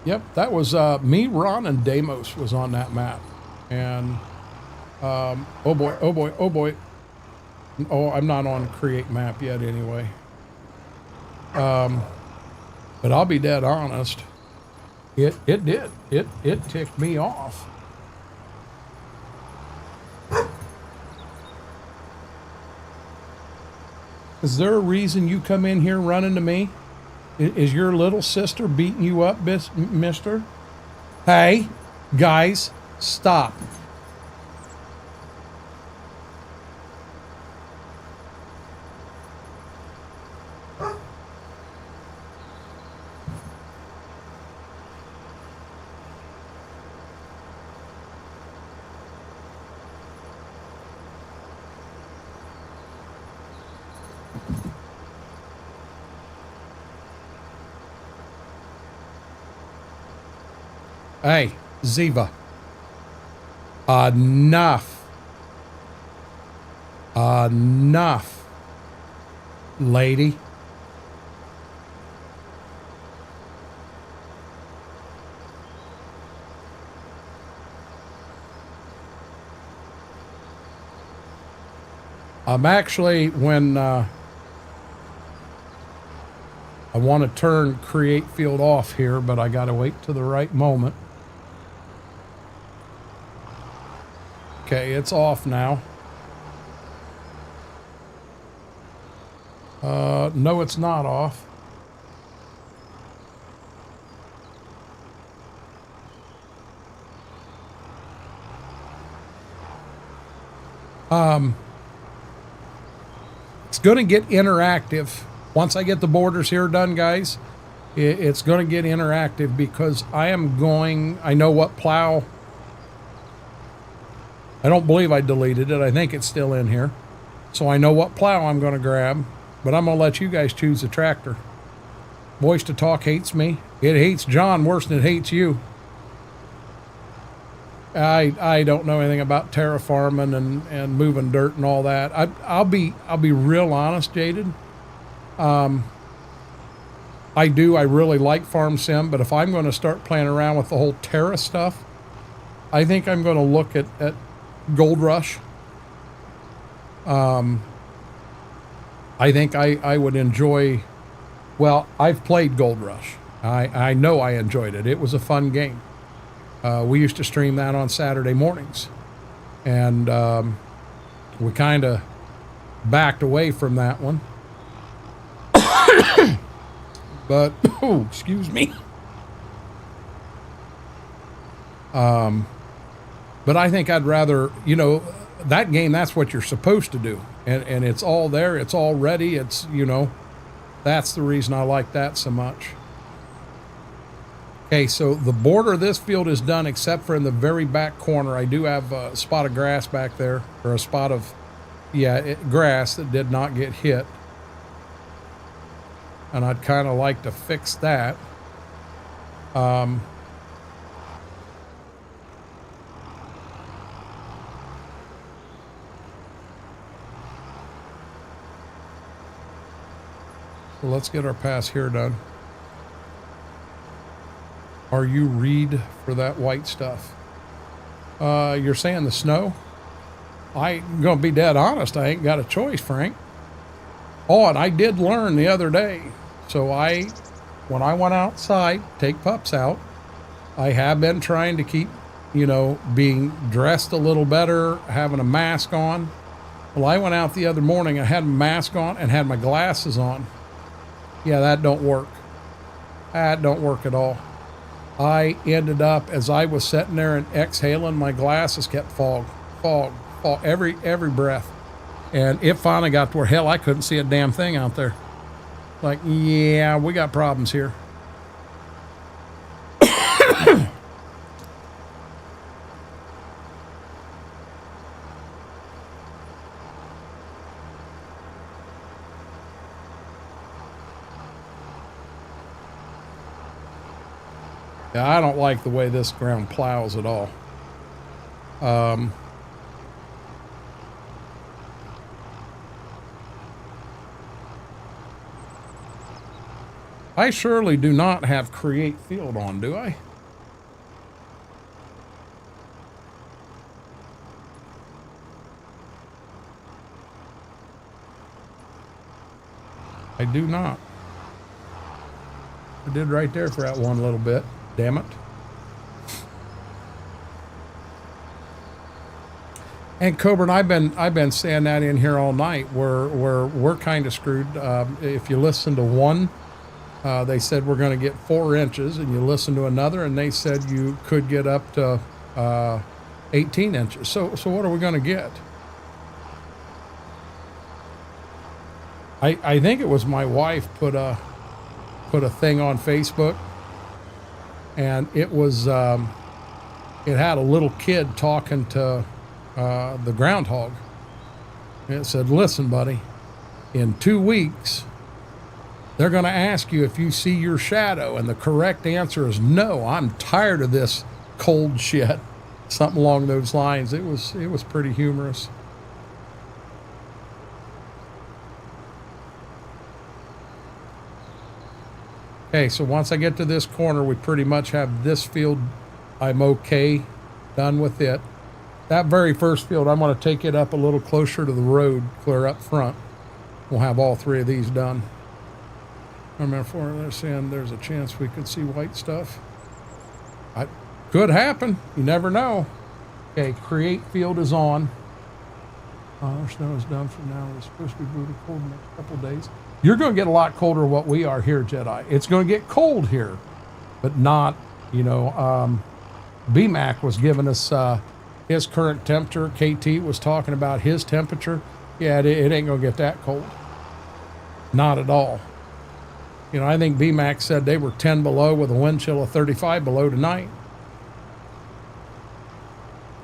Yep, that was me, Ron, and Deimos was on that map. And, oh boy, oh boy, oh boy. Oh, I'm not on create map yet anyway. But I'll be dead honest. It did. It ticked me off. Is there a reason you come in here running to me? Is your little sister beating you up, mister? Hey, guys, stop. Hey, Ziva. Enough. Enough, lady. I'm actually, when I want to turn create field off here, but I got to wait to the right moment. Okay, it's off now. No, it's not off. It's going to get interactive. Once I get the borders here done, guys, it's going to get interactive because I know what plow. I don't believe I deleted it. I think it's still in here. So I know what plow I'm going to grab, but I'm going to let you guys choose the tractor. Voice to Talk hates me. It hates John worse than it hates you. I don't know anything about terraforming and moving dirt and all that. I'll be real honest, Jaded. I really like Farm Sim, but if I'm going to start playing around with the whole Terra stuff, I think I'm going to look at Gold Rush. I think I would enjoy, well, I've played Gold Rush. I know I enjoyed it. It was a fun game. We used to stream that on Saturday mornings, and we kind of backed away from that one. But, oh, excuse me. But I think I'd rather, you know, that game, that's what you're supposed to do. And it's all there. It's all ready. It's, you know, that's the reason I like that so much. Okay, so the border of this field is done except for in the very back corner. I do have a spot of grass back there, or a spot of, grass that did not get hit. And I'd kind of like to fix that. So let's get our pass here done. Are you reed for that white stuff? You're saying the snow? I'm going to be dead honest. I ain't got a choice, Frank. Oh, and I did learn the other day. So when I went outside, take pups out, I have been trying to keep, you know, being dressed a little better, having a mask on. Well, I went out the other morning, I had a mask on and had my glasses on. Yeah, that don't work. That don't work at all. I ended up, as I was sitting there and exhaling, my glasses kept fog, every breath. And it finally got to where, hell, I couldn't see a damn thing out there. Like, yeah, we got problems here. Yeah, I don't like the way this ground plows at all. I surely do not have create field on, do I? I do not. I did right there for that one little bit. Damn it. And Coburn, I've been saying that in here all night. We're kind of screwed. If you listen to one, they said we're going to get 4 inches, and you listen to another, and they said you could get up to 18 inches. So what are we going to get? I think it was my wife put a thing on Facebook, and it was it had a little kid talking to the groundhog, and it said, "Listen, buddy, in 2 weeks they're going to ask you if you see your shadow, and the correct answer is no. I'm tired of this cold shit." Something along those lines. It was pretty humorous. Okay, so once I get to this corner, we pretty much have this field. I'm okay, done with it. That very first field, I'm going to take it up a little closer to the road, clear up front. We'll have all 3 of these done. I remember before they're saying there's a chance we could see white stuff. Could happen. You never know. Okay, create field is on. Our snow is done for now. It's supposed to be brutal cold in the next couple of days. You're going to get a lot colder than what we are here, Jedi. It's going to get cold here, but not, you know, BMAC was giving us his current temperature. KT was talking about his temperature. Yeah, it ain't going to get that cold. Not at all. You know, I think BMAC said they were 10 below with a wind chill of 35 below tonight.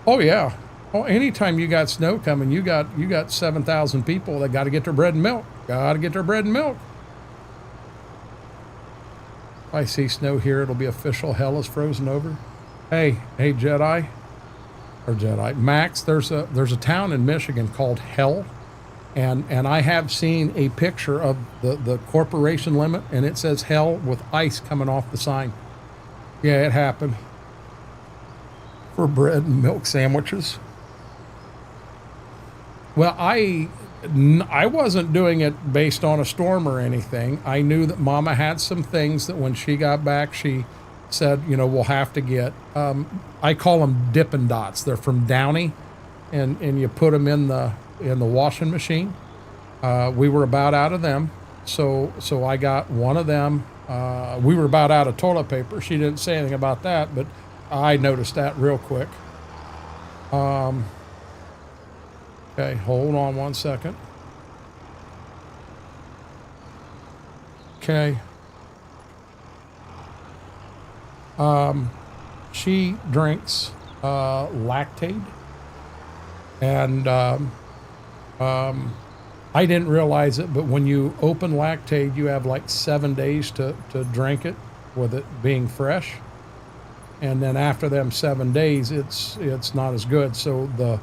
Oh, yeah. Oh, anytime you got snow coming, you got 7,000 people that got to get their bread and milk. Got to get their bread and milk. If I see snow here, it'll be official. Hell is frozen over. Hey, Jedi, or Jedi Max. There's a town in Michigan called Hell, and I have seen a picture of the corporation limit, and it says Hell with ice coming off the sign. Yeah, it happened. For bread and milk sandwiches. Well, I wasn't doing it based on a storm or anything. I knew that Mama had some things that when she got back, she said, you know, we'll have to get. I call them Dippin' Dots. They're from Downey, and you put them in the washing machine. We were about out of them, so I got one of them. We were about out of toilet paper. She didn't say anything about that, but I noticed that real quick. Okay, hold on one second. Okay. She drinks Lactaid, and I didn't realize it, but when you open Lactaid, you have like 7 days to drink it with it being fresh. And then after them 7 days, it's not as good. So the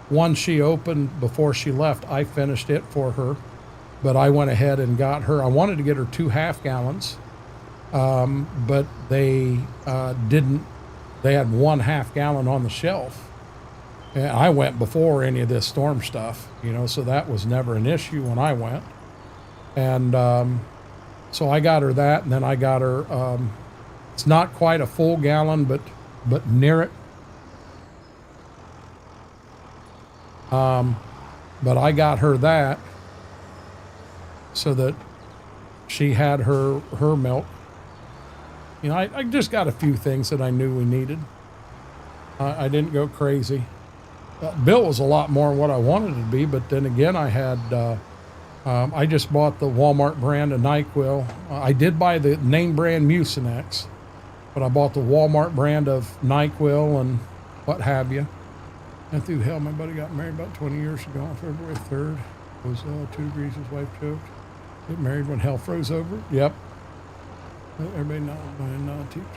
one she opened before she left, I finished it for her, but I went ahead and got her. I wanted to get her 2 half-gallons, but they didn't. They had 1 half-gallon on the shelf. And I went before any of this storm stuff, you know, so that was never an issue when I went. And so I got her that, and then I got her. It's not quite a full gallon, but near it. But I got her that so that she had her milk. You know, I just got a few things that I knew we needed. I didn't go crazy. Bill was a lot more than what I wanted it to be, but then again, I had, I just bought the Walmart brand of NyQuil. I did buy the name brand Mucinex, but I bought the Walmart brand of NyQuil and what have you. And through hell, my buddy got married about 20 years ago on February 3rd. It was 2 degrees, his wife choked. Get married when hell froze over. Yep. Everybody not buying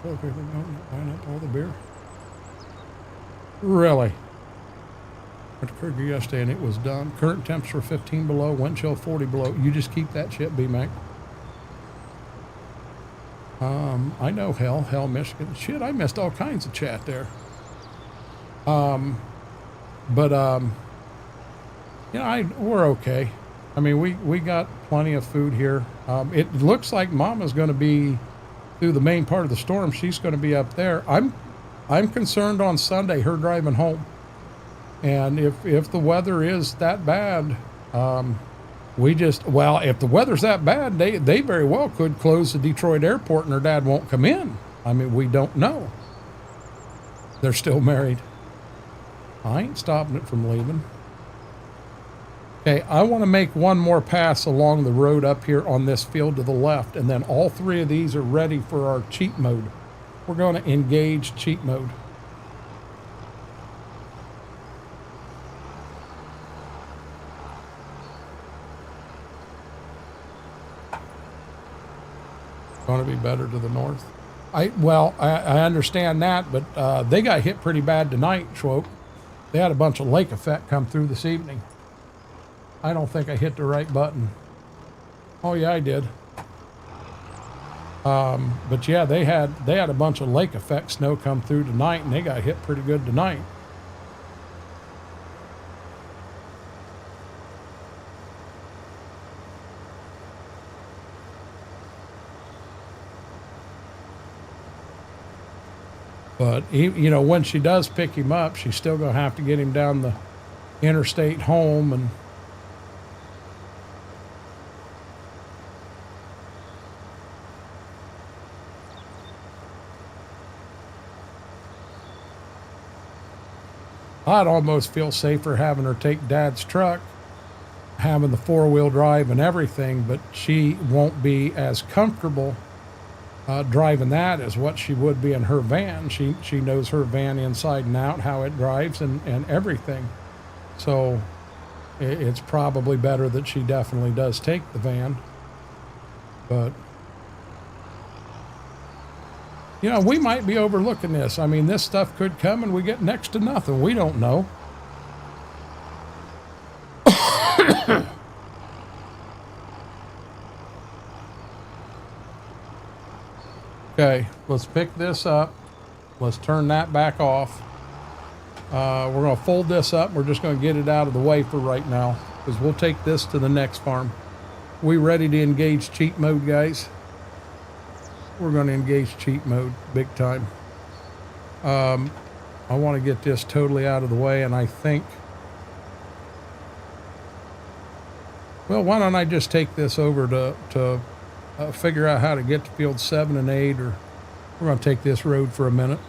toilet paper, no, not buying up all the beer. Really? Went to Kruger yesterday and it was done. Current temperature 15 below, wind chill 40 below. You just keep that shit, B-Mac. I know Hell, Michigan. Shit, I missed all kinds of chat there. Yeah, we're okay. I mean, we got plenty of food here. It looks like Mama's going to be through the main part of the storm. She's going to be up there. I'm concerned on Sunday, her driving home. And if the weather is that bad, if the weather's that bad, they very well could close the Detroit airport and her dad won't come in. I mean, we don't know. They're still married. I ain't stopping it from leaving. Okay, I want to make one more pass along the road up here on this field to the left, and then all 3 of these are ready for our cheat mode. We're going to engage cheat mode. Going to be better to the north. I understand that, but they got hit pretty bad tonight, Schwope. They had a bunch of lake effect come through this evening. I don't think I hit the right button. Oh yeah, I did. But yeah, they had a bunch of lake effect snow come through tonight, and they got hit pretty good tonight. But you know, when she does pick him up, she's still gonna have to get him down the interstate home, and I'd almost feel safer having her take Dad's truck, having the 4-wheel drive and everything, but she won't be as comfortable driving that as what she would be in her van. She knows her van inside and out, how it drives and everything. So it's probably better that she definitely does take the van. But You know, we might be overlooking this. I mean, this stuff could come and we get next to nothing. We don't know. Okay, let's pick this up. Let's turn that back off. We're going to fold this up. We're just going to get it out of the way for right now, because we'll take this to the next farm. We ready to engage cheat mode, guys? We're going to engage cheat mode big time. I want to get this totally out of the way, and I think, well, why don't I just take this over to figure out how to get to field 7 and 8, or we're going to take this road for a minute.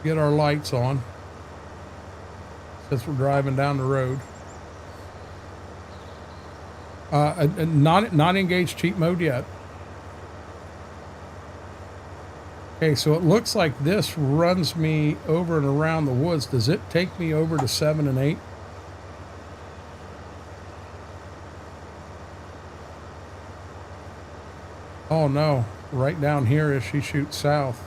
Get our lights on since we're driving down the road. Not engaged cheat mode yet. Okay, so it looks like this runs me over and around the woods. Does it take me over to 7 and 8? Oh no, right down here as she shoots south.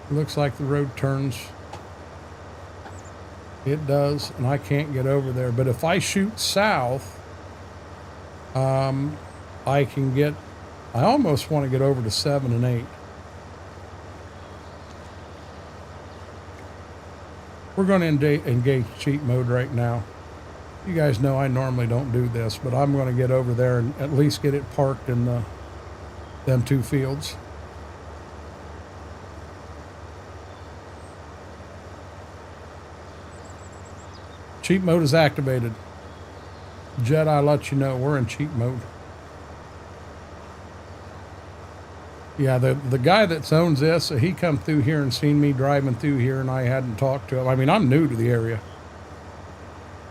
Looks like the road turns. It does, and I can't get over there. But if I shoot south, I can get, I almost want to get over to 7 and 8. We're going to engage cheat mode right now. You guys know I normally don't do this, but I'm going to get over there and at least get it parked in them 2 fields. Cheat mode is activated. Jed, I let you know we're in cheat mode. Yeah, the guy that owns this, he come through here and seen me driving through here, and I hadn't talked to him. I mean, I'm new to the area.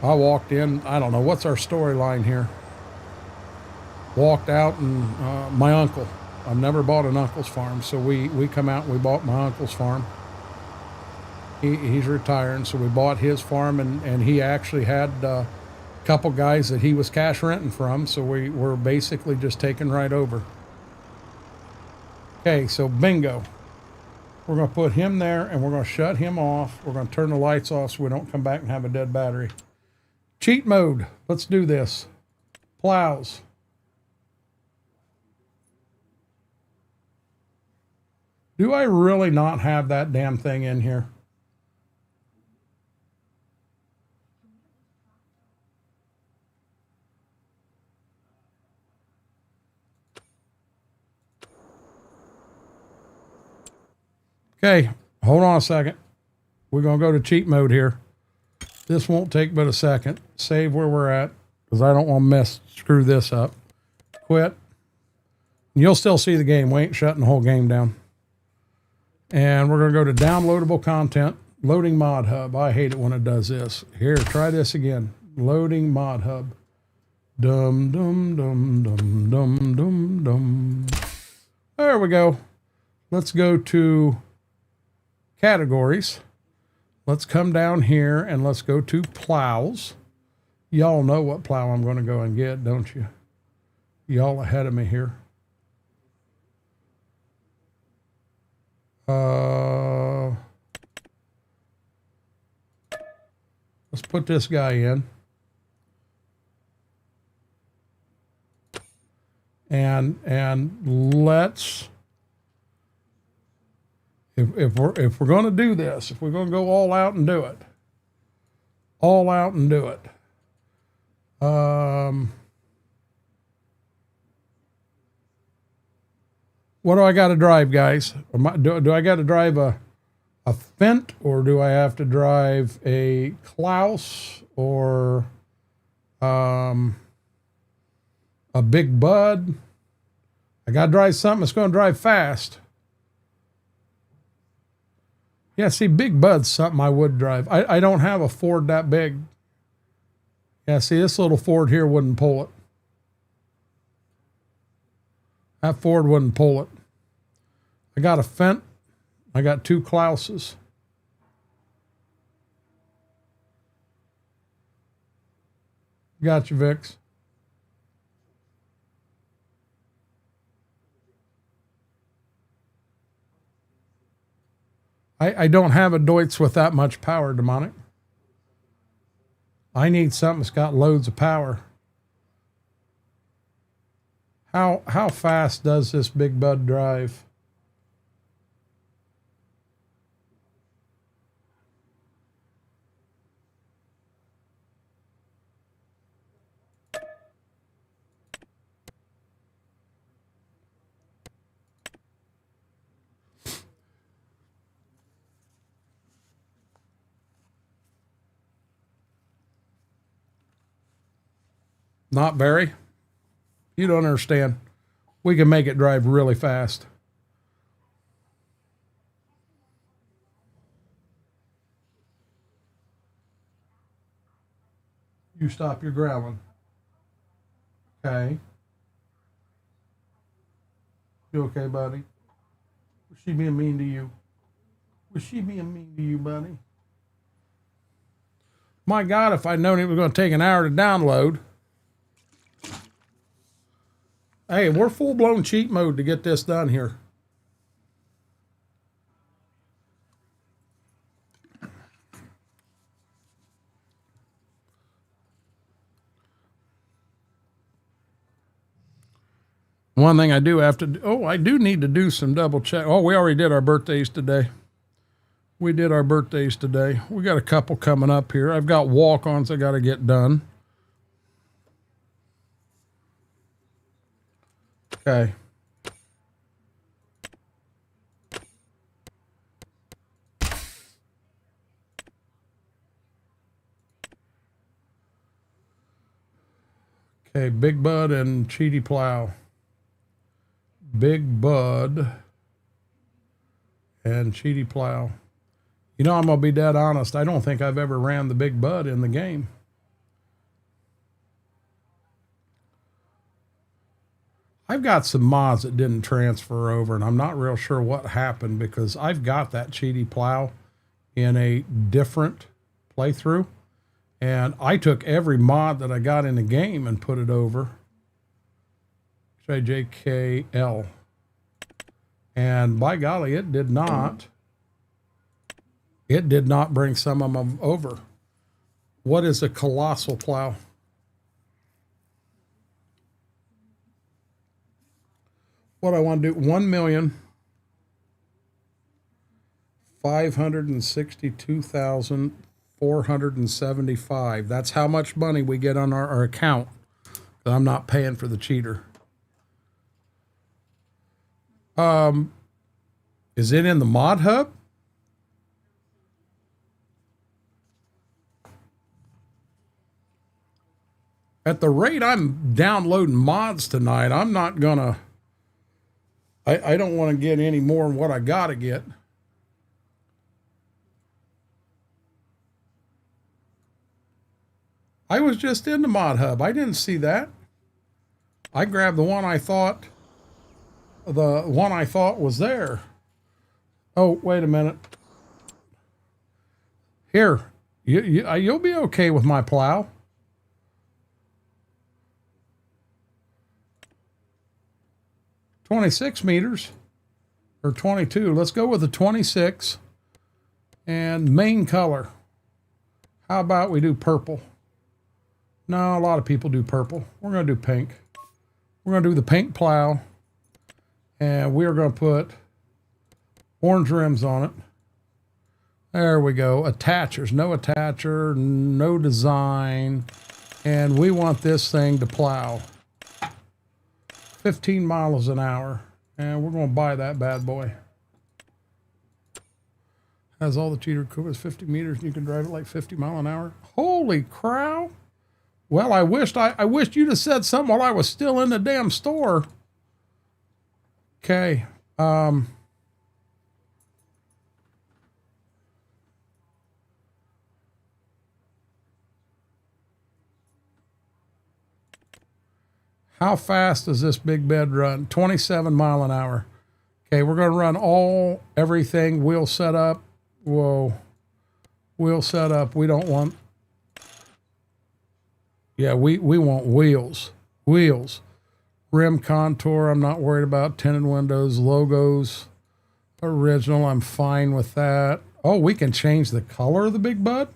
I walked in, I don't know, what's our storyline here? Walked out, and my uncle, I've never bought an uncle's farm, so we come out and we bought my uncle's farm. He's retiring, so we bought his farm, and he actually had a couple guys that he was cash renting from, so we were basically just taking right over. Okay, so bingo. We're going to put him there, and we're going to shut him off. We're going to turn the lights off so we don't come back and have a dead battery. Cheat mode. Let's do this. Plows. Do I really not have that damn thing in here? Okay, hold on a second. We're going to go to cheat mode here. This won't take but a second. Save where we're at, because I don't want to screw this up. Quit. You'll still see the game. We ain't shutting the whole game down. And we're going to go to downloadable content. Loading mod hub. I hate it when it does this. Here, try this again. Loading mod hub. Dum, dum, dum, dum, dum, dum, dum. There we go. Let's go to categories. Let's come down here and let's go to plows. Y'all know what plow I'm going to go and get, don't you? Y'all ahead of me here. Let's put this guy in. And let's, if we're going to do this, if we're going to go all out and do it, what do I got to drive, guys? Do I got to drive a Fendt, or do I have to drive a Klaus, or a Big Bud? I got to drive something that's going to drive fast. Yeah, see, Big Bud's something I would drive. I don't have a Ford that big. Yeah, see, this little Ford here wouldn't pull it. That Ford wouldn't pull it. I got a Fendt. I got 2 Klauses. Got you, Vix. I don't have a Deutz with that much power, Demonic. I need something that's got loads of power. How fast does this Big Bud drive? Not very. You don't understand. We can make it drive really fast. You stop your growling. Okay. You okay, buddy? Was she being mean to you? Was she being mean to you, buddy? My God, if I'd known it was going to take an hour to download. Hey, we're full-blown cheat mode to get this done here. One thing I do have to do, I do need to do some double check. Oh, we already did our birthdays today. We did our birthdays today. We got a couple coming up here. I've got walk-ons I got to get done. Okay. Okay, Big Bud and Cheaty Plow. Big Bud and Cheaty Plow. You know, I'm going to be dead honest. I don't think I've ever ran the Big Bud in the game. I've got some mods that didn't transfer over, and I'm not real sure what happened because I've got that Cheaty Plow in a different playthrough, and I took every mod that I got in the game and put it over. JKL. And by golly, it did not bring some of them over. What is a colossal plow? What I want to do, 1,562,475. That's how much money we get on our account. I'm not paying for the cheater. Is it in the mod hub? At the rate I'm downloading mods tonight, I'm not gonna, I don't want to get any more than what I gotta get. I was just in the mod hub. I didn't see that. I grabbed the one I thought was there. Oh, wait a minute. Here, you'll be okay with my plow. $26 meters or 22. Let's go with the 26 and main color. How about we do purple? No, a lot of people do purple. We're going to do pink. We're going to do the pink plow. And we're going to put orange rims on it. There we go. Attachers. No attacher. No design. And we want this thing to plow 15 miles an hour. And we're going to buy that bad boy. Has all the cheater equipment, 50 meters, and you can drive it like 50 mile an hour. Holy crow. Well, I wished you'd have said something while I was still in the damn store. Okay. How fast does this big bed run? 27 mile an hour. Okay, we're going to run everything. Wheel set up. Whoa. Wheel set up. We don't want. Yeah, we want wheels. Wheels. Rim contour, I'm not worried about. Tinted windows, logos, original, I'm fine with that. Oh, we can change the color of the big bud?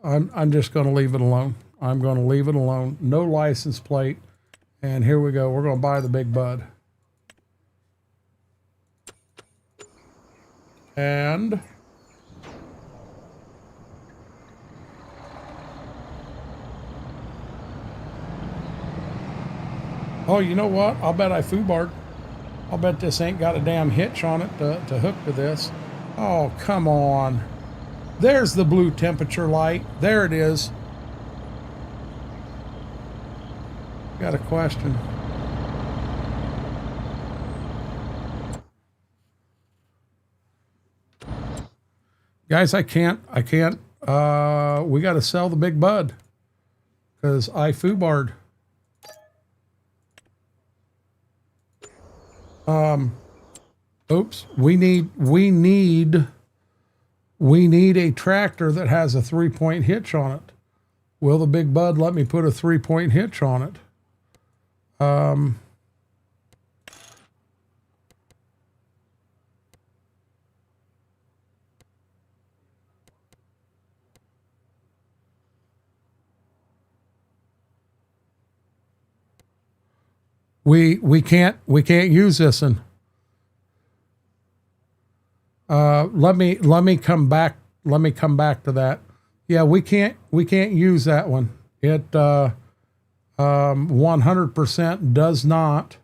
I'm just going to leave it alone. I'm going to leave it alone. No license plate. And here we go. We're going to buy the big bud. And oh, you know what? I'll bet I foobarred. I'll bet this ain't got a damn hitch on it to hook to this. Oh, come on. There's the blue temperature light. There it is. Got a question. Guys, I can't, we got to sell the big bud because I foobarred. Oops, we need a tractor that has a 3-point hitch on it. Will the big bud let me put a 3-point hitch on it? We can't use this one. Let me come back to that. Yeah, we can't use that one. It 100% does not.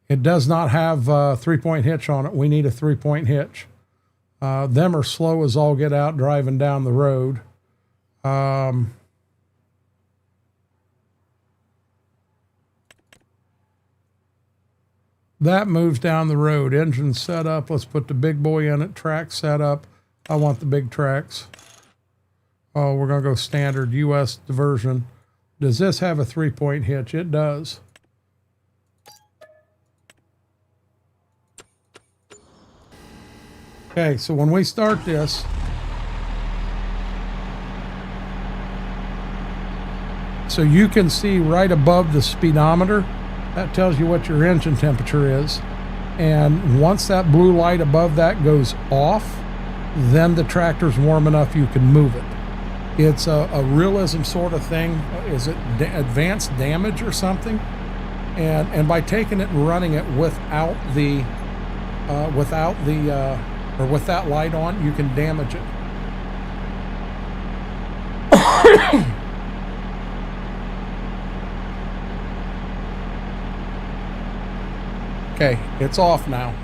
It does not have a 3-point hitch on it. We need a 3-point hitch. Them are slow as all get out driving down the road. That moves down the road. Engine set up. Let's put the big boy in it. Track set up. I want the big tracks. Oh, we're going to go standard US version. Does this have a 3-point hitch? It does. Okay, so when we start this, so you can see right above the speedometer, that tells you what your engine temperature is. And once that blue light above that goes off, then the tractor's warm enough you can move it. It's a realism sort of thing. Is it advanced damage or something? And by taking it and running it without with that light on, you can damage it. Okay, it's off now.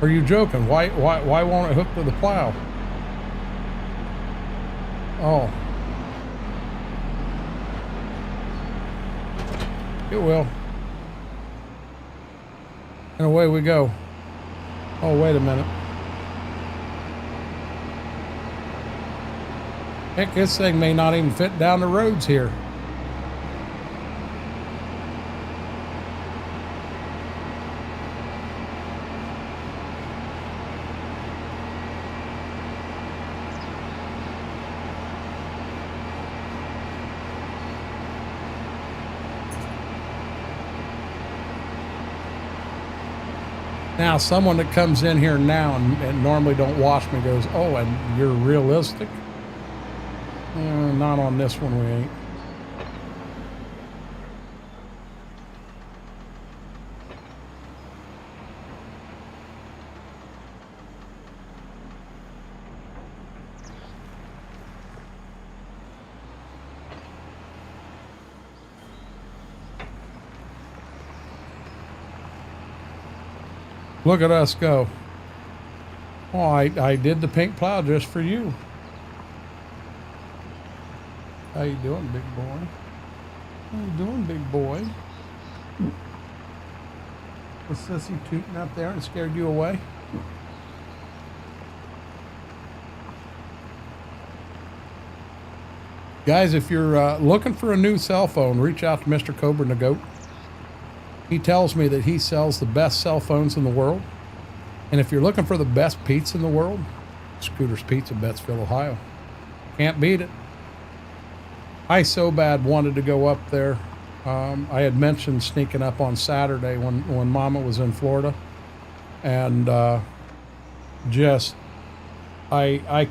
Are you joking? Why won't it hook to the plow? Oh. It will. And away we go. Oh, wait a minute. Heck, this thing may not even fit down the roads here. Now, someone that comes in here now and normally don't watch me goes, oh, and you're realistic? Not on this one, we ain't. Look at us go. Oh, I did the pink plow just for you. How you doing, big boy? How you doing, big boy? Was Sissy tooting up there and scared you away? Guys, if you're looking for a new cell phone, reach out to Mr. Cobra and the Goat. He tells me that he sells the best cell phones in the world. And if you're looking for the best pizza in the world, Scooter's Pizza, Bettsville, Ohio. Can't beat it. I so bad wanted to go up there. I had mentioned sneaking up on Saturday when Mama was in Florida. And I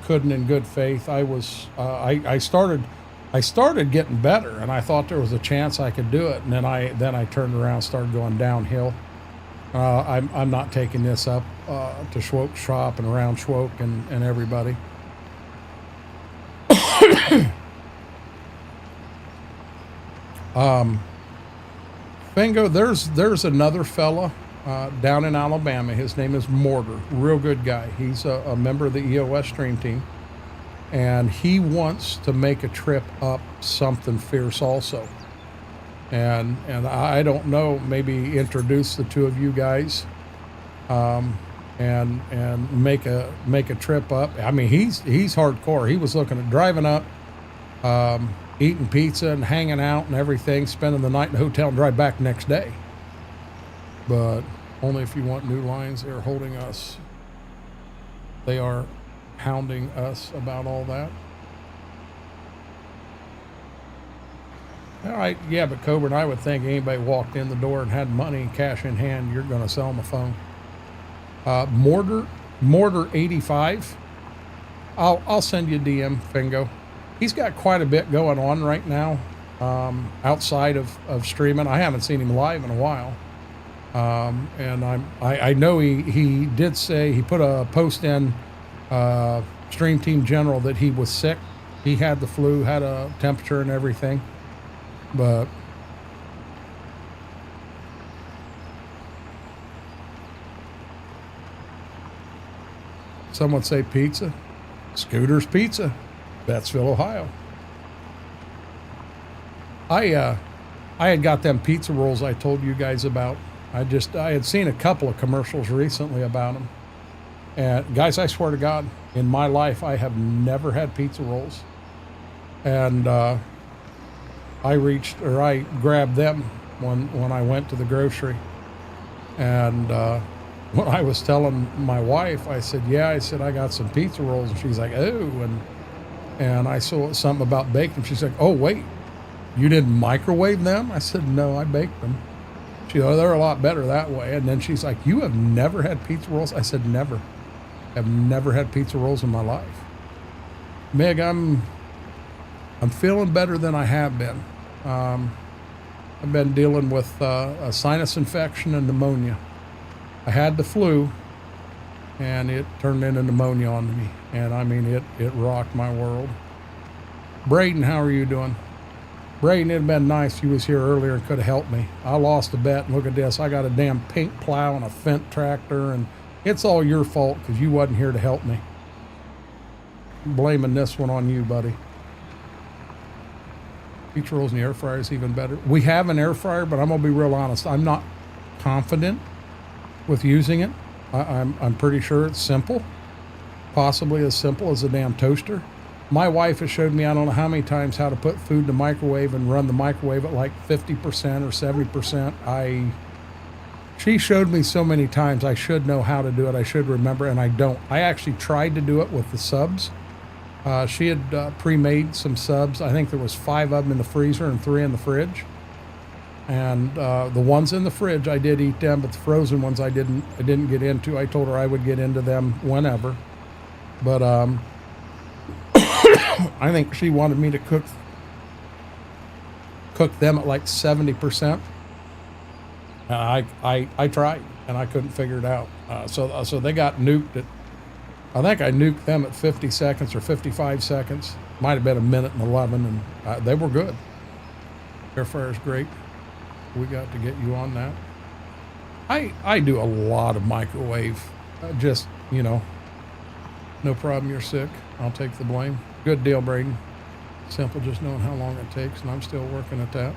couldn't in good faith. I started getting better, and I thought there was a chance I could do it. And then I turned around and started going downhill. I'm not taking this up to Schwoke's shop and around Schwoke and everybody. Fingo, there's another fella down in Alabama. His name is Mortar. Real good guy. He's a member of the EOS stream team. And he wants to make a trip up something fierce also. And I don't know, maybe introduce the two of you guys and make a trip up. I mean, he's hardcore. He was looking at driving up, eating pizza and hanging out and everything, spending the night in the hotel and drive back next day. But only if you want new lines. They're holding us. They are hounding us about all that. All right, yeah, but Cobra and I would think anybody walked in the door and had money, cash in hand, you're going to sell them a phone. Mortar 85. I'll send you a DM, Fingo. He's got quite a bit going on right now outside of streaming. I haven't seen him live in a while. And I know he did say, he put a post in Stream Team General that he was sick. He had the flu, had a temperature and everything. But some would say pizza. Scooter's Pizza, Bettsville, Ohio. I had got them pizza rolls I told you guys about. I had seen a couple of commercials recently about them. And guys, I swear to God, in my life, I have never had pizza rolls. And I grabbed them when I went to the grocery. And when I was telling my wife, I said, I got some pizza rolls. And she's like, oh, and I saw something about baking. She's like, oh, wait, you didn't microwave them? I said, no, I baked them. She said, oh, they're a lot better that way. And then she's like, you have never had pizza rolls? I said, never. I've never had pizza rolls in my life. Meg, I'm feeling better than I have been. I've been dealing with a sinus infection and pneumonia. I had the flu, and it turned into pneumonia on me. And I mean, it rocked my world. Braden, how are you doing? Braden, it'd been nice. You was here earlier and could have helped me. I lost a bet, and look at this. I got a damn pink plow and a Fendt tractor, and it's all your fault because you wasn't here to help me. I'm blaming this one on you, buddy. Pizza rolls in the air fryer is even better. We have an air fryer, but I'm gonna be real honest. I'm not confident with using it. I'm pretty sure it's simple, possibly as simple as a damn toaster. My wife has showed me I don't know how many times how to put food in the microwave and run the microwave at like 50% or 70%. She showed me so many times. I should know how to do it. I should remember, and I don't. I actually tried to do it with the subs. She had pre-made some subs. I think there was 5 of them in the freezer and 3 in the fridge. And the ones in the fridge, I did eat them, but the frozen ones I didn't get into. I told her I would get into them whenever. But I think she wanted me to cook them at like 70%. And I tried, and I couldn't figure it out. So they got nuked at, I think I nuked them at 50 seconds or 55 seconds. Might have been a minute and 11, and they were good. Air fryer's great. We got to get you on that. I do a lot of microwave. Just, no problem, you're sick. I'll take the blame. Good deal, Braden. Simple, just knowing how long it takes, and I'm still working at that.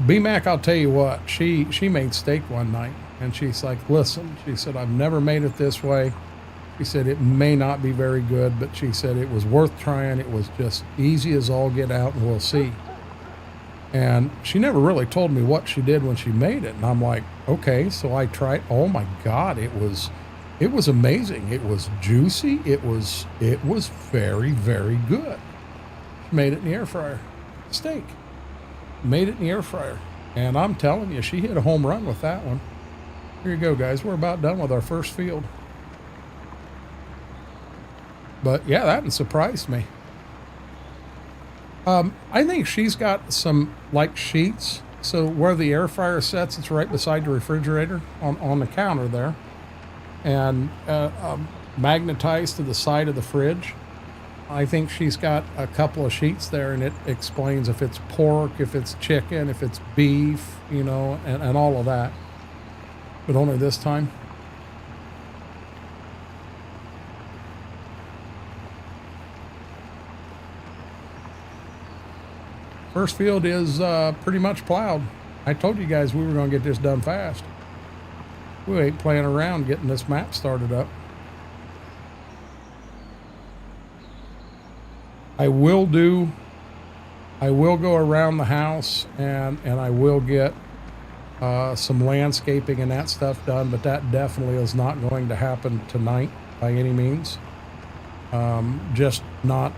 B-Mac, I'll tell you what, she made steak one night, and she's like, listen, she said, I've never made it this way. She said it may not be very good, but she said it was worth trying. It was just easy as all get out, and we'll see. And she never really told me what she did when she made it. And I'm like, okay, so I tried. Oh my God, it was amazing. It was juicy. It was very, very good. Made it in the air fryer. Steak. Made it in the air fryer. And I'm telling you, she hit a home run with that one. Here you go, guys. We're about done with our first field. But yeah, that surprised me. I think she's got some like sheets. So where the air fryer sets, it's right beside the refrigerator on the counter there. And magnetized to the side of the fridge. I think she's got a couple of sheets there, and it explains if it's pork, if it's chicken, if it's beef, you know, and all of that. But only this time. First field is pretty much plowed. I told you guys we were going to get this done fast. We ain't playing around getting this map started up. I will go around the house and I will get some landscaping and that stuff done, but that definitely is not going to happen tonight by any means. Just not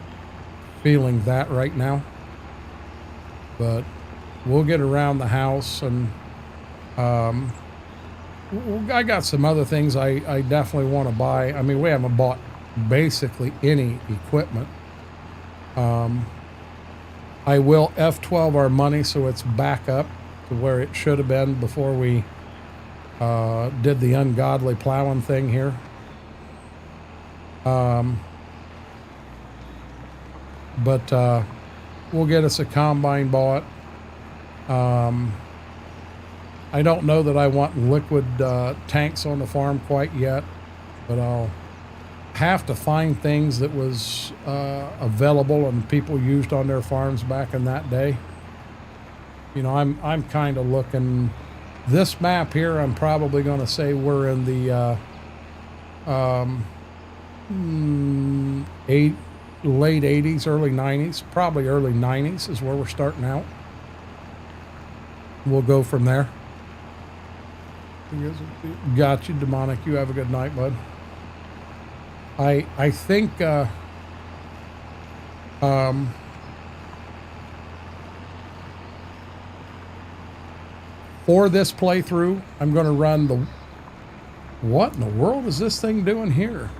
feeling that right now. But we'll get around the house, and I got some other things I definitely want to buy. I mean, we haven't bought basically any equipment. I will F12 our money so it's back up to where it should have been before we did the ungodly plowing thing here. But we'll get us a combine bought. I don't know that I want liquid tanks on the farm quite yet, but I'll have to find things that was available and people used on their farms back in that day. You know, I'm kind of looking. This map here, I'm probably going to say we're in the late 80s, early 90s, probably early 90s is where we're starting out. We'll go from there. Got you, Demonic. You have a good night, bud. I think for this playthrough, I'm going to run the... What in the world is this thing doing here?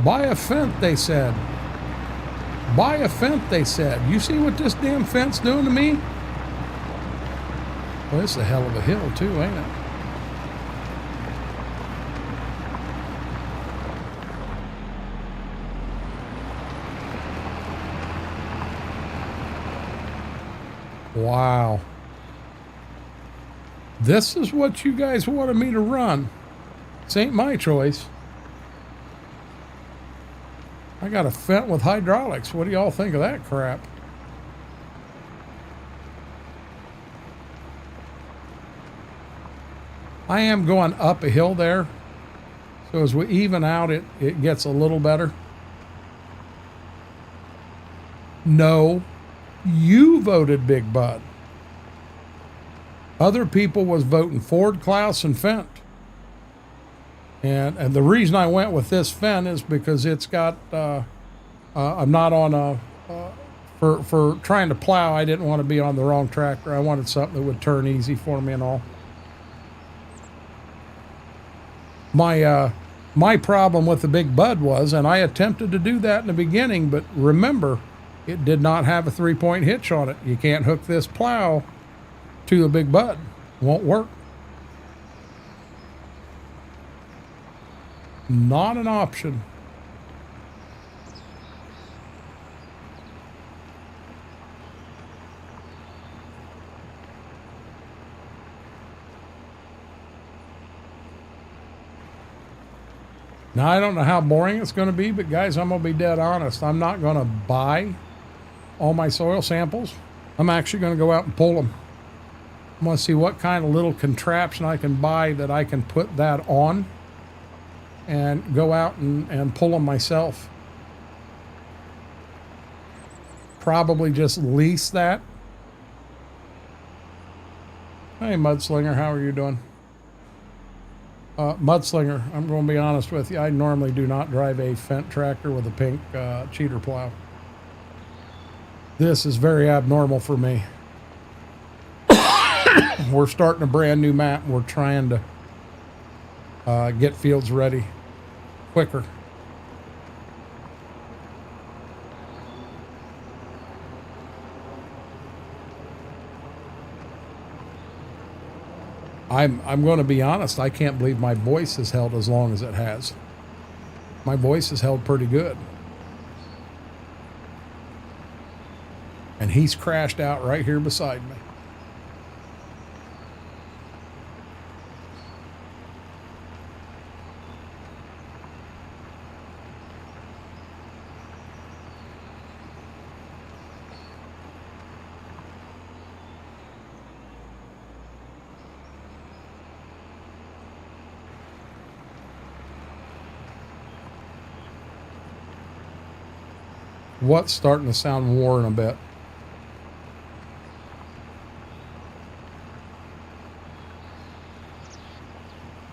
Buy a fence, they said. Buy a fence, they said. You see what this damn fence doing to me? Well, it's a hell of a hill, too, ain't it? Wow. This is what you guys wanted me to run. This ain't my choice. I got a fence with hydraulics. What do y'all think of that crap? I am going up a hill there. So as we even out, it gets a little better. No, you voted Big Bud. Other people was voting Ford, Klaus, and Fent. And the reason I went with this Fent is because it's got, I'm not on a, for trying to plow, I didn't want to be on the wrong tractor. I wanted something that would turn easy for me and all. My problem with the Big Bud was, and I attempted to do that in the beginning, but remember, it did not have a 3-point hitch on it. You can't hook this plow to the Big Bud. Won't work. Not an option. Now, I don't know how boring it's going to be, but guys, I'm going to be dead honest. I'm not going to buy all my soil samples. I'm actually going to go out and pull them. I want to see what kind of little contraption I can buy that I can put that on and go out and pull them myself. Probably just lease that. Hey, Mudslinger, how are you doing? Mudslinger, I'm going to be honest with you. I normally do not drive a Fendt tractor with a pink cheater plow. This is very abnormal for me. We're starting a brand new map. We're trying to get fields ready quicker. I'm going to be honest. I can't believe my voice has held as long as it has. My voice has held pretty good. And he's crashed out right here beside me. What's starting to sound worn a bit?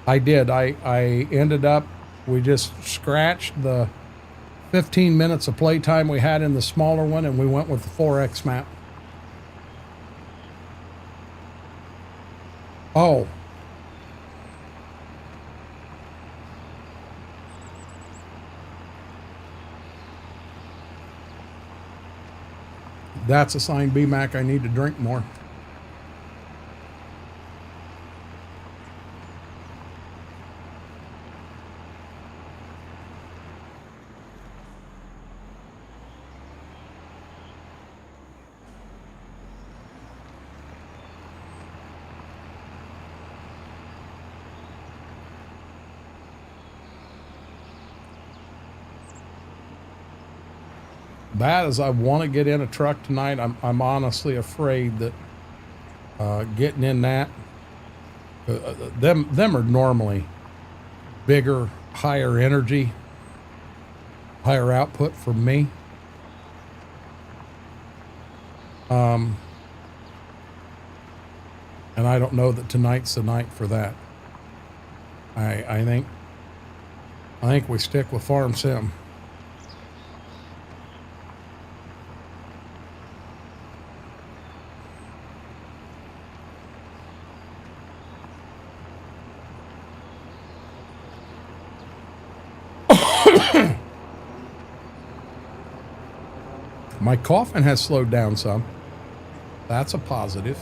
I did. I ended up, we just scratched the 15 minutes of playtime we had in the smaller one, and we went with the 4X map. Oh. That's a sign, B-Mac, I need to drink more. Bad as I want to get in a truck tonight, I'm honestly afraid that getting in that, them are normally bigger, higher energy, higher output for me. And I don't know that tonight's the night for that. I think we stick with Farm Sim. My coughing has slowed down some. That's a positive.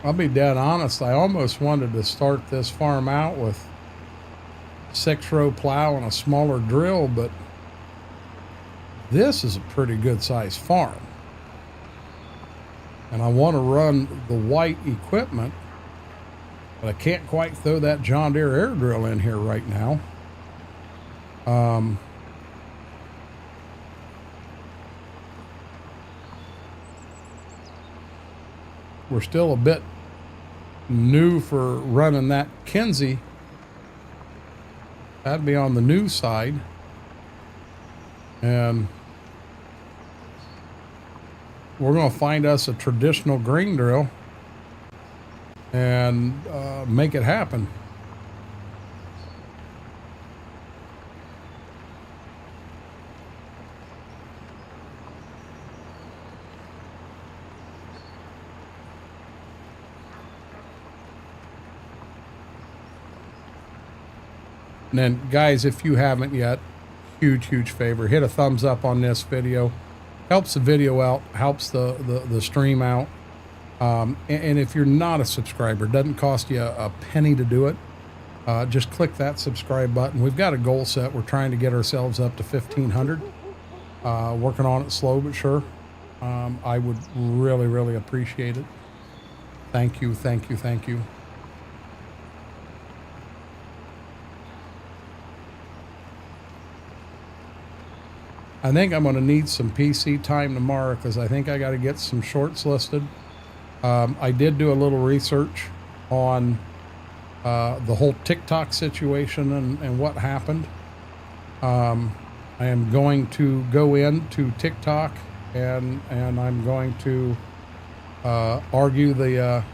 I'll be dead honest. I almost wanted to start this farm out with 6-row plow and a smaller drill, but this is a pretty good sized farm. And I want to run the white equipment, but I can't quite throw that John Deere air drill in here right now. We're still a bit new for running that Kinsey. That'd be on the new side. And we're going to find us a traditional green drill and make it happen. And then, guys, if you haven't yet, huge favor, hit a thumbs up on this video. Helps the video out, helps the stream out. And if you're not a subscriber, it doesn't cost you a penny to do it. Just click that subscribe button. We've got a goal set. We're trying to get ourselves up to 1,500. Working on it slow but sure. I would really, really appreciate it. Thank you, thank you, thank you. I think I'm going to need some PC time tomorrow because I think I got to get some shorts listed. I did do a little research on the whole TikTok situation and what happened. I am going to go into TikTok and I'm going to argue the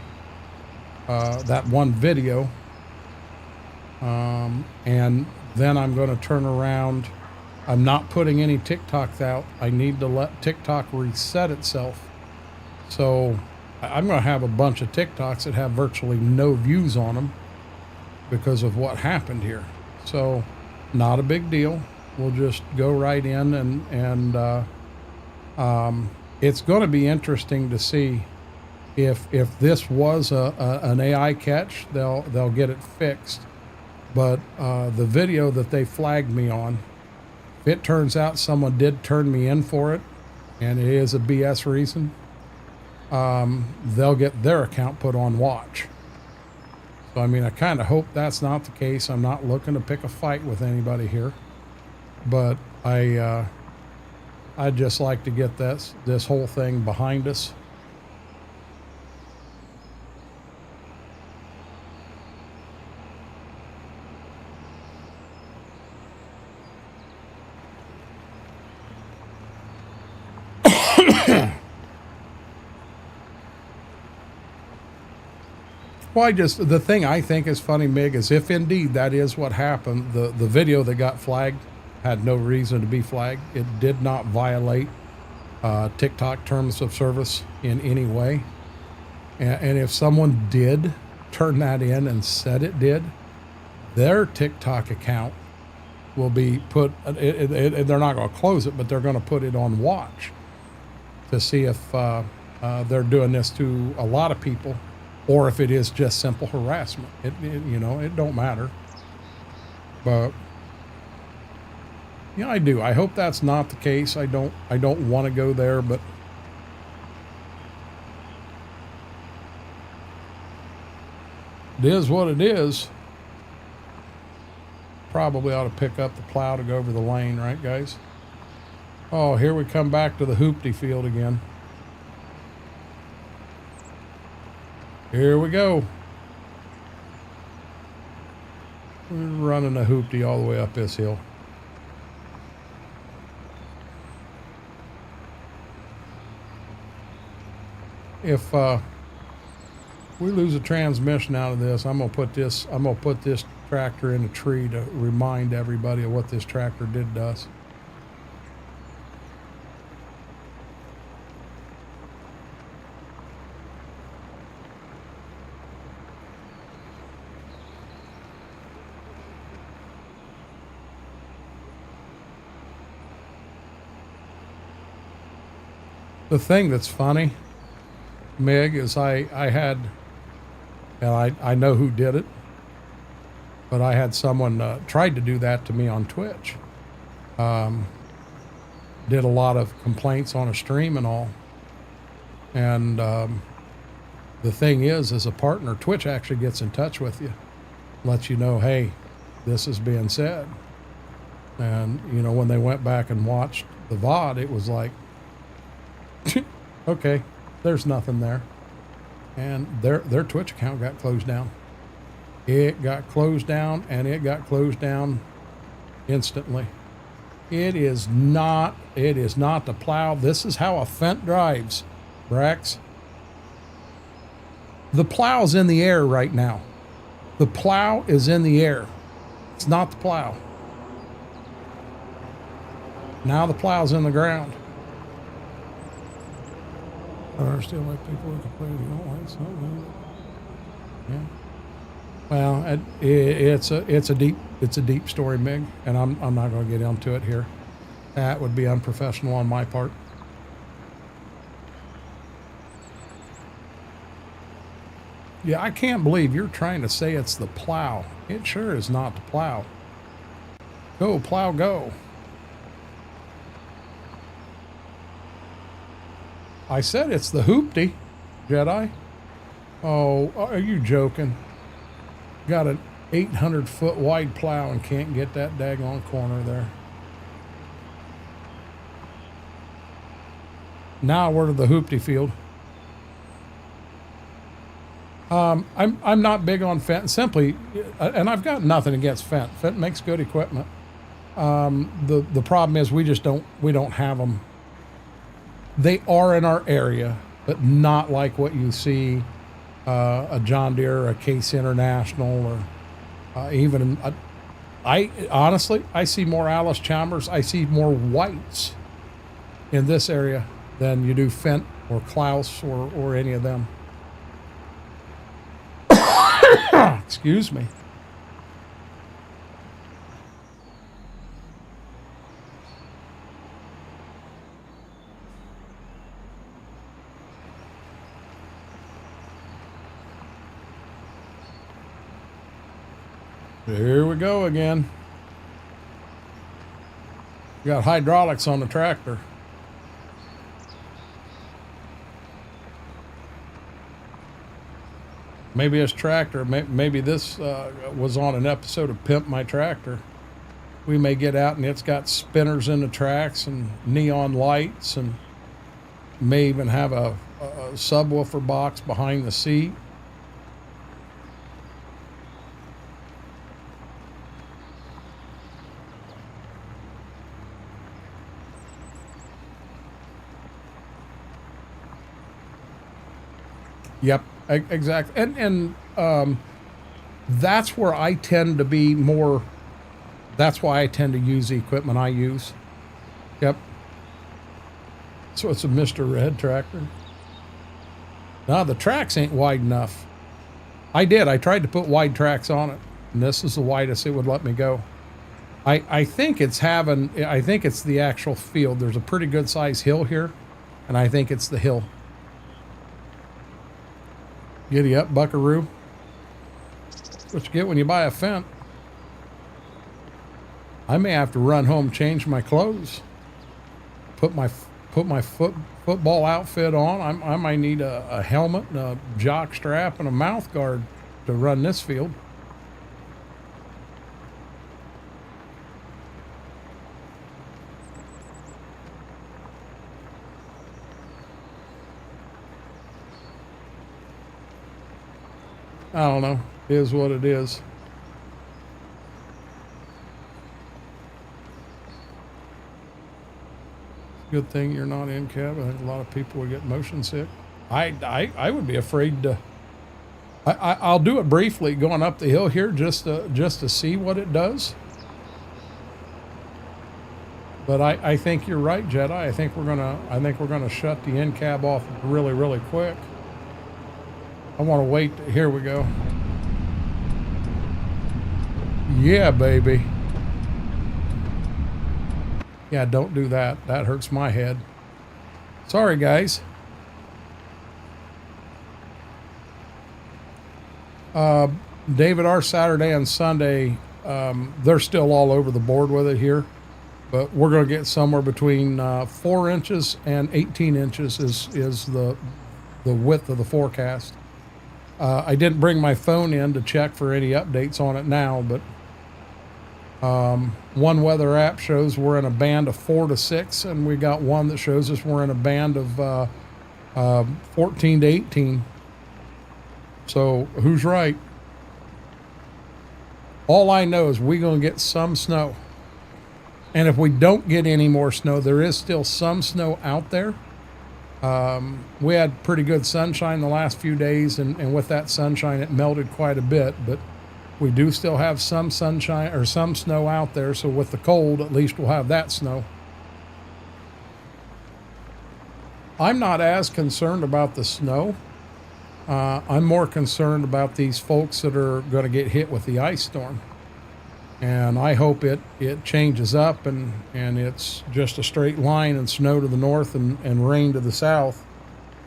that one video, and then I'm going to turn around. I'm not putting any TikToks out. I need to let TikTok reset itself. So I'm going to have a bunch of TikToks that have virtually no views on them because of what happened here. So not a big deal. We'll just go right in and it's going to be interesting to see if this was an AI catch. They'll get it fixed. But the video that they flagged me on, if it turns out someone did turn me in for it, and it is a BS reason, they'll get their account put on watch. So, I mean, I kind of hope that's not the case. I'm not looking to pick a fight with anybody here, but I'd just like to get this whole thing behind us. Well, the thing I think is funny, Mig, is if indeed that is what happened, the video that got flagged had no reason to be flagged. It did not violate TikTok terms of service in any way. And if someone did turn that in and said it did, their TikTok account will be put, they're not going to close it, but they're going to put it on watch to see if they're doing this to a lot of people, or if it is just simple harassment. You know, it don't matter. But yeah, I do. I hope that's not the case. I don't want to go there, but it is what it is. Probably ought to pick up the plow to go over the lane, right, guys? Oh, here we come back to the hoopty field again. Here we go. We're running a hoopty all the way up this hill. If we lose a transmission out of this, I'm gonna put this tractor in a tree to remind everybody of what this tractor did to us. The thing that's funny, Mig, is I had, and I know who did it, but I had someone tried to do that to me on Twitch. Did a lot of complaints on a stream and all. And the thing is, as a partner, Twitch actually gets in touch with you, lets you know, hey, this is being said. And, you know, when they went back and watched the VOD, it was like, okay, there's nothing there. And their Twitch account got closed down. It got closed down, and it got closed down instantly. It is not the plow. This is how a Fendt drives, Brax. The plow's in the air right now. The plow is in the air. It's not the plow. Now the plow's in the ground. Or still like people who complain they don't like something. Yeah. Well, it's a deep story, Mig, and I'm not going to get into it here. That would be unprofessional on my part. Yeah, I can't believe you're trying to say it's the plow. It sure is not the plow. Go, plow, go. I said it's the hoopty, Jedi. Oh, are you joking? Got an 800-foot wide plow and can't get that daggone corner there. Now we're to the hoopty field. I'm not big on Fendt, simply, and I've got nothing against Fendt. Fendt makes good equipment. The problem is we don't have them. They are in our area, but not like what you see a John Deere or a Case International or even I honestly see more Alice Chalmers. I see more whites in this area than you do Fendt or Klaus or any of them. Excuse me. Here we go again. We got hydraulics on the tractor. Maybe this tractor, maybe this was on an episode of Pimp My Tractor. We may get out and it's got spinners in the tracks and neon lights, and may even have a subwoofer box behind the seat. Yep, exactly. And that's where I tend to be more, that's why I tend to use the equipment I use. Yep. So it's a Mr. Red tractor. No, the tracks ain't wide enough. I tried to put wide tracks on it, and this is the widest it would let me go. I think it's the actual field. There's a pretty good size hill here, and I think it's the hill. Giddy up, buckaroo. That's what you get when you buy a Fendt. I may have to run home, change my clothes, put my football outfit on. I might need a helmet and a jock strap and a mouth guard to run this field. I don't know. It is what it is. Good thing you're not in cab. I think a lot of people would get motion sick. I would be afraid to. I'll do it briefly going up the hill here just to see what it does. But I think you're right, Jedi. I think we're gonna shut the in cab off really, really quick. I want to wait. Here we go. Yeah, baby. Yeah, don't do that. That hurts my head. Sorry, guys. David, our Saturday and Sunday, they're still all over the board with it here. But we're going to get somewhere between 4 inches and 18 inches is the width of the forecast. I didn't bring my phone in to check for any updates on it now, but one weather app shows we're in a band of 4 to 6, and we got one that shows us we're in a band of 14 to 18. So who's right? All I know is we're going to get some snow. And if we don't get any more snow, there is still some snow out there. We had pretty good sunshine the last few days, and with that sunshine, it melted quite a bit, but we do still have some sunshine or some snow out there. So with the cold, at least we'll have that snow. I'm not as concerned about the snow. I'm more concerned about these folks that are going to get hit with the ice storm. And I hope it changes up and it's just a straight line and snow to the north and rain to the south.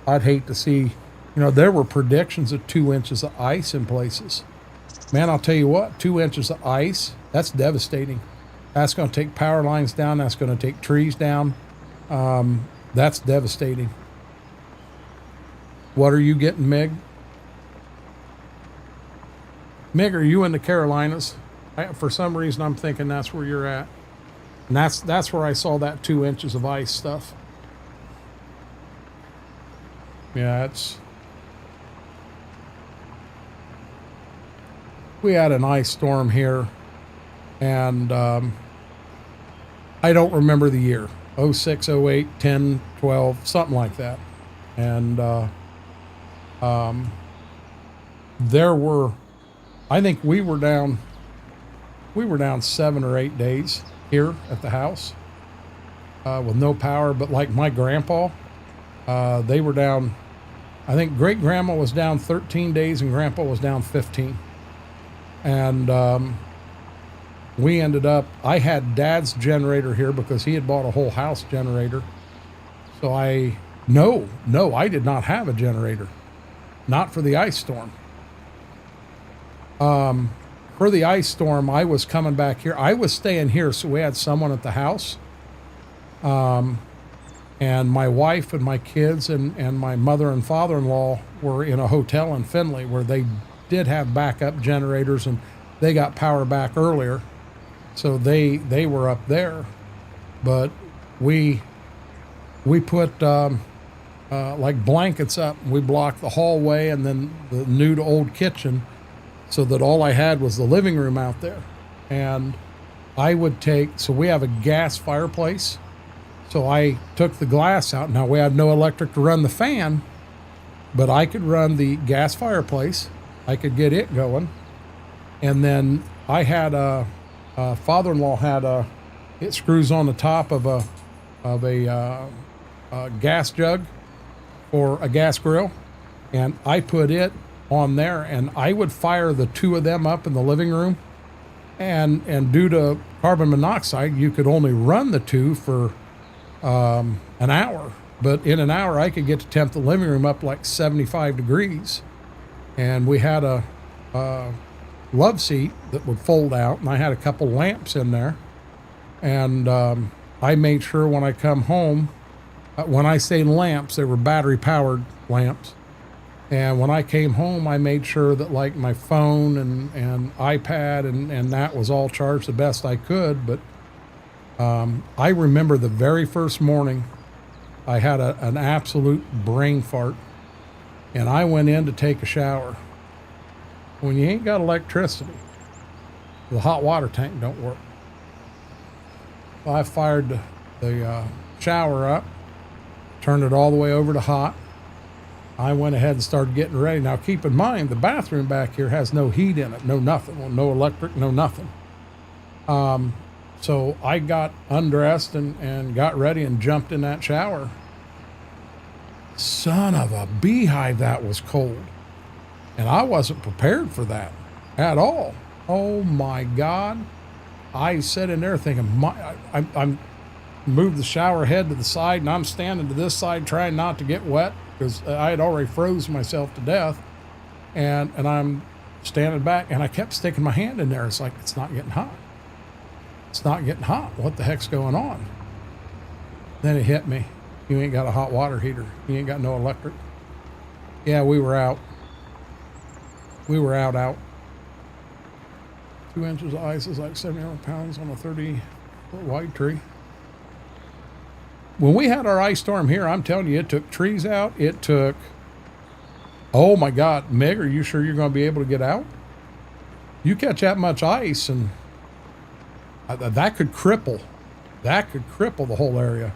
I'd hate to see, You know, there were predictions of 2 inches of ice in places. Man, I'll tell you what, 2 inches of ice, that's devastating. That's going to take power lines down. That's going to take trees down. That's devastating. What are you getting, Mig? Mig, are you in the Carolinas? For some reason, I'm thinking that's where you're at. And that's where I saw that 2 inches of ice stuff. Yeah, we had an ice storm here, and I don't remember the year. 06, 08, 10, 12, something like that. And there were, I think we were down 7 or 8 days here at the house with no power. But like my grandpa, they were down, I think great grandma was down 13 days and grandpa was down 15. And we ended up, I had dad's generator here because he had bought a whole house generator. So no, I did not have a generator. Not for the ice storm. For the ice storm, I was coming back here. I was staying here, so we had someone at the house. And my wife and my kids and my mother and father-in-law were in a hotel in Findlay where they did have backup generators, and they got power back earlier. So they were up there. But we put like blankets up. We blocked the hallway and then the new to old kitchen, so that all I had was the living room out there. And I would so we have a gas fireplace. So I took the glass out. Now we had no electric to run the fan, but I could run the gas fireplace. I could get it going. And then I had father-in-law had it screws on the top of a gas jug or a gas grill. And I put it on there, and I would fire the 2 of them up in the living room, and due to carbon monoxide, you could only run the 2 for an hour, but in an hour I could get to temp the living room up like 75 degrees. And we had a love seat that would fold out, and I had a couple lamps in there. And I made sure when I come home, when I say lamps, they were battery powered lamps. And when I came home, I made sure that like my phone and iPad and that was all charged the best I could. But I remember the very first morning, I had an absolute brain fart, and I went in to take a shower. When you ain't got electricity, the hot water tank don't work. Well, I fired the shower up, turned it all the way over to hot. I went ahead and started getting ready. Now, keep in mind, the bathroom back here has no heat in it, no nothing, no electric, no nothing. So I got undressed and got ready and jumped in that shower. Son of a beehive, that was cold. And I wasn't prepared for that at all. Oh my God. I sat in there thinking, I'm moved the shower head to the side, and I'm standing to this side trying not to get wet because I had already froze myself to death. And I'm standing back, and I kept sticking my hand in there. It's like, it's not getting hot. It's not getting hot. What the heck's going on? Then it hit me. You ain't got a hot water heater. You ain't got no electric. Yeah, we were out. We were out. 2 inches of ice is like 700 pounds on a 30-foot wide tree. When we had our ice storm here, I'm telling you, it took trees out. It took, oh my God, Meg, are you sure you're going to be able to get out? You catch that much ice, and that could cripple. That could cripple the whole area.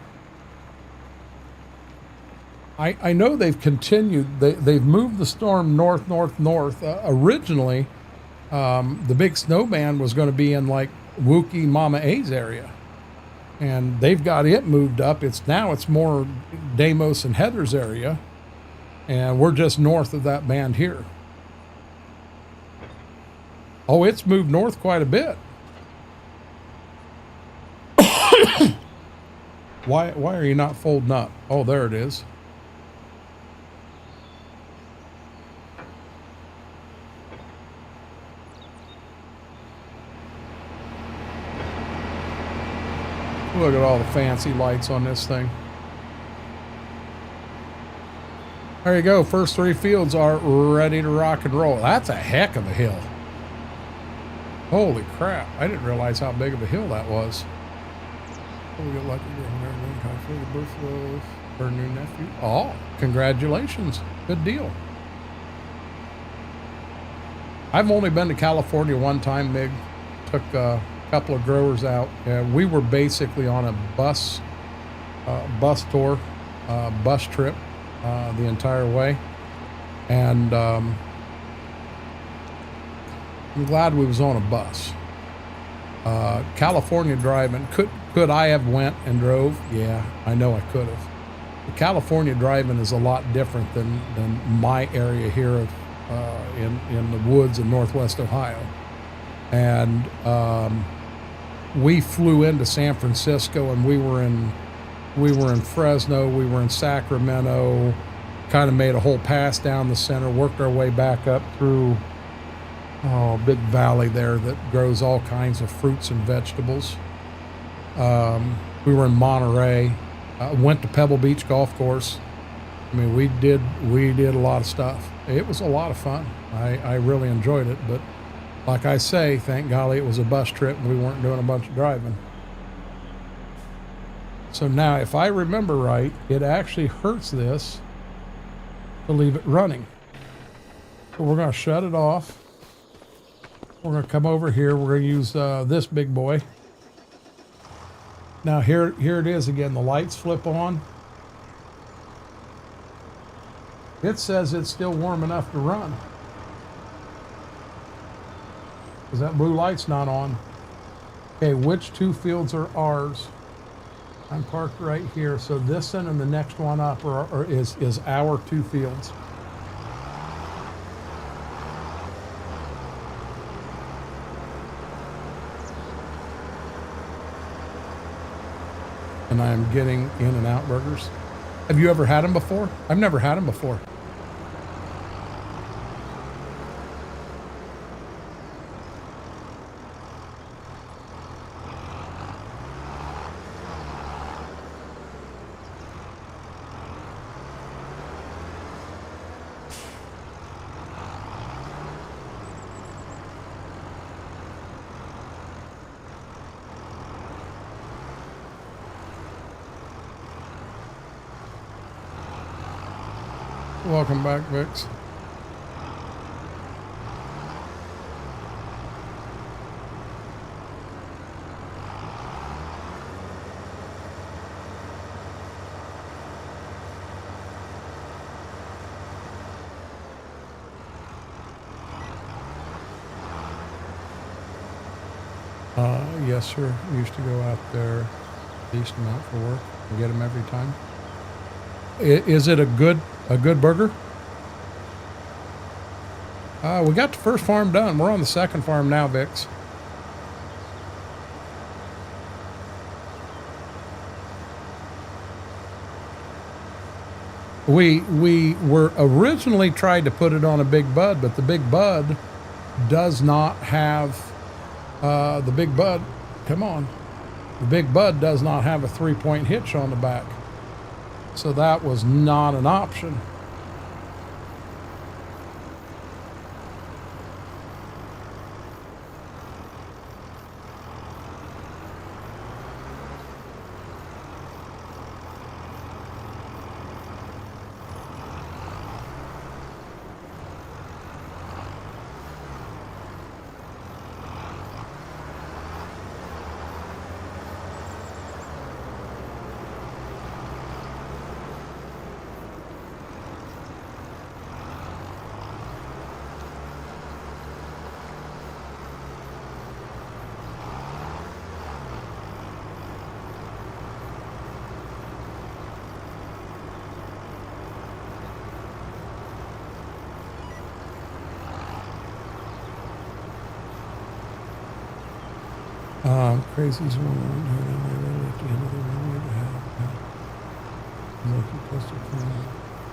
I know they've continued. They've moved the storm north. Originally, the big snow band was going to be in like Wookie Mama A's area, and they've got it moved up. It's more Deimos and Heather's area, and we're just north of that band here. Oh, it's moved north quite a bit. Why are you not folding up? Oh, there it is. Look at all the fancy lights on this thing. There you go. First 3 fields are ready to rock and roll. That's a heck of a hill. Holy crap. I didn't realize how big of a hill that was. Oh, we got lucky for the birth of her new nephew. Oh, congratulations. Good deal. I've only been to California one time, Mig. Took a couple of growers out. We were basically on a bus tour, bus trip the entire way. And I'm glad we was on a bus. California driving, could I have went and drove? Yeah, I know I could have. But California driving is a lot different than my area here of, in the woods in Northwest Ohio. And we flew into San Francisco, and we were in Fresno, we were in Sacramento, kind of made a whole pass down the center, worked our way back up through a big valley there that grows all kinds of fruits and vegetables. We were in Monterey, went to Pebble Beach Golf Course. I mean, we did a lot of stuff. It was a lot of fun. I really enjoyed it, but like I say, thank golly it was a bus trip and we weren't doing a bunch of driving. So now, if I remember right, it actually hurts this to leave it running. So we're going to shut it off. We're going to come over here. We're going to use this big boy. Now here it is again. The lights flip on. It says it's still warm enough to run. Because that blue light's not on. Okay, which 2 fields are ours? I'm parked right here. So this one and the next one up is our 2 fields. And I'm getting In-N-Out burgers. Have you ever had them before? I've never had them before. Welcome back, Vix. Yes, sir. We used to go out there, decent amount for work, and get them every time. Is it a good burger? We got the first farm done. We're on the second farm now, Vix. We were originally tried to put it on a big bud, but the big bud does not have the big bud. Come on, the big bud does not have a 3-point hitch on the back, so that was not an option. Crazy's one at the end of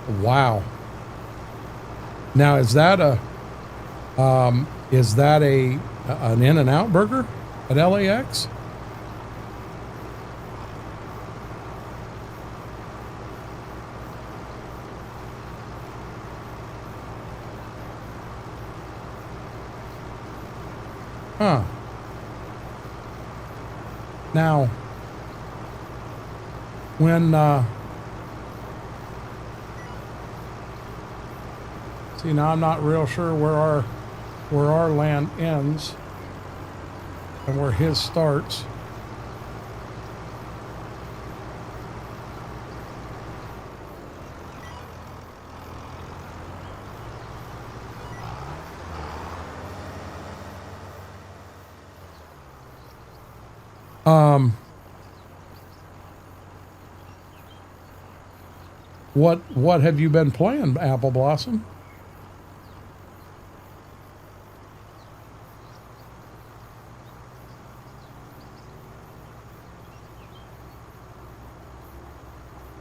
the wow. Now is that an In-N-Out burger at LAX? Huh. Now, when, see, now I'm not real sure where our land ends and where his starts. What have you been playing, Apple Blossom?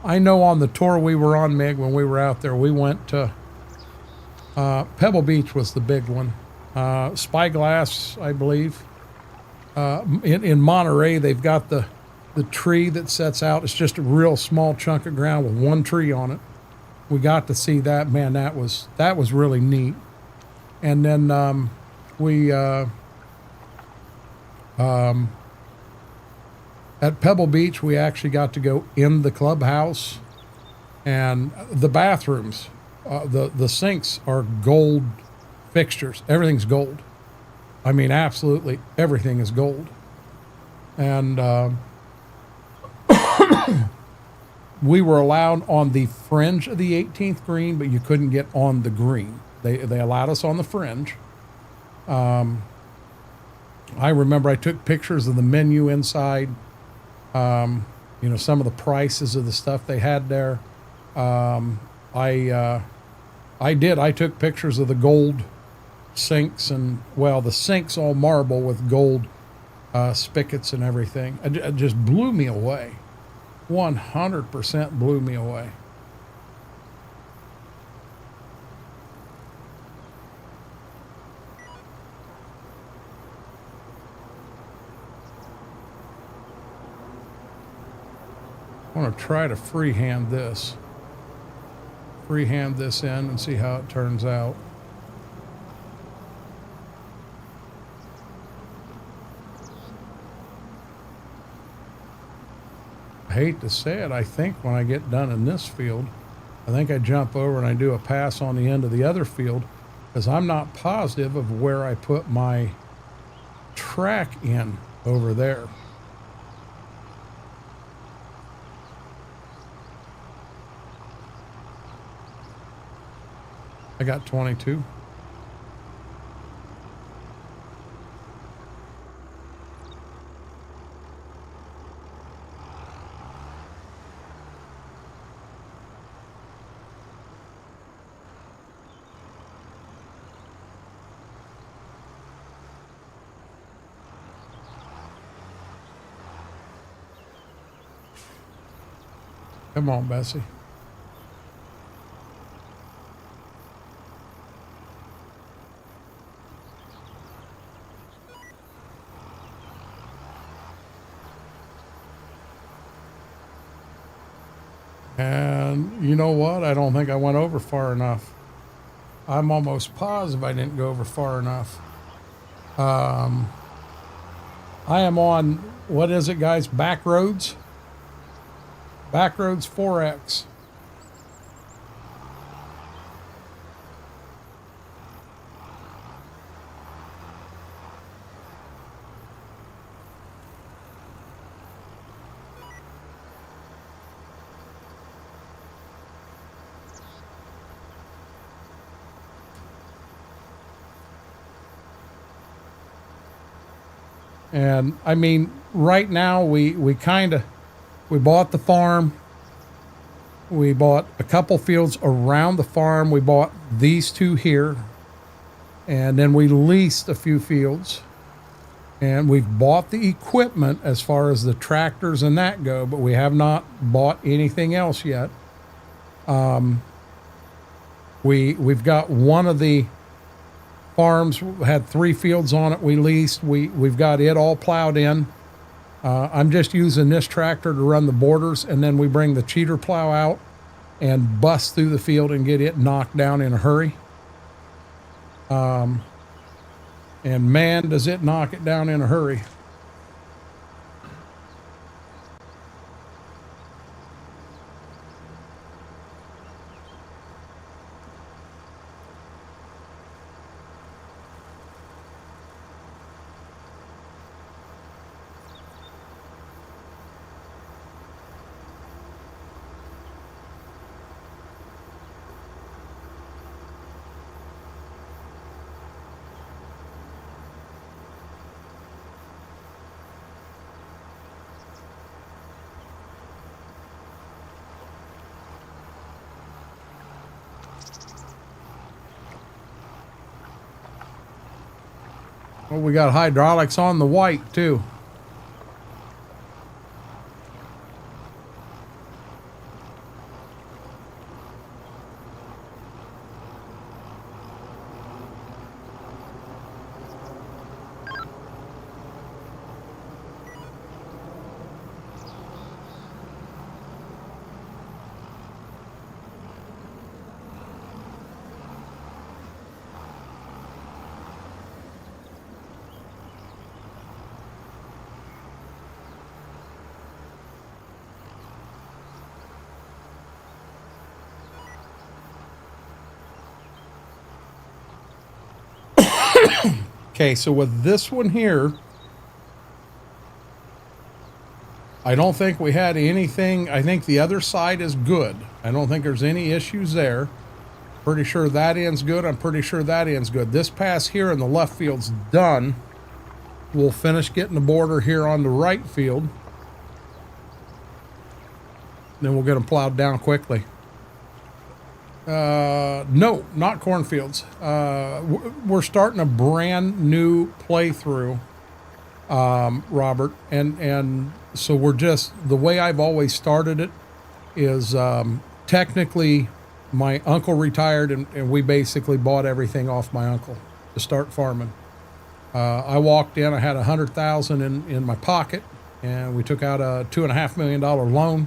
I know on the tour we were on, Mig, when we were out there, we went to Pebble Beach was the big one. Spyglass, I believe. In Monterey, they've got the tree that sets out. It's just a real small chunk of ground with one tree on it. We got to see that. Man, that was really neat. And then at Pebble Beach, we actually got to go in the clubhouse, and the bathrooms, the sinks are gold fixtures. Everything's gold. I mean, absolutely everything is gold. And we were allowed on the fringe of the 18th green, but you couldn't get on the green. They allowed us on the fringe. I remember I took pictures of the menu inside. Some of the prices of the stuff they had there. I took pictures of the gold sinks, and the sinks all marble with gold spigots and everything. It just blew me away. 100% blew me away. I want to try to freehand this in and see how it turns out. I hate to say it, I think when I get done in this field, I think I jump over and I do a pass on the end of the other field, because I'm not positive of where I put my track in over there. I got 22. Come on, Bessie. And you know what? I don't think I went over far enough. I'm almost positive I didn't go over far enough. I am on, what is it, guys? Back roads? Back roads 4X. And I mean, right now we bought the farm. We bought a couple fields around the farm. We bought these two here, and then we leased a few fields. And we've bought the equipment as far as the tractors and that go, but we have not bought anything else yet. We've got one of the farms had 3 fields on it we leased. We've got it all plowed in. I'm just using this tractor to run the borders, and then we bring the cheater plow out and bust through the field and get it knocked down in a hurry. And man, does it knock it down in a hurry. Well, we got hydraulics on the white too. Okay, so with this one here, I don't think we had anything. I think the other side is good. I don't think there's any issues there. Pretty sure that end's good. I'm pretty sure that end's good. This pass here in the left field's done. We'll finish getting the border here on the right field. Then we'll get them plowed down quickly. No, not cornfields. We're starting a brand new playthrough, Robert, and so we're just, the way I've always started it is technically my uncle retired, and we basically bought everything off my uncle to start farming. I walked in, I had $100,000 in my pocket, and we took out a $2.5 million loan.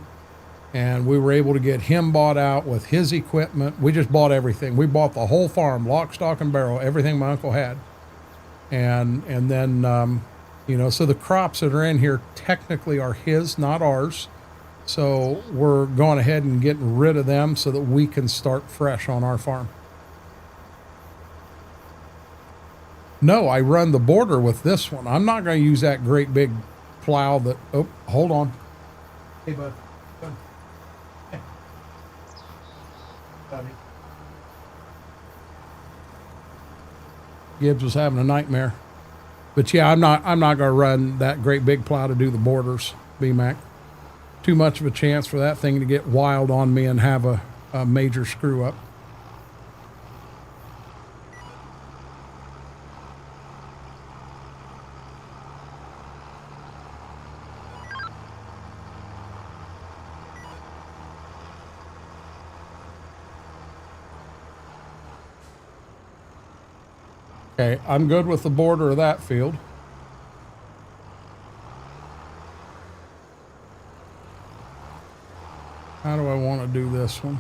And we were able to get him bought out with his equipment. We just bought everything. We bought the whole farm, lock, stock, and barrel, everything my uncle had. And then, you know, so the crops that are in here technically are his, not ours. So we're going ahead and getting rid of them so that we can start fresh on our farm. No, I run the border with this one. I'm not going to use that great big plow that, oh, hold on. Hey, bud. Gibbs was having a nightmare, but yeah, I'm not going to run that great big plow to do the borders, BMAC. Too much of a chance for that thing to get wild on me and have a major screw up. Okay, I'm good with the border of that field. How do I want to do this one?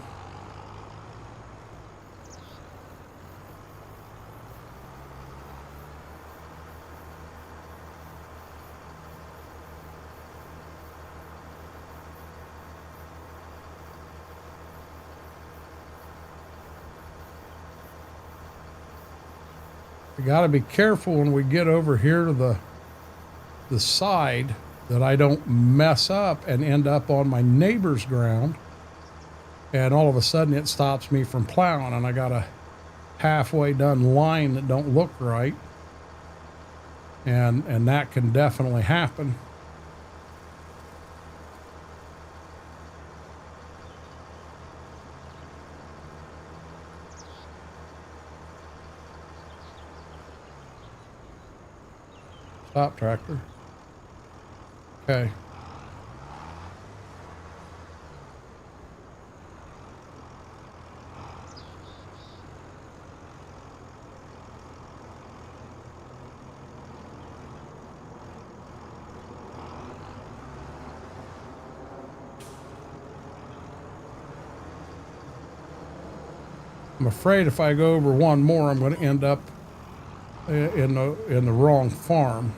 We got to be careful when we get over here to the side that I don't mess up and end up on my neighbor's ground, and all of a sudden it stops me from plowing, and I got a halfway done line that don't look right, and that can definitely happen. Stop, tractor. Okay. I'm afraid if I go over one more, I'm going to end up in the wrong farm.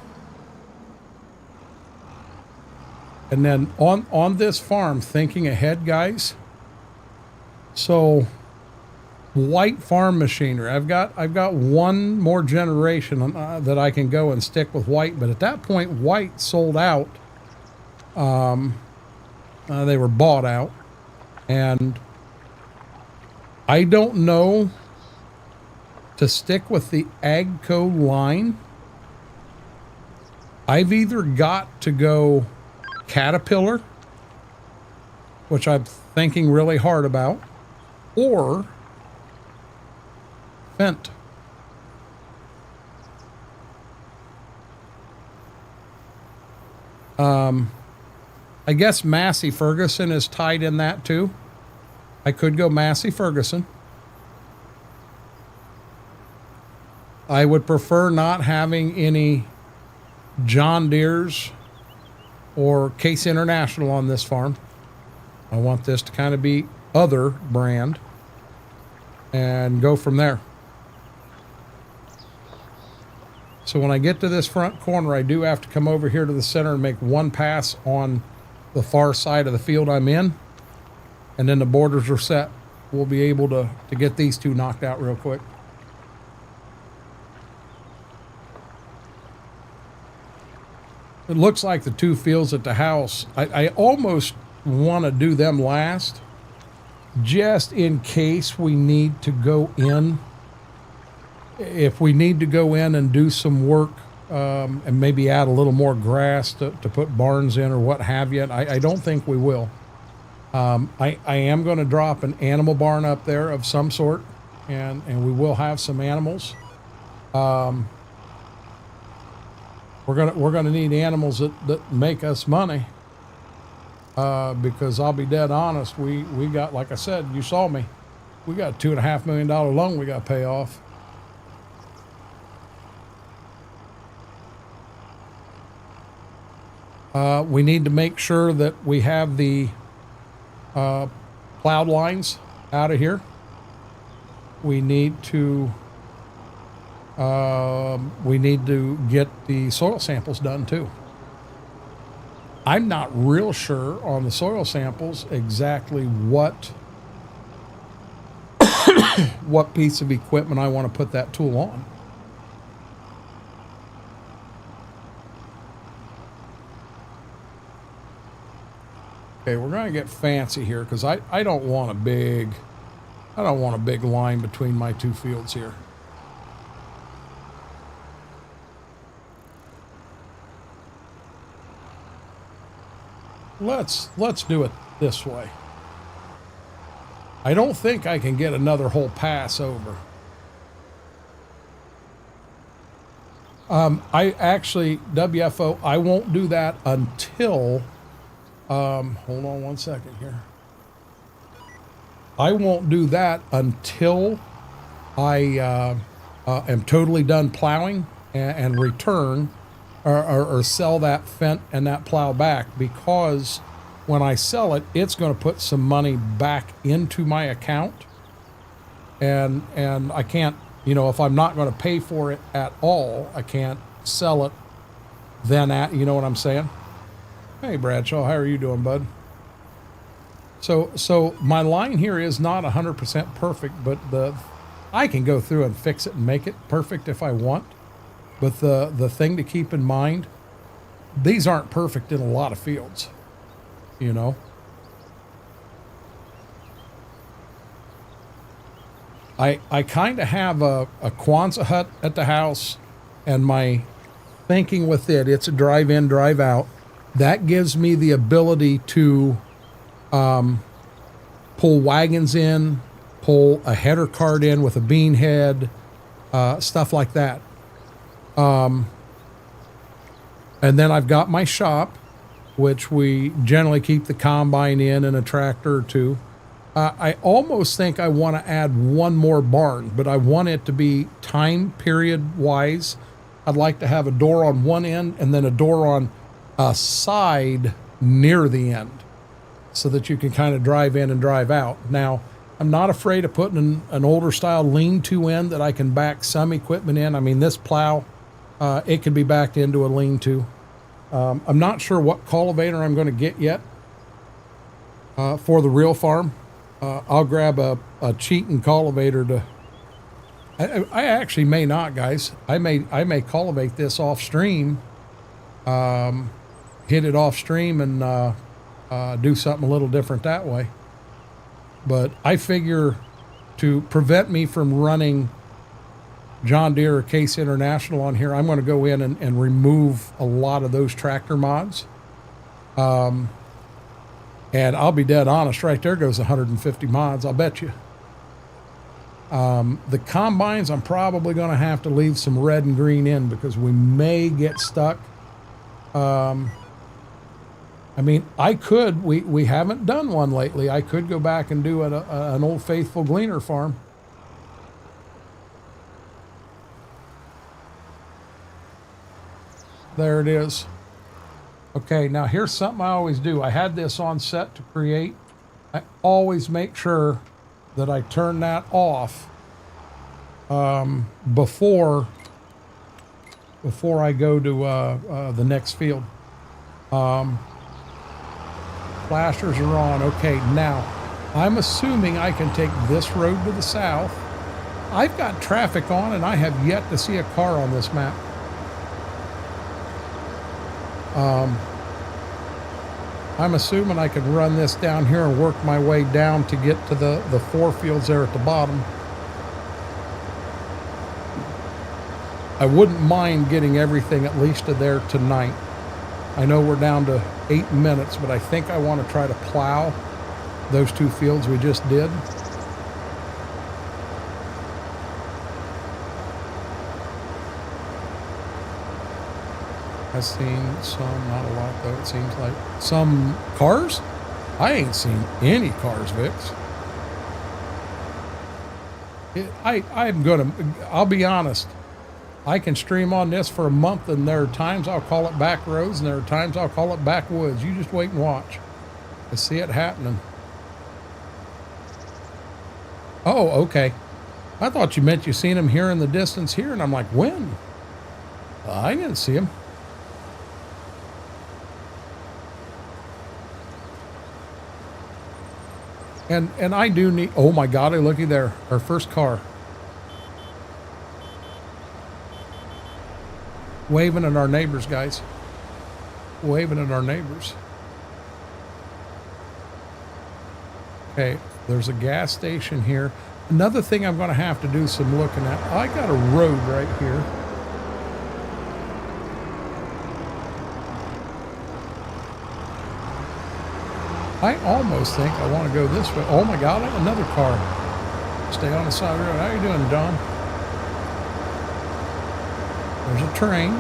And then on this farm, thinking ahead, guys. So white farm machinery. I've got one more generation that I can go and stick with white, but at that point, white sold out. They were bought out, and I don't know to stick with the Agco line. I've either got to go Caterpillar, which I'm thinking really hard about, or Fendt. I guess Massey Ferguson is tied in that too. I could go Massey Ferguson. I would prefer not having any John Deere's or Case International on this farm. I want this to kind of be other brand and go from there. So when I get to this front corner, I do have to come over here to the center and make one pass on the far side of the field I'm in, and then the borders are set. We'll be able to get these two knocked out real quick. It looks like the two fields at the house, I almost want to do them last, just in case we need to go in. If we need to go in and do some work, and maybe add a little more grass to put barns in or what have you. I don't think we will. I am going to drop an animal barn up there of some sort, and we will have some animals. We're gonna need animals that make us money, because I'll be dead honest, we got, like I said, you saw me, we got a $2.5 million loan we got to pay off. We need to make sure that we have the plowed lines out of here. We need to get the soil samples done too. I'm not real sure on the soil samples exactly what what piece of equipment I want to put that tool on. Okay, we're going to get fancy here because I don't want a big line between my two fields here. Let's do it this way. I don't think I can get another whole pass over. I actually, WFO, I won't do that until, hold on one second here. I won't do that until I am totally done plowing and return or sell that Fendt and that plow back, because when I sell it, it's going to put some money back into my account. And I can't, if I'm not going to pay for it at all, I can't sell it then you know what I'm saying? Hey, Bradshaw, how are you doing, bud? So my line here is not 100% perfect, but I can go through and fix it and make it perfect if I want. But the thing to keep in mind, these aren't perfect in a lot of fields, I kind of have a Quonset hut at the house, and my thinking with it's a drive in, drive out. That gives me the ability to pull wagons in, pull a header cart in with a bean head, stuff like that. And then I've got my shop, which we generally keep the combine in and a tractor or two. I almost think I want to add one more barn, but I want it to be time period wise. I'd like to have a door on one end and then a door on a side near the end, so that you can kind of drive in and drive out. Now, I'm not afraid of putting an older style lean-to in that I can back some equipment in. I mean, this plow, it can be backed into a lean-to. I'm not sure what cultivator I'm going to get yet for the real farm. I'll grab a cheating cultivator to... I actually may not, guys. I may cultivate this off stream, hit it off stream, and do something a little different that way. But I figure to prevent me from running John Deere or Case International on here, I'm going to go in and remove a lot of those tractor mods. And I'll be dead honest, right there goes 150 mods, I'll bet you. The combines, I'm probably going to have to leave some red and green in because we may get stuck. I mean, I could, we haven't done one lately. I could go back and do an Old Faithful Gleaner farm. There it is. Okay, now here's something I always do. I had this on set to create. I always make sure that I turn that off before I go to the next field. Flashers are on. Okay, now I'm assuming I can take this road to the south. I've got traffic on and I have yet to see a car on this map. I'm assuming I can run this down here and work my way down to get to the 4 fields there at the bottom. I wouldn't mind getting everything at least to there tonight. I know we're down to 8 minutes, but I think I want to try to plow those 2 fields we just did. I've seen some, not a lot though, it seems like. Some cars? I ain't seen any cars, Vix. I'll be honest. I can stream on this for a month, and there are times I'll call it back roads, and there are times I'll call it backwoods. You just wait and watch. I see it happening. Oh, okay. I thought you meant you seen him here in the distance here, and I'm like, when? I didn't see him. And I do need, oh my God, looky there, our first car. Waving at our neighbors, guys. Waving at our neighbors. Okay, there's a gas station here. Another thing I'm going to have to do some looking at. I got a road right here. I almost think I want to go this way. Oh my God, another car. Stay on the side of the road. How you doing, John? There's a train.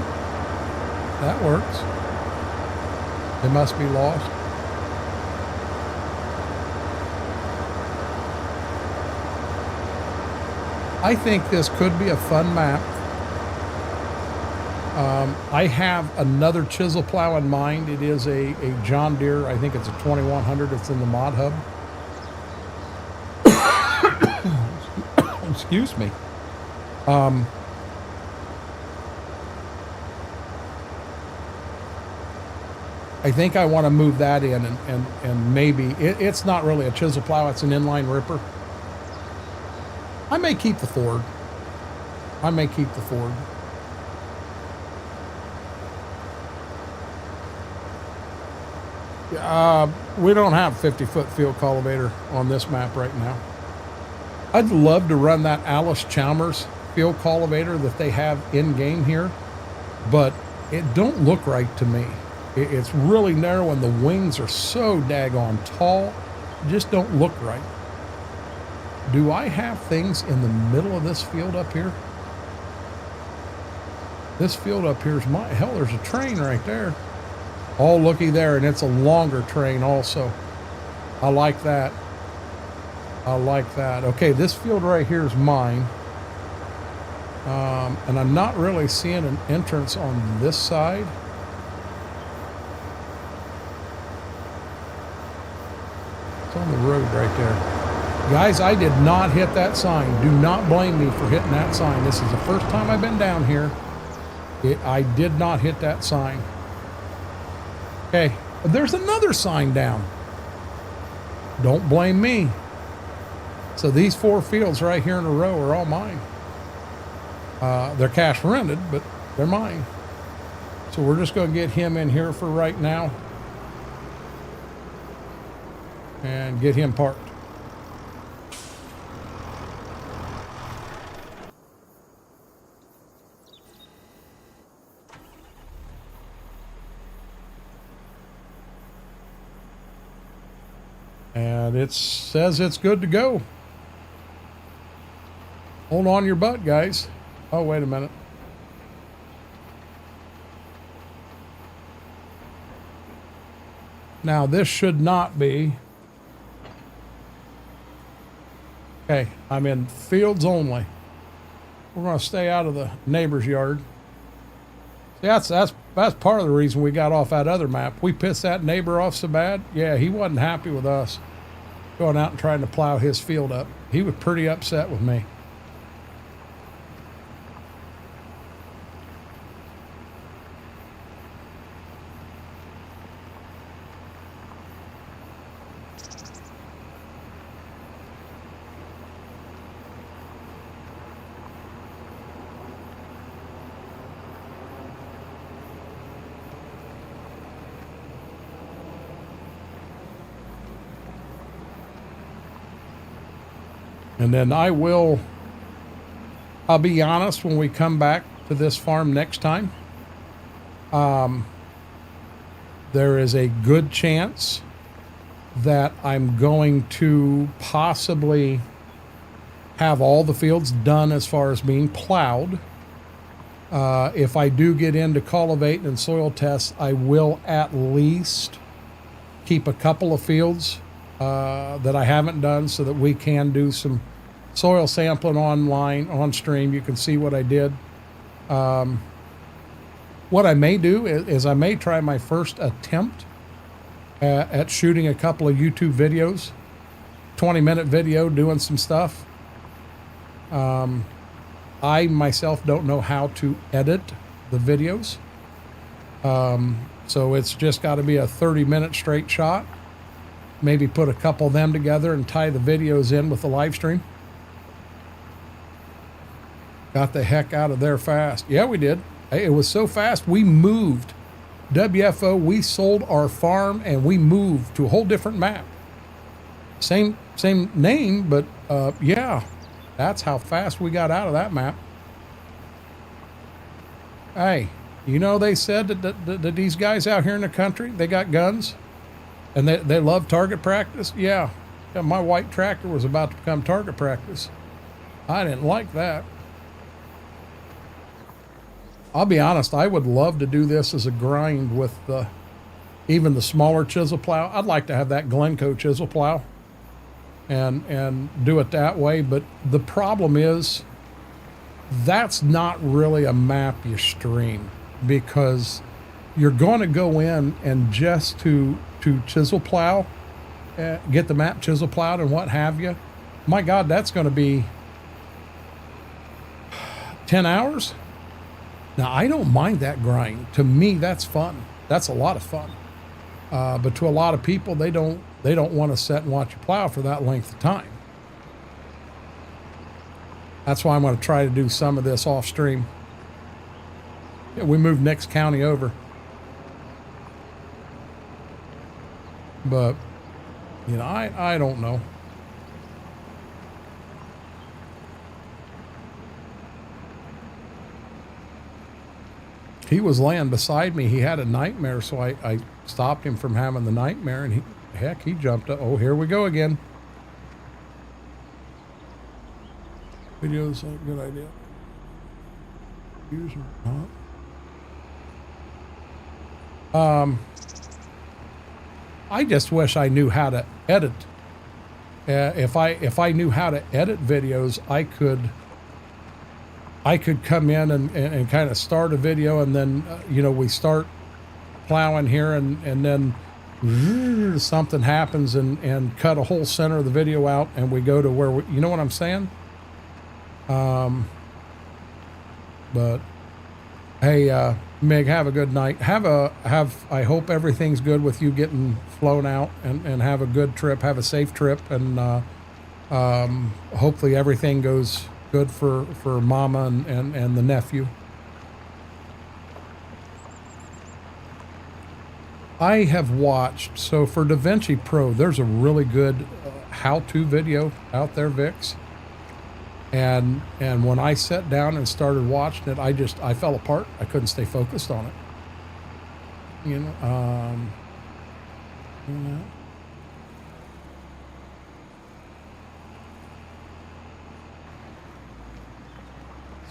That works. They must be lost. I think this could be a fun map. I have another chisel plow in mind. It is a John Deere. I think it's a 2100. It's in the mod hub. Excuse me. I think I want to move that in and maybe it's not really a chisel plow. It's an inline ripper. I may keep the Ford. I may keep the Ford. We don't have 50-foot field cultivator on this map right now. I'd love to run that Alice Chalmers field cultivator that they have in game here, but it don't look right to me. It's really narrow and the wings are so daggone tall. It just don't look right. Do I have things in the middle of this field up here? This field up here is my, hell, there's a train right there. Oh, looky there, and it's a longer train also. I like that. I like that. Okay, this field right here is mine. And I'm not really seeing an entrance on this side. It's on the road right there. Guys, I did not hit that sign. Do not blame me for hitting that sign. This is the first time I've been down here. I did not hit that sign. Okay, but there's another sign down. Don't blame me. So these 4 fields right here in a row are all mine. They're cash rented, but they're mine. So we're just going to get him in here for right now and get him parked. And it says it's good to go. Hold on your butt, guys. Oh, wait a minute. Now, this should not be. Okay, I'm in fields only. We're going to stay out of the neighbor's yard. See, that's part of the reason we got off that other map. We pissed that neighbor off so bad. Yeah, he wasn't happy with us going out and trying to plow his field up. He was pretty upset with me. And then I'll be honest, when we come back to this farm next time, there is a good chance that I'm going to possibly have all the fields done as far as being plowed. If I do get into cultivating and soil tests, I will at least keep a couple of fields that I haven't done so that we can do some soil sampling online, on stream. You can see what I did. What I may do is I may try my first attempt at shooting a couple of YouTube videos, 20-minute video doing some stuff. I myself don't know how to edit the videos. So it's just got to be a 30-minute straight shot. Maybe put a couple of them together and tie the videos in with the live stream. Got the heck out of there fast. Yeah, we did. It was so fast, we moved. WFO, we sold our farm and we moved to a whole different map. Same name, but yeah, that's how fast we got out of that map. Hey, you know, they said that these guys out here in the country, they got guns and they love target practice. Yeah, my white tractor was about to become target practice. I didn't like that. I'll be honest, I would love to do this as a grind with even the smaller chisel plow. I'd like to have that Glencoe chisel plow and do it that way. But the problem is that's not really a map you stream, because you're going to go in and just to chisel plow, get the map chisel plowed and what have you. My God, that's going to be 10 hours. Now, I don't mind that grind. To me, that's fun. That's a lot of fun. But to a lot of people, they don't want to sit and watch you plow for that length of time. That's why I'm going to try to do some of this off stream. Yeah, we moved next county over. But, you know, I don't know. He was laying beside me. He had a nightmare, so I stopped him from having the nightmare, and he jumped up. Oh, here we go again. Videos are a good idea. Use or not. I just wish I knew how to edit. If I knew how to edit videos, I could come in and kind of start a video, and then, you know, we start plowing here, and then something happens and cut a whole center of the video out, and we go to where we, you know what I'm saying? But hey, Mig, have a good night. I hope everything's good with you getting flown out, and have a good trip, have a safe trip, and hopefully everything goes good for Mama and the nephew. I have watched, so for DaVinci Pro, there's a really good how-to video out there, Vix. And when I sat down and started watching it, I fell apart. I couldn't stay focused on it. You know.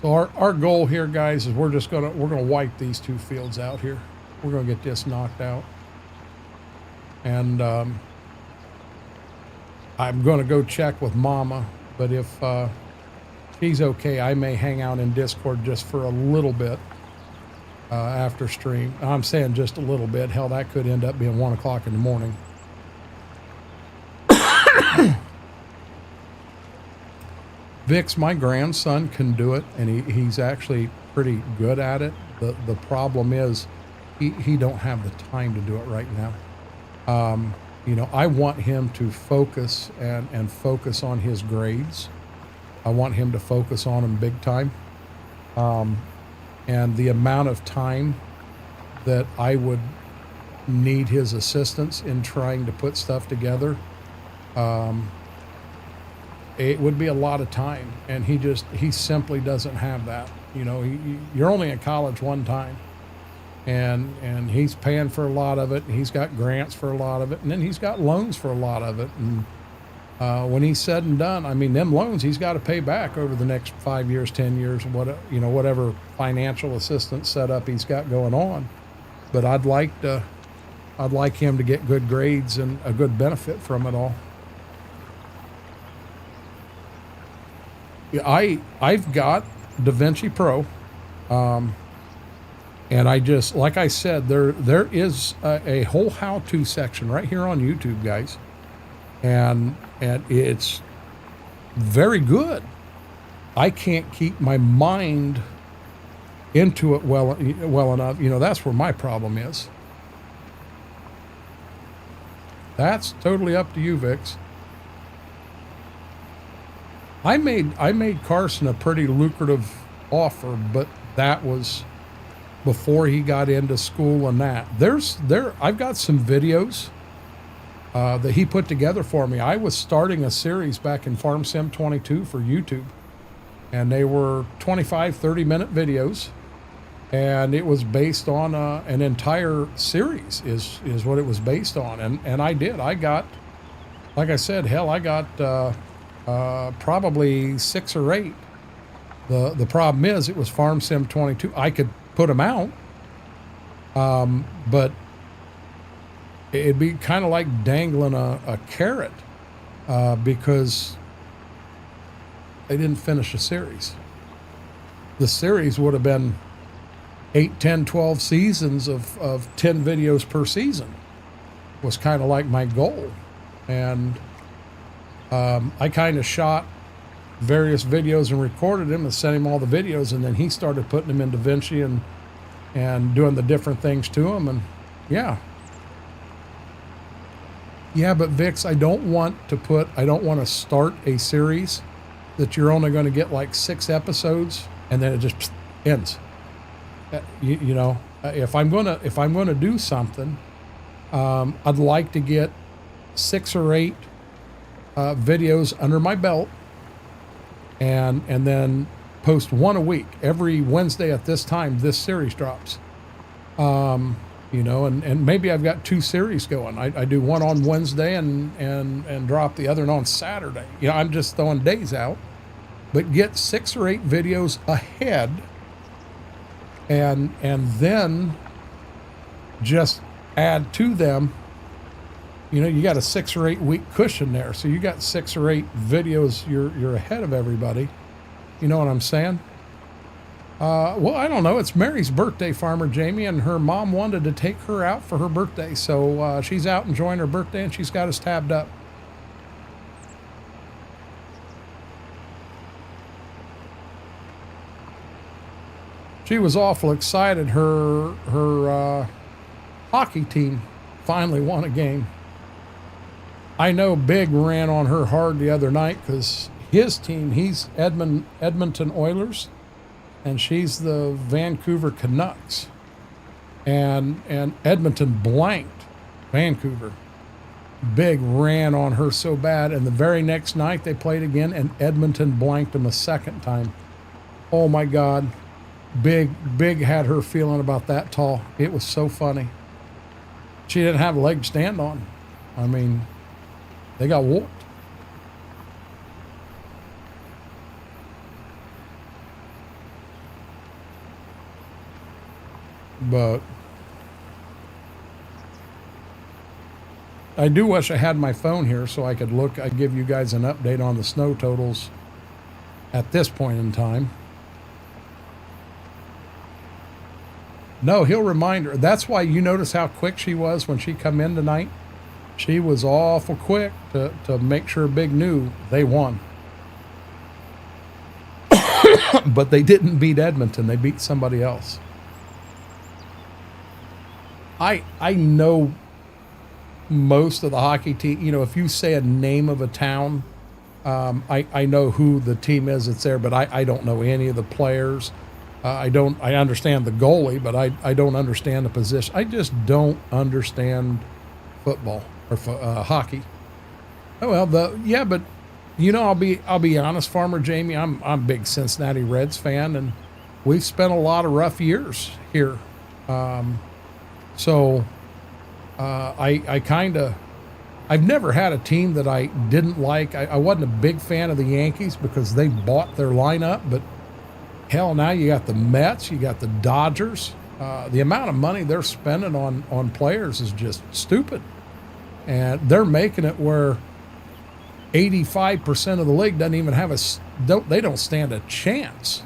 So our goal here, guys, is we're gonna wipe these two fields out here. We're gonna get this knocked out. And I'm going to go check with Mama, but if she's okay, I may hang out in Discord just for a little bit after stream. I'm saying just a little bit. Hell, that could end up being 1 o'clock in the morning. Vix, my grandson can do it, and he's actually pretty good at it. The problem is he don't have the time to do it right now. You know, I want him to focus and focus on his grades. I want him to focus on them big time. And the amount of time that I would need his assistance in trying to put stuff together, it would be a lot of time. And he simply doesn't have that. You know, you're only in college one time. And he's paying for a lot of it. He's got grants for a lot of it, and then he's got loans for a lot of it. And when he's said and done, I mean, them loans he's got to pay back over the next 5 years, 10 years, whatever financial assistance setup he's got going on. But I'd like him to get good grades and a good benefit from it all. Yeah, I've got DaVinci Pro. And I just, like I said, there is a whole how-to section right here on YouTube, guys. And it's very good. I can't keep my mind into it well enough. You know, that's where my problem is. That's totally up to you, Vix. I made Carson a pretty lucrative offer, but that was before he got into school and that. I've got some videos that he put together for me. I was starting a series back in Farm Sim 22 for YouTube, and they were 25, 30-minute videos, and it was based on an entire series is what it was based on. And I did. I got, like I said, hell, I got probably 6 or 8. The problem is it was Farm Sim 22. I could put them out, but it'd be kind of like dangling a carrot because they didn't finish a series. The series would have been 8, 10, 12 seasons of 10 videos per season was kind of like my goal. And I kind of shot various videos and recorded them and sent him all the videos, and then he started putting them in DaVinci and doing the different things to them. And yeah, but Vix, I don't want to start a series that you're only going to get like 6 episodes and then it just ends. You know, if I'm gonna do something, I'd like to get 6 or 8 videos under my belt, and then post one a week. Every Wednesday at this time, this series drops. You know, and maybe I've got 2 series going. I do one on Wednesday and drop the other one on Saturday. You know, I'm just throwing days out, but get 6 or 8 videos ahead, and then just add to them. You know, you got a 6 or 8 week cushion there, so you got 6 or 8 videos. You're ahead of everybody. You know what I'm saying? Well, I don't know. It's Mary's birthday, Farmer Jamie, and her mom wanted to take her out for her birthday. So she's out enjoying her birthday, and she's got us tabbed up. She was awful excited. Her hockey team finally won a game. I know Big ran on her hard the other night because his team, he's Edmonton Oilers, and she's the Vancouver Canucks. And Edmonton blanked Vancouver. Big ran on her so bad, and the very next night they played again, and Edmonton blanked them a second time. Oh my God. Big had her feeling about that tall. It was so funny. She didn't have a leg to stand on. I mean, they got whooped. But I do wish I had my phone here so I could look. I'd give you guys an update on the snow totals at this point in time. No, he'll remind her. That's why you notice how quick she was when she come in tonight. She was awful quick to make sure Big knew they won. But they didn't beat Edmonton. They beat somebody else. I know most of the hockey team. You know, if you say a name of a town, I know who the team is that's there, but I don't know any of the players. I understand the goalie, but I don't understand the position. I just don't understand football or hockey. Oh well, but you know, I'll be honest, Farmer Jamie. I'm a big Cincinnati Reds fan, and we've spent a lot of rough years here. So I've never had a team that I didn't like. I wasn't a big fan of the Yankees because they bought their lineup, but hell, now you got the Mets, you got the Dodgers. The amount of money they're spending on players is just stupid. And they're making it where 85% of the league doesn't even have they don't stand a chance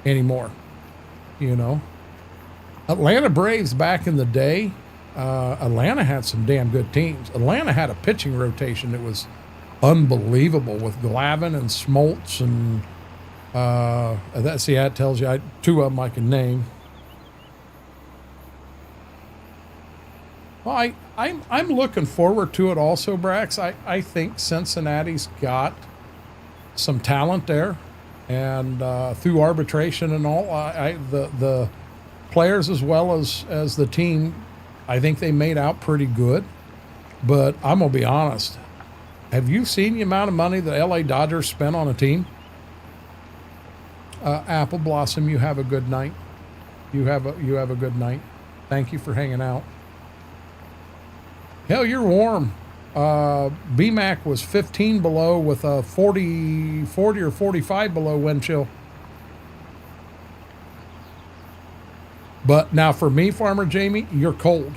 anymore. You know, Atlanta Braves back in the day, Atlanta had some damn good teams. Atlanta had a pitching rotation that was unbelievable with Glavine and Smoltz and that tells you two of them I can name. Well, I'm looking forward to it also, Brax. I think Cincinnati's got some talent there, and through arbitration and all, the players as well as the team, I think they made out pretty good. But I'm gonna be honest. Have you seen the amount of money the LA Dodgers spent on a team? Apple Blossom, you have a good night. You have a good night. Thank you for hanging out. Hell, you're warm. BMAC was 15 below with a 40 or 45 below wind chill. But now for me, Farmer Jamie, you're cold.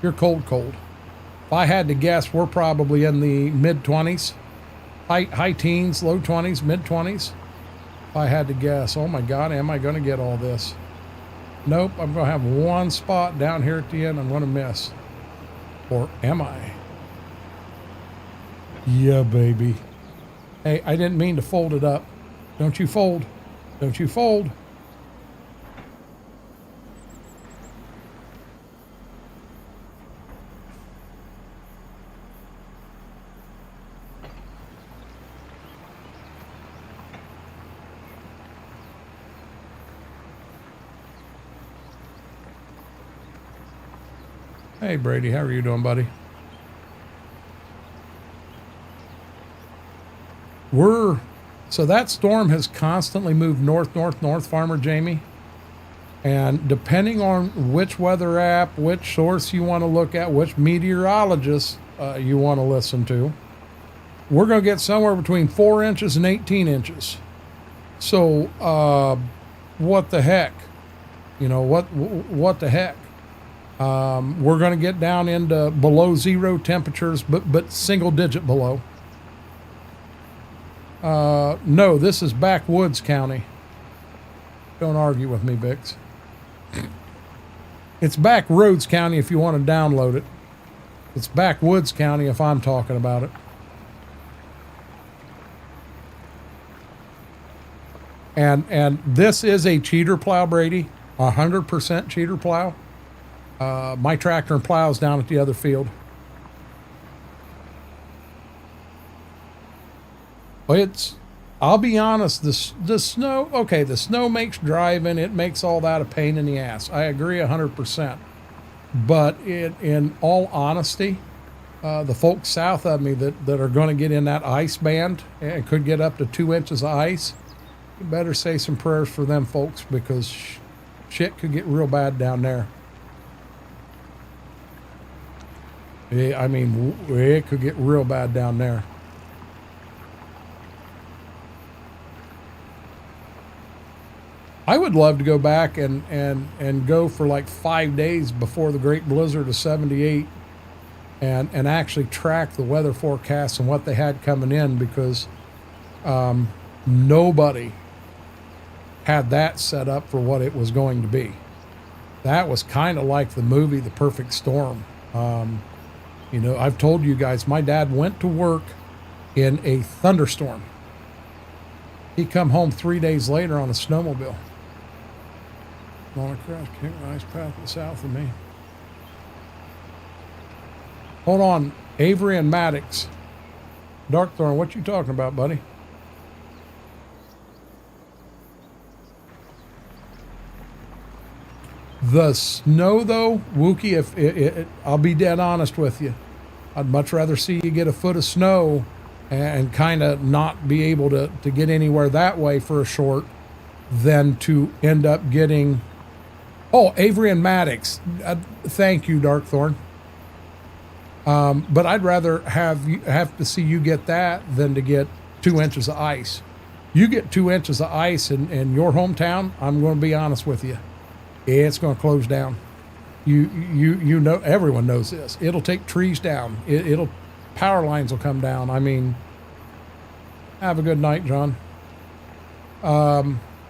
You're cold. If I had to guess, we're probably in the mid-20s, high teens, low 20s, mid-20s. If I had to guess, oh my God, am I going to get all this? Nope, I'm going to have one spot down here at the end I'm going to miss. Or am I? Yeah, baby. Hey, I didn't mean to fold it up. Don't you fold. Don't you fold. Hey, Brady, how are you doing, buddy? So that storm has constantly moved north, Farmer Jamie. And depending on which weather app, which source you want to look at, which meteorologist you want to listen to, we're going to get somewhere between 4 inches and 18 inches. So, what the heck? You know, what the heck? We're going to get down into below zero temperatures, but single digit below. No, this is backwoods county. Don't argue with me, Bix. It's Backwoods County if you want to download it. It's Backwoods County if I'm talking about it. And this is a cheater plow, Brady. 100% cheater plow. My tractor and plow is down at the other field. I'll be honest, the snow, okay, the snow makes driving, it makes all that a pain in the ass. I agree 100%. But in all honesty, the folks south of me that are going to get in that ice band and could get up to 2 inches of ice, you better say some prayers for them folks, because shit could get real bad down there. I mean, it could get real bad down there. I would love to go back and go for like 5 days before the great blizzard of 78 and actually track the weather forecasts and what they had coming in, because nobody had that set up for what it was going to be. That was kind of like the movie The Perfect Storm. You know, I've told you guys, my dad went to work in a thunderstorm. He come home 3 days later on a snowmobile. Going across King Ice Path to the south of me. Hold on, Avery and Maddox. Darkthorn, what you talking about, buddy? The snow, though, Wookie, if I'll be dead honest with you, I'd much rather see you get a foot of snow and kind of not be able to get anywhere that way for a short than to end up getting... Oh, Avery and Maddox. Thank you, Darkthorn. But I'd rather have to see you get that than to get 2 inches of ice. You get 2 inches of ice in your hometown, I'm going to be honest with you, it's going to close down. You know, everyone knows this. It'll take trees down. It'll power lines will come down. I mean, have a good night, John.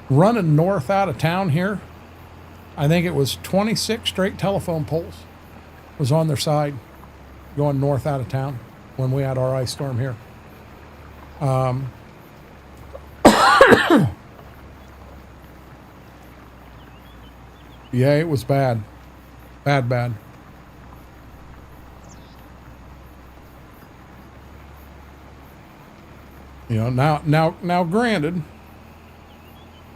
Running north out of town here, I think it was 26 straight telephone poles was on their side going north out of town when we had our ice storm here. Yeah, it was bad. Bad. You know, now granted,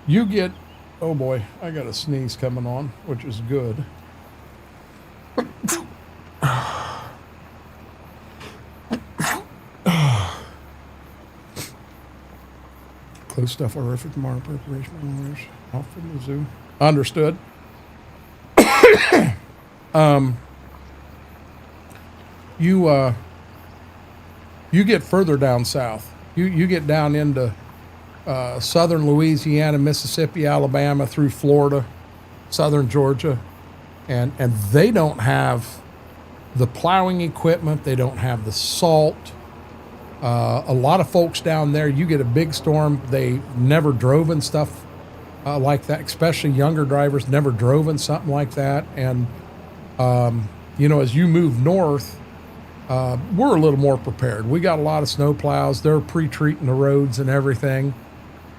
you get... Oh boy, I got a sneeze coming on, which is good. Close stuff horrific tomorrow. Preparation off from the zoo. Understood. You get further down south. You get down into southern Louisiana, Mississippi, Alabama, through Florida, southern Georgia, and they don't have the plowing equipment. They don't have the salt. A lot of folks down there, you get a big storm, they never drove in stuff like that, especially younger drivers never drove in something like that. And you know, as you move north, we're a little more prepared. We got a lot of snow plows. They're pre-treating the roads and everything.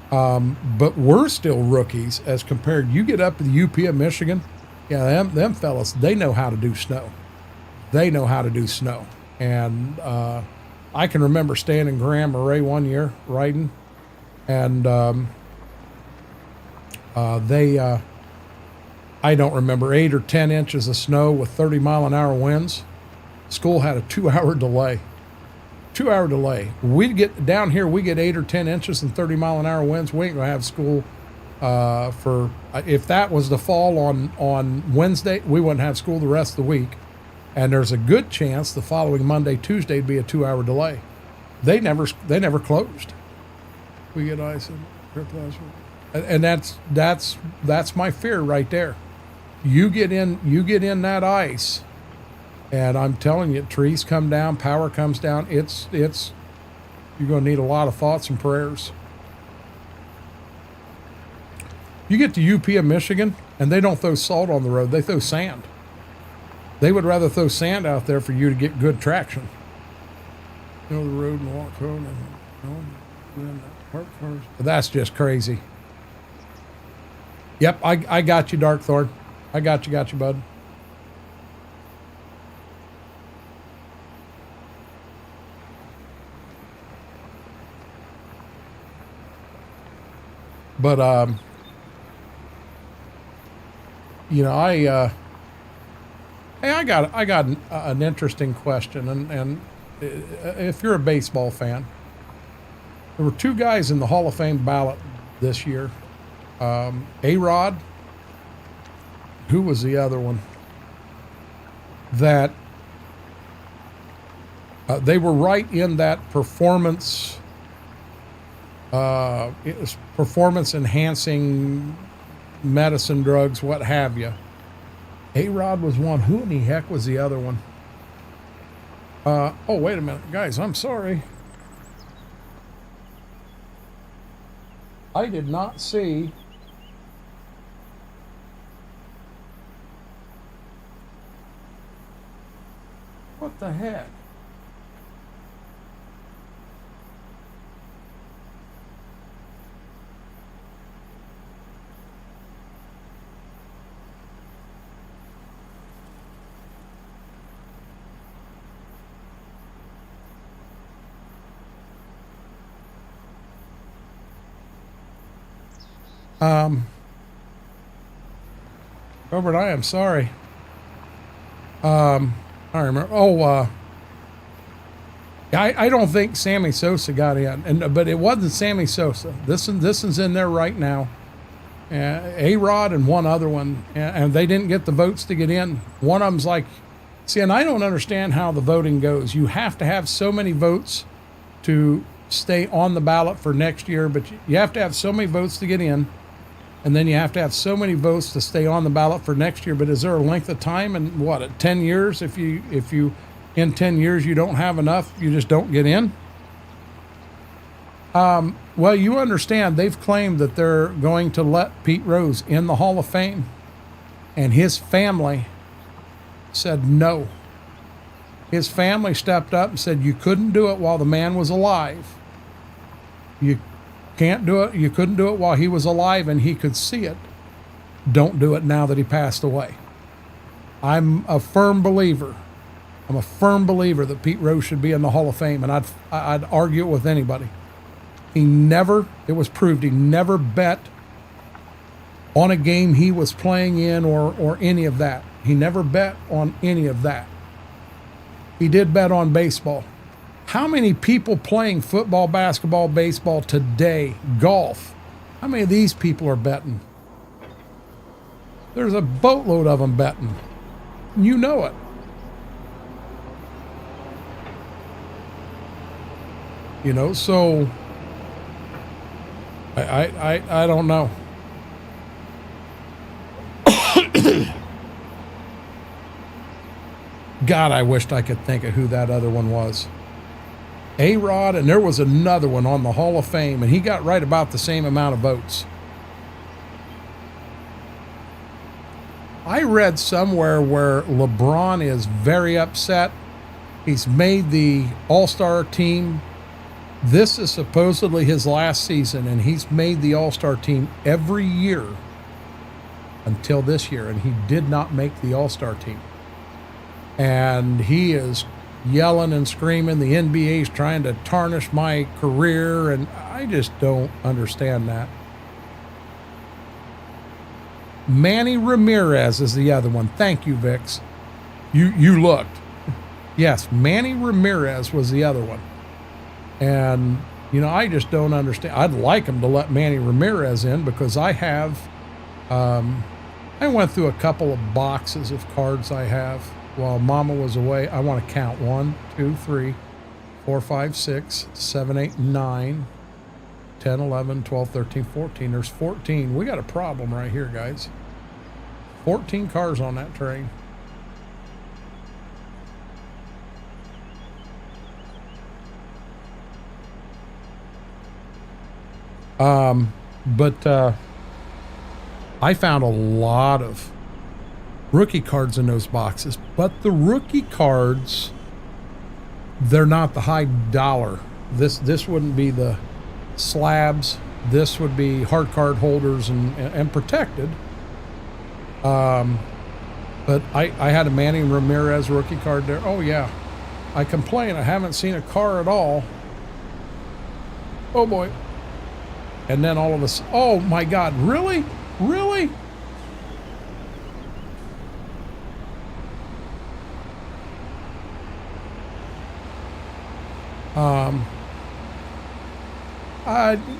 But we're still rookies as compared. You get up to the UP of Michigan, yeah, them fellas, they know how to do snow. They know how to do snow. And I can remember staying in Grand Marais one year riding, and I don't remember, 8 or 10 inches of snow with 30-mile-an-hour winds. School had a 2-hour delay. 2-hour delay. We get down here, we get 8 or 10 inches and 30-mile-an-hour winds. We ain't gonna have school for, if that was the fall on Wednesday, we wouldn't have school the rest of the week. And there's a good chance the following Monday, Tuesday would be a 2-hour delay. They never closed. We get ice and that's my fear right there. You get in that ice, and I'm telling you, trees come down, power comes down. It's you're going to need a lot of thoughts and prayers. You get to UP of Michigan, and they don't throw salt on the road. They throw sand. They would rather throw sand out there for you to get good traction. You know, the road and walk home. That's just crazy. Yep, I got you, Darkthorn. I got you, bud. But you know, hey, I got an interesting question, and if you're a baseball fan, there were two guys in the Hall of Fame ballot this year. A-Rod, who was the other one? That they were right in that performance enhancing medicine, drugs, what have you. A-Rod was one. Who in the heck was the other one? Oh, wait a minute. Guys, I'm sorry. I did not see. What the heck? Robert, I am sorry. I remember. I don't think Sammy Sosa got in, but it wasn't Sammy Sosa. This one's in there right now. A-Rod and one other one, and they didn't get the votes to get in. One of them's like, see, and I don't understand how the voting goes. You have to have so many votes to stay on the ballot for next year, but you have to have so many votes to get in, and then you have to have so many votes to stay on the ballot for next year. But is there a length of time? And what, at 10 years, if you in 10 years you don't have enough, you just don't get in? Well, you understand they've claimed that they're going to let Pete Rose in the Hall of Fame, and his family said no. His family stepped up and said you couldn't do it while the man was alive. You can't do it. You couldn't do it while he was alive and he could see it. Don't do it now that he passed away. I'm a firm believer that Pete Rose should be in the Hall of Fame, and I'd argue it with anybody. It was proved he never bet on a game he was playing in or any of that. He never bet on any of that. He did bet on baseball. How many people playing football, basketball, baseball today, golf, how many of these people are betting? There's a boatload of them betting. You know it. You know, so I don't know. God, I wished I could think of who that other one was. A-Rod, and there was another one on the Hall of Fame, and he got right about the same amount of votes. I read somewhere where LeBron is very upset. He's made the All-Star team. This is supposedly his last season, and he's made the All-Star team every year until this year, and he did not make the All-Star team. And he is yelling and screaming, the NBA's trying to tarnish my career, and I just don't understand that. Manny Ramirez is the other one. Thank you, Vix. You looked. Yes, Manny Ramirez was the other one. And, you know, I just don't understand. I'd like him to let Manny Ramirez in because I have, I went through a couple of boxes of cards I have while Mama was away. I want to count 1, 2, 3, 4, 5, 6, 7, 8, 9, 10, 11, 12, 13, 14. There's 14. We got a problem right here, guys. 14 cars on that train. I found a lot of rookie cards in those boxes, but the rookie cards, they're not the high dollar. This wouldn't be the slabs. This would be hard card holders and protected. But I had a Manny Ramirez rookie card there. Oh yeah, I complain I haven't seen a car at all. Oh boy. And then all of us, oh my God, really? Really?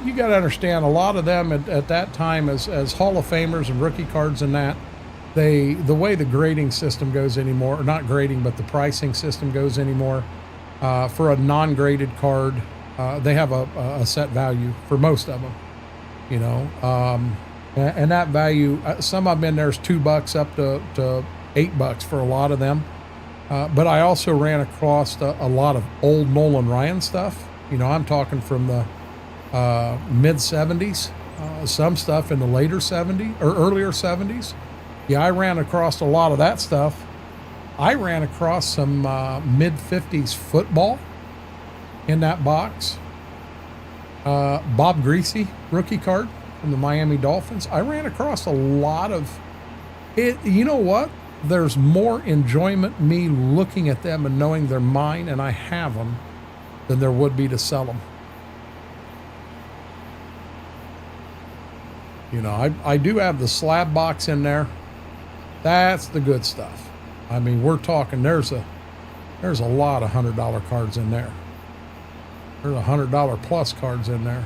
You got to understand, a lot of them at that time as Hall of Famers and rookie cards and that, the way the grading system goes anymore, or not grading, but the pricing system goes anymore, for a non-graded card, they have a set value for most of them, you know, and that value, some of them in there's $2 up to $8 for a lot of them. But I also ran across a lot of old Nolan Ryan stuff. You know, I'm talking from the mid 70s, some stuff in the later 70s or earlier 70s. Yeah, I ran across a lot of that stuff. I ran across some mid 50s football in that box. Bob Greasy rookie card from the Miami Dolphins. I ran across a lot of it. You know what? There's more enjoyment me looking at them and knowing they're mine and I have them than there would be to sell them. You know, I do have the slab box in there. That's the good stuff. I mean, we're talking, there's a lot of $100 cards in there. There's $100 plus cards in there.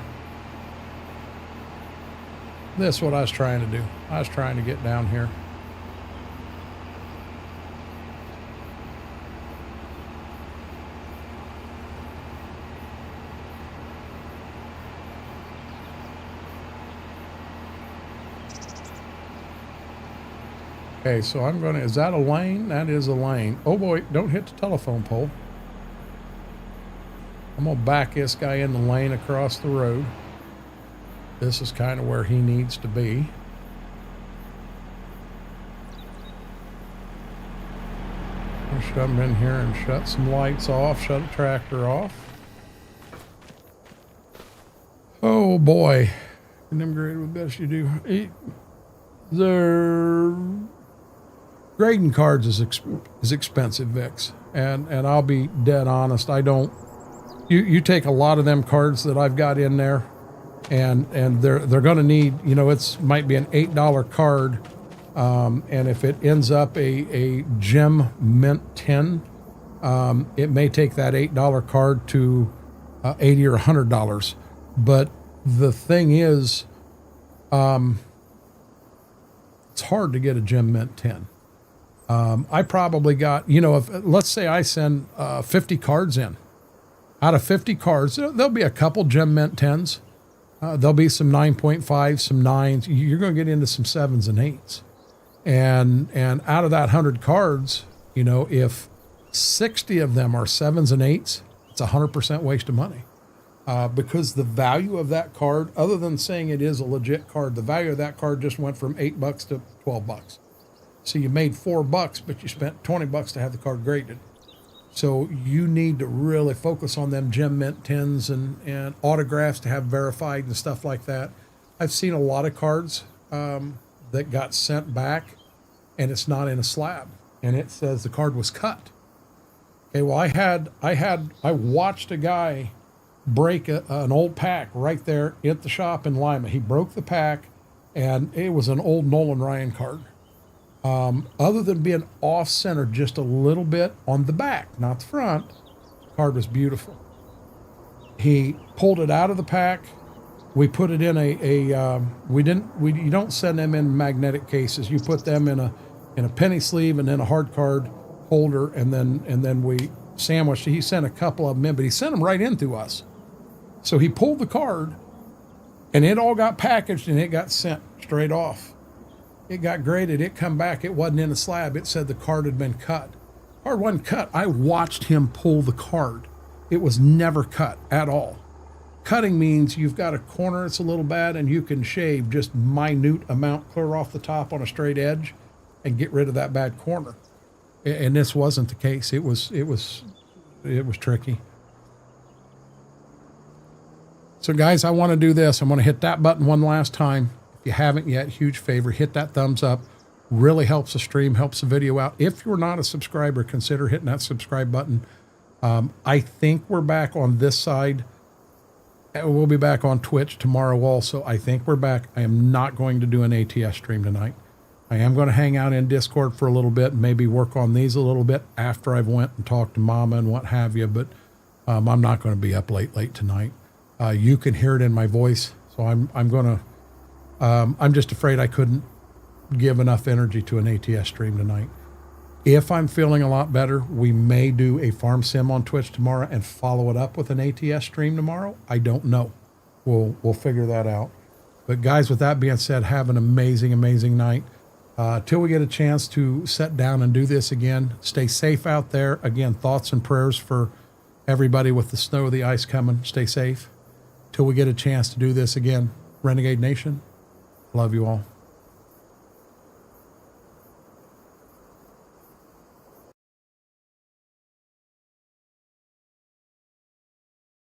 This is what I was trying to do. I was trying to get down here. Okay, so I'm going to, is that a lane? That is a lane. Oh boy, don't hit the telephone pole. I'm going to back this guy in the lane across the road. This is kind of where he needs to be. I'll shut him in here and shut some lights off, shut the tractor off. Oh boy. And them graded with best you do. They're grading cards is expensive, Vix, and I'll be dead honest. I don't. You take a lot of them cards that I've got in there, and they're going to need, you know, might be an $8 card, and if it ends up a gem mint 10, it may take that $8 card to $80 or $100. But the thing is, it's hard to get a gem mint 10. I probably got, you know, if let's say I send 50 cards in. Out of 50 cards, there'll be a couple gem mint 10s. There'll be some 9.5, some 9s. You're going to get into some 7s and 8s. And out of that 100 cards, you know, if 60 of them are 7s and 8s, it's 100% waste of money. Because the value of that card, other than saying it is a legit card, the value of that card just went from $8 to $12. So you made $4, but you spent $20 to have the card graded. So you need to really focus on them gem mint 10s and autographs to have verified and stuff like that. I've seen a lot of cards that got sent back and it's not in a slab and it says the card was cut. Okay, well I watched a guy break an old pack right there at the shop in Lima. He broke the pack and it was an old Nolan Ryan card. Other than being off center just a little bit on the back, not the front, the card was beautiful. He pulled it out of the pack. We put it in you don't send them in magnetic cases. You put them in a penny sleeve and then a hard card holder, and then we sandwiched it. He sent a couple of them in, but he sent them right in through us. So he pulled the card and it all got packaged and it got sent straight off. It got graded. It come back. It wasn't in a slab. It said the card had been cut. Card wasn't cut. I watched him pull the card. It was never cut at all. Cutting means you've got a corner that's a little bad and you can shave just minute amount clear off the top on a straight edge and get rid of that bad corner. And this wasn't the case. It was tricky. So guys, I want to do this. I'm going to hit that button one last time. If you haven't yet, huge favor, hit that thumbs up. Really helps the stream, helps the video out. If you're not a subscriber, consider hitting that subscribe button. I think we're back on this side. We'll be back on Twitch tomorrow also. I think we're back. I am not going to do an ATS stream tonight. I am going to hang out in Discord for a little bit, and maybe work on these a little bit after I've went and talked to Mama and what have you, but I'm not going to be up late tonight. You can hear it in my voice, so I'm just afraid I couldn't give enough energy to an ATS stream tonight. If I'm feeling a lot better, we may do a farm sim on Twitch tomorrow and follow it up with an ATS stream tomorrow. I don't know. We'll figure that out. But guys, with that being said, have an amazing, amazing night. Till we get a chance to sit down and do this again, stay safe out there. Again, thoughts and prayers for everybody with the snow, the ice coming. Stay safe. Till we get a chance to do this again. Renegade Nation, love you all.